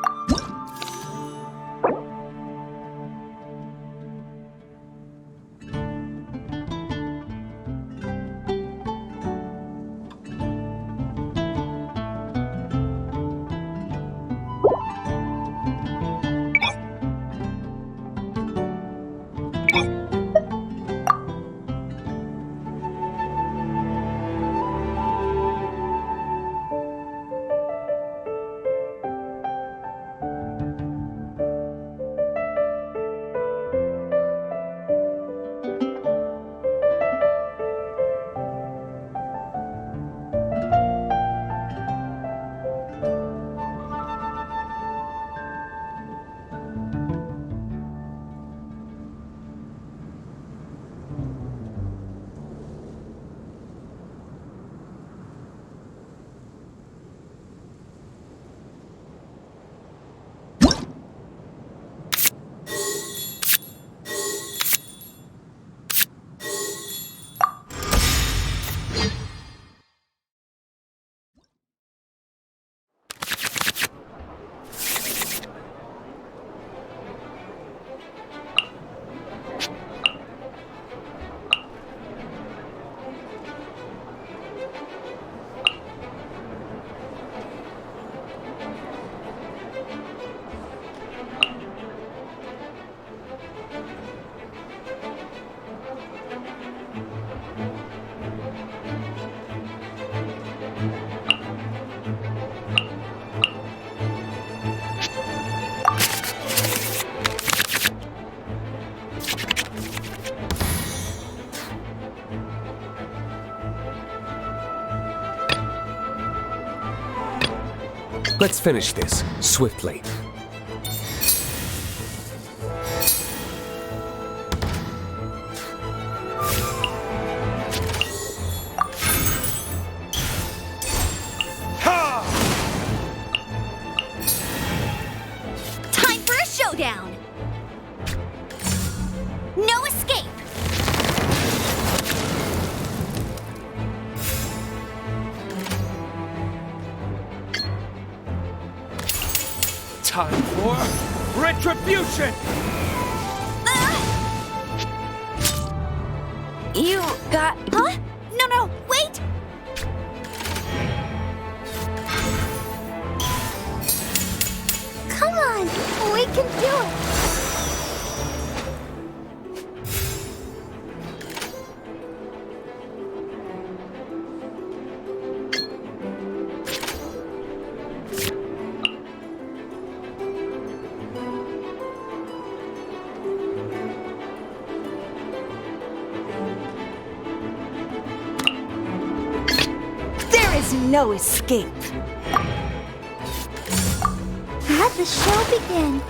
Let's finish this swiftly. Time for a showdown! No escape! time for retribution! You got... Huh? No, wait! Come on, we can do it! There is no escape. Let the show begin.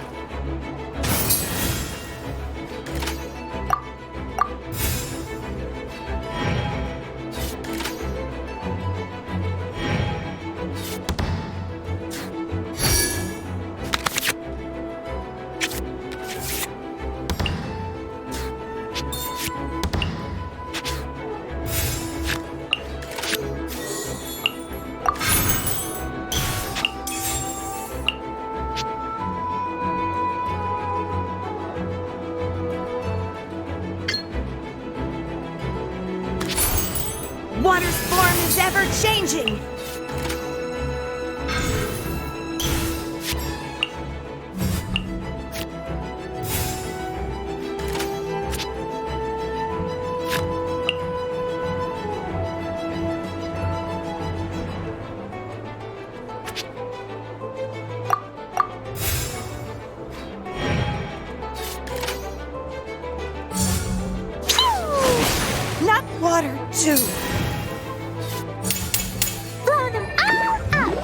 Water's form is ever changing. Not water, too. Blow them all up!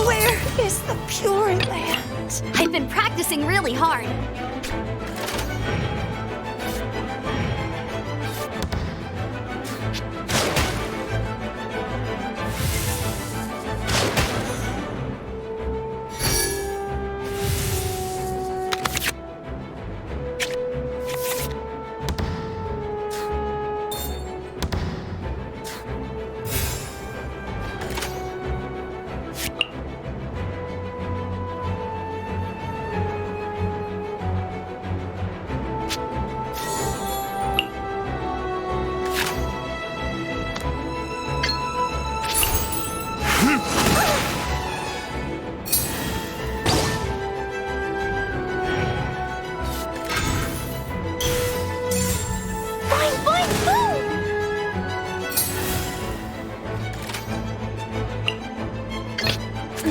Where is the Pure Land? I've been practicing really hard.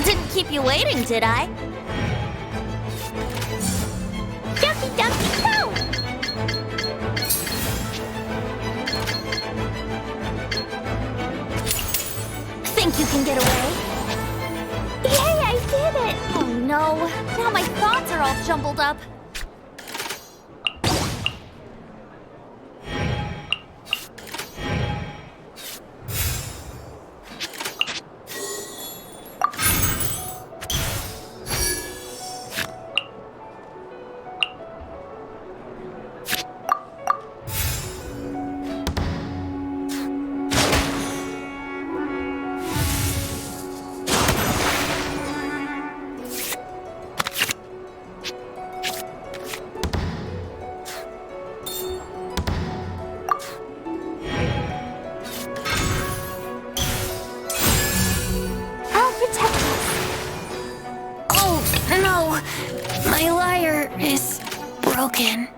Didn't keep you waiting, did I? Dumpty Dumpty go! Think you can get away? Yay, I did it! Oh no, now my thoughts are all jumbled up. My lyre is broken.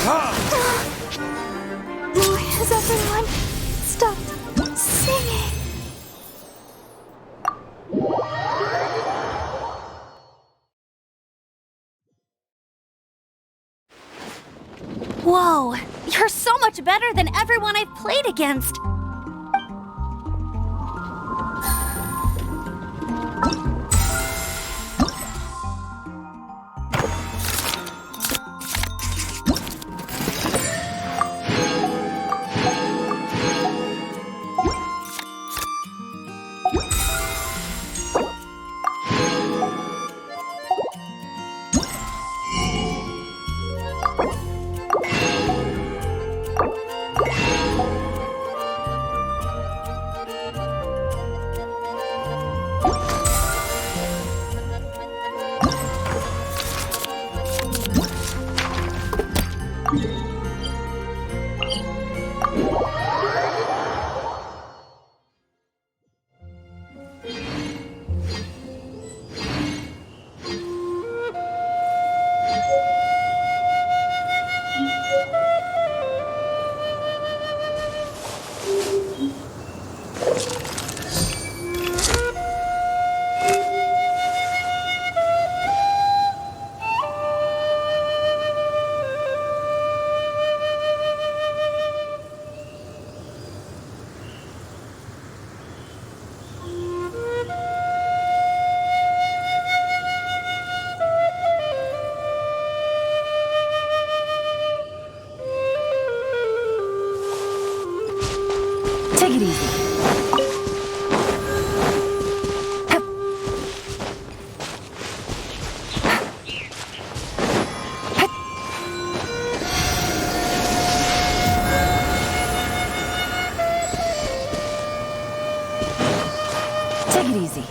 Has everyone stopped singing? Whoa, you're so much better than everyone I've played against. Take it easy. Take it easy.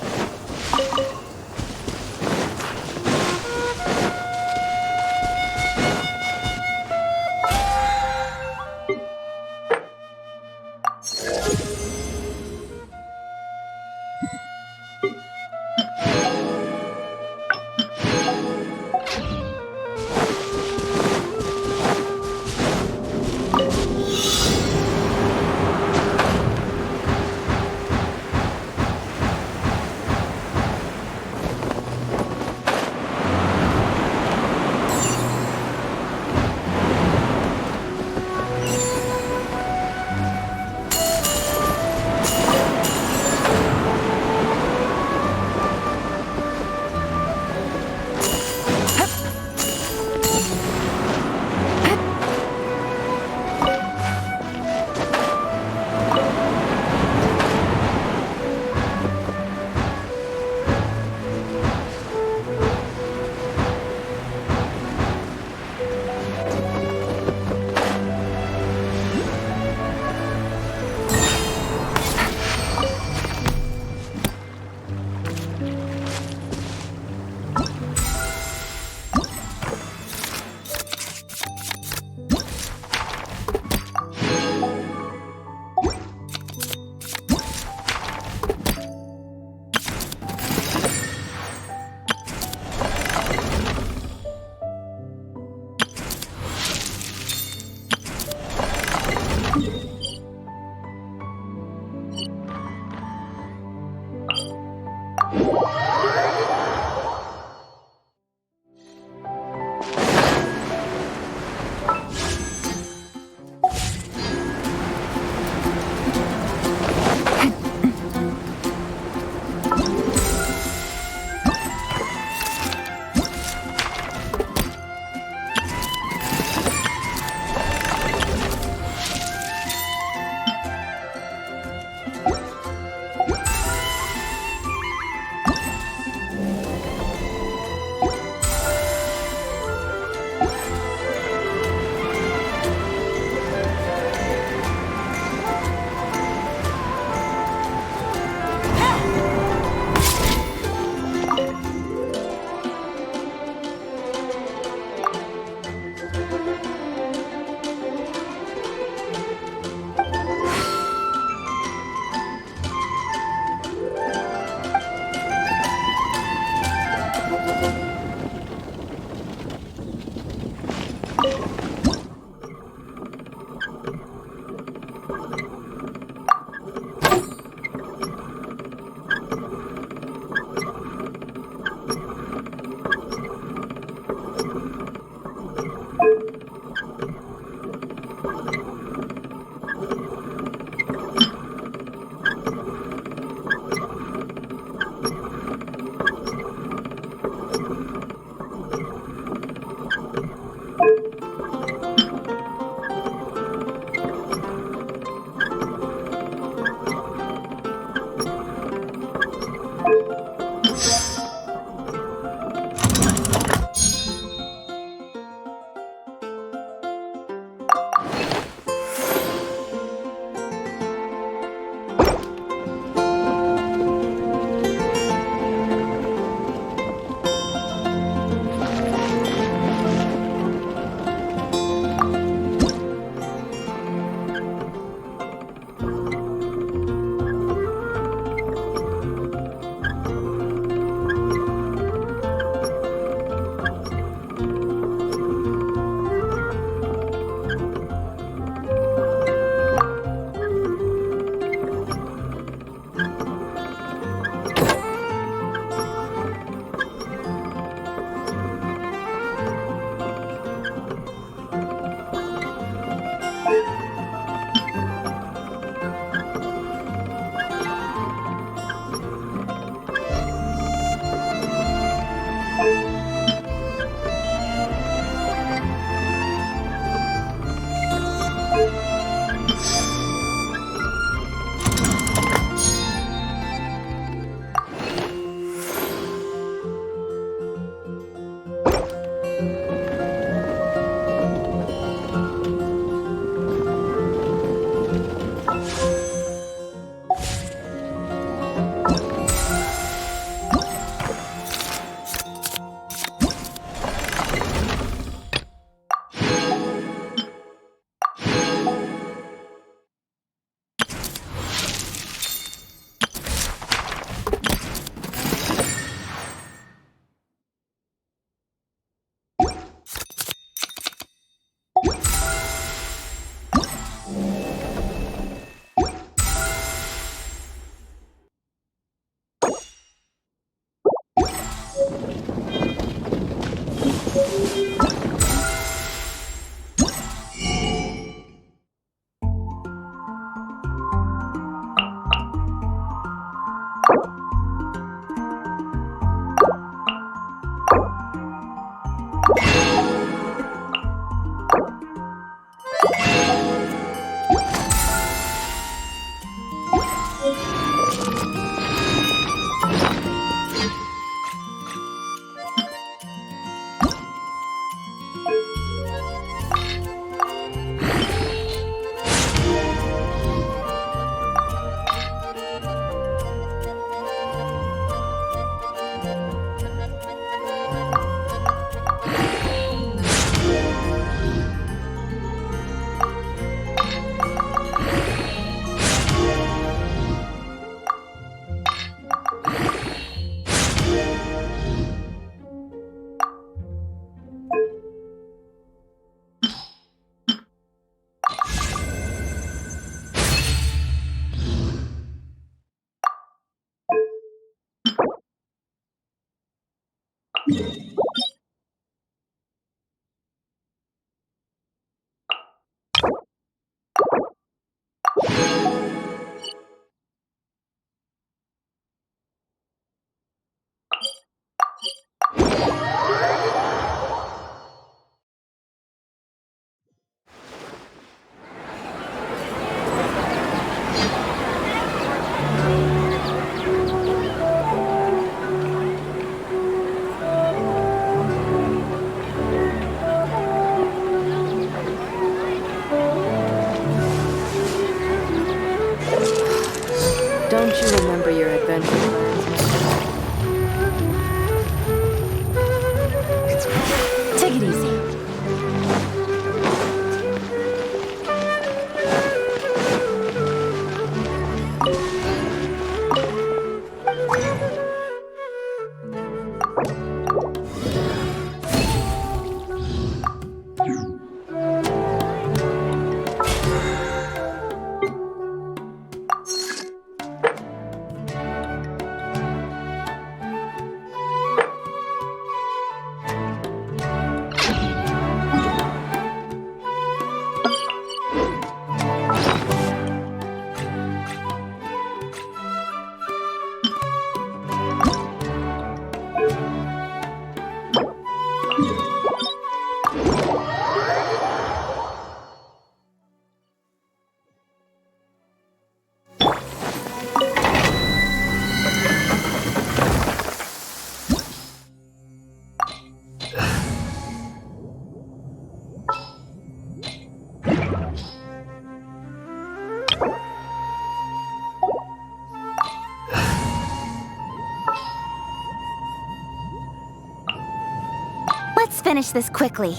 finish this quickly.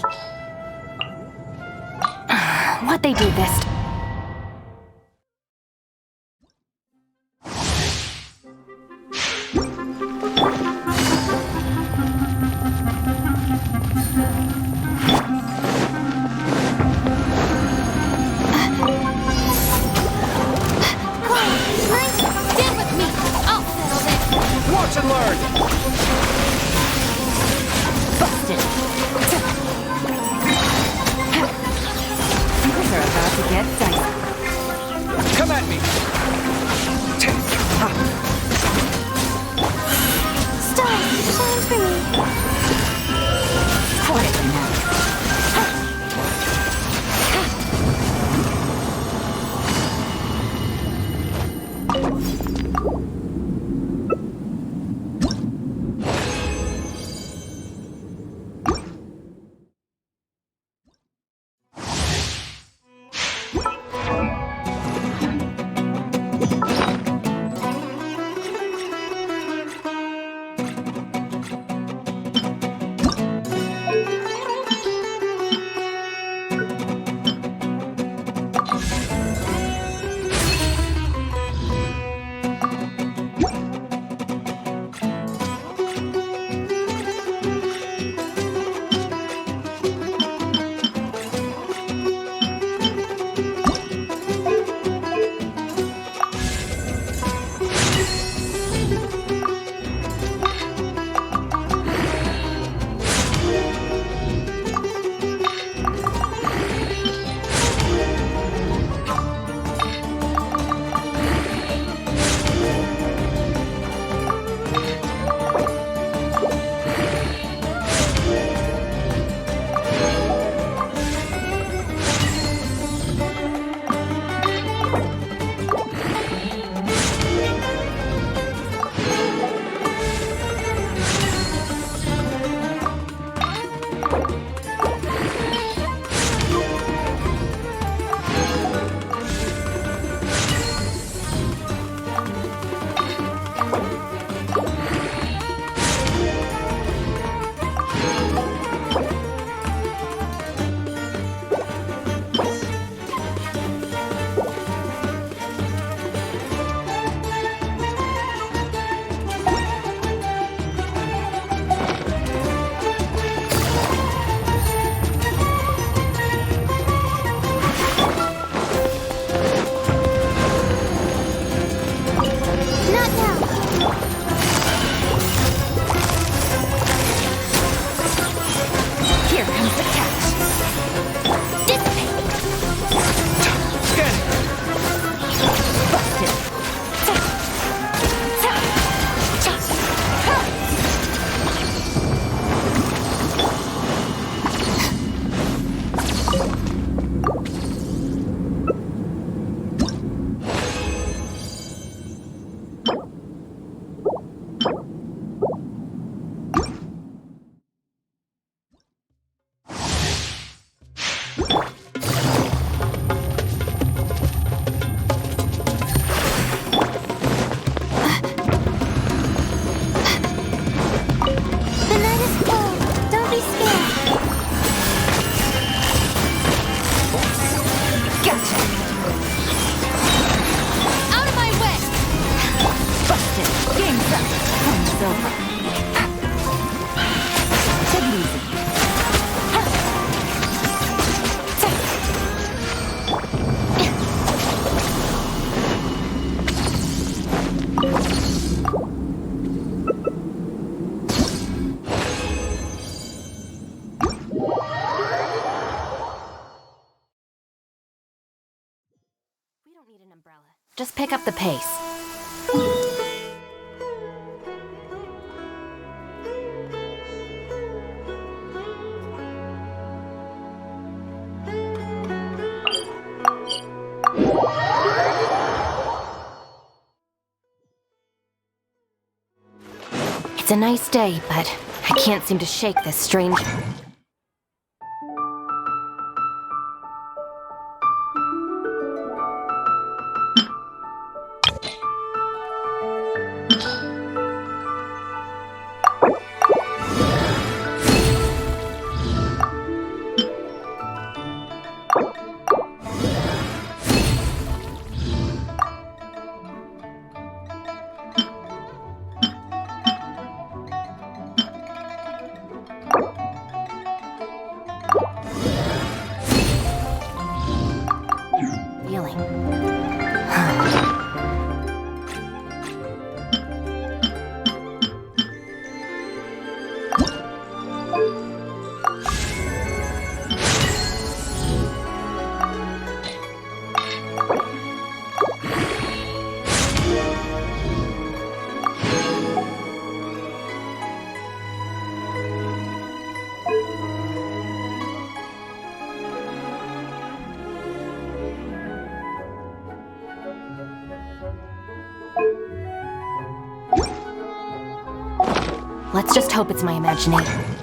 What they do this? Watch and learn! Busted! Things are about to get dicey. Come at me! Star, shine for me. Quietly now. Just pick up the pace. It's a nice day, but I can't seem to shake this strange... Let's just hope it's my imagination.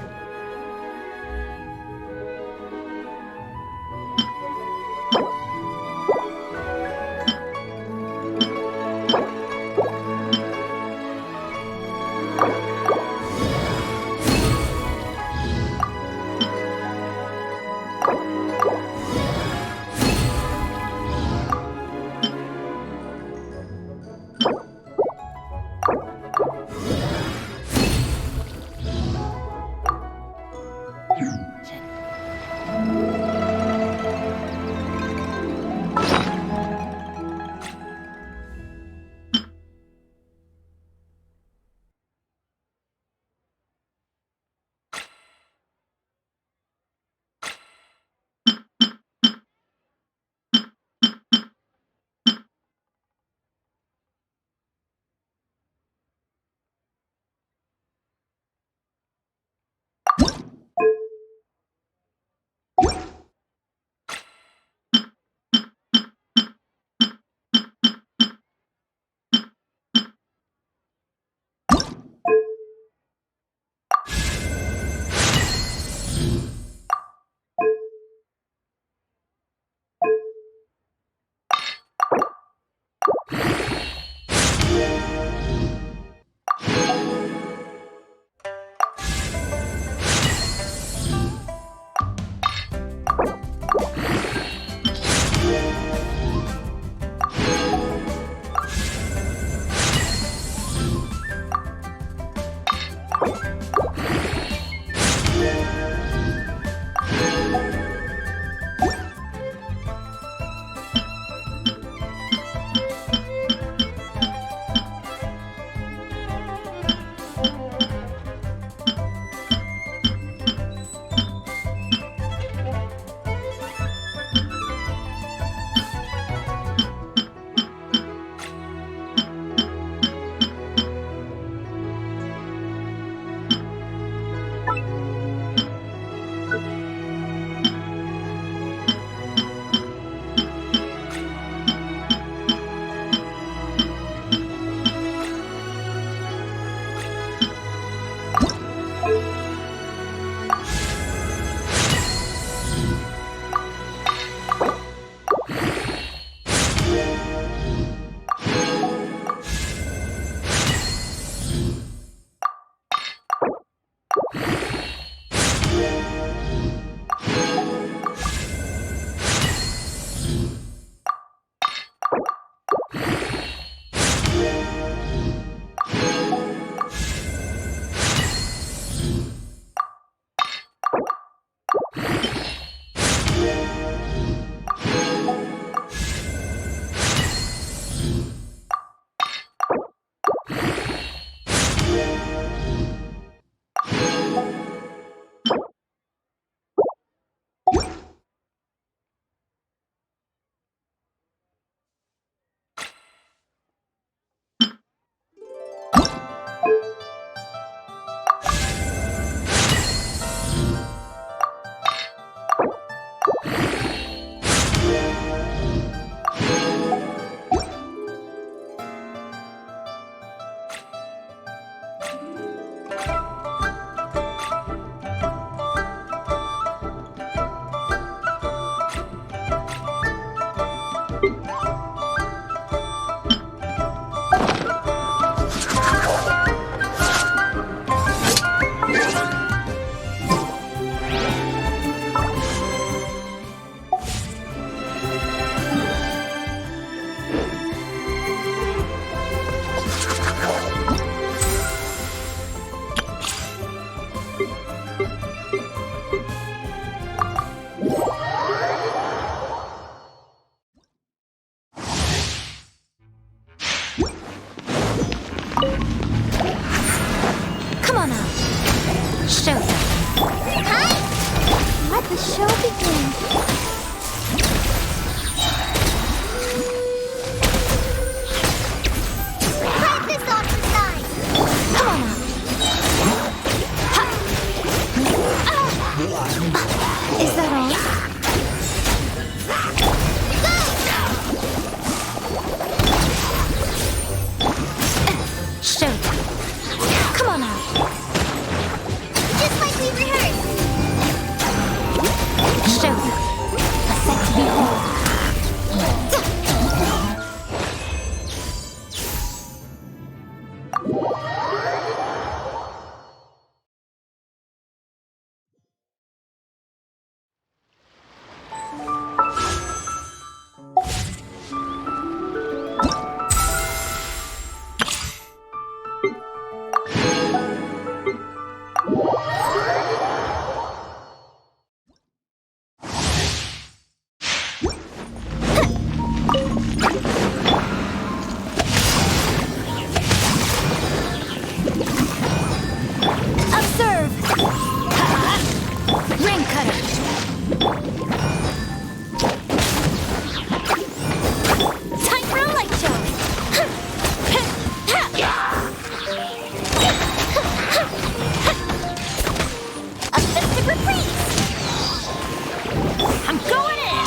I'm going in!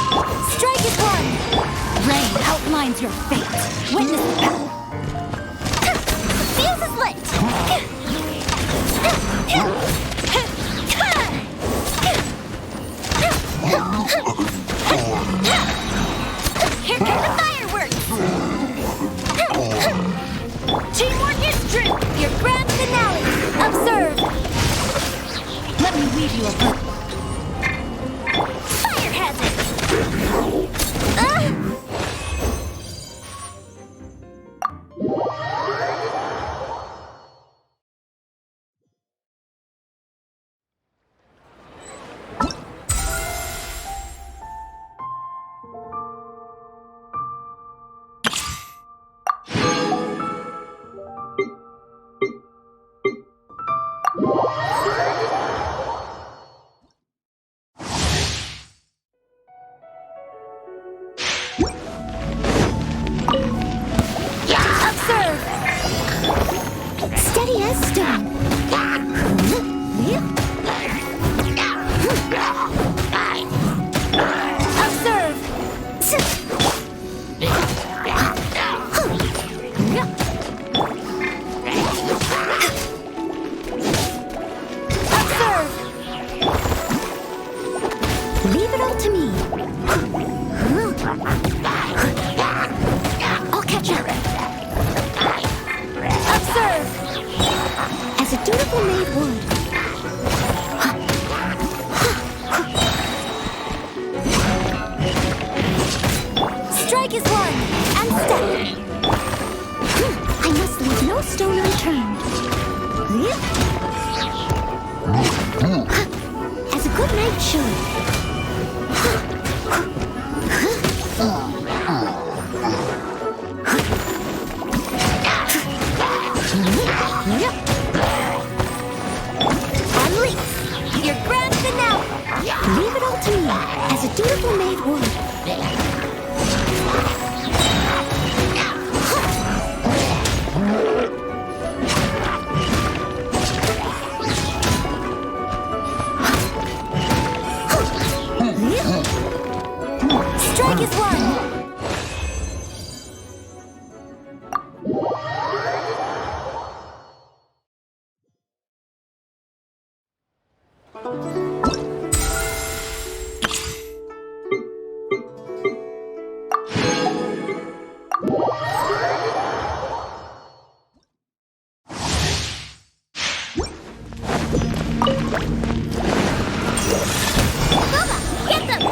Strike is one! Rain outlines your fate. Witness the battle. The fuse is lit! Here come the fireworks! Teamwork is true! Your grand finale! Observe! Let me weave you a book. Fire hazard! Steady as stone. Observe. Observe. Leave it all to me. I'll catch up. Observe. As a dutiful maid would. Strike is one, and steady. I must leave no stone unturned. As a good knight should. Unleash your grand finale. Leave it all to me, as a dutiful maid would. Strike is one. Get them!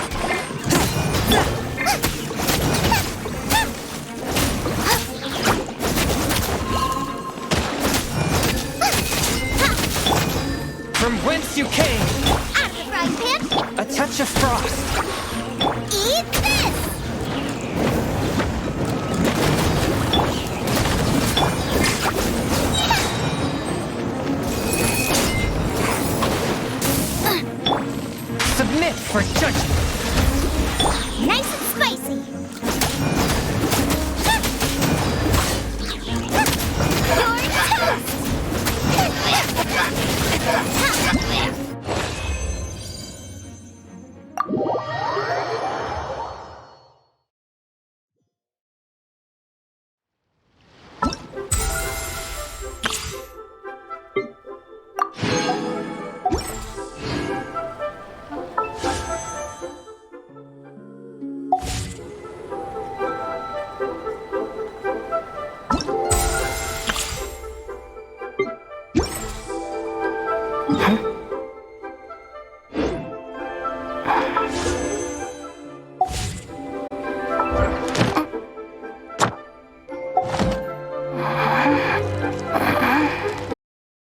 From whence you came, Out of the frying pan! a touch of frost. Eat this! Submit for judgment. Nice and spicy! You're toast!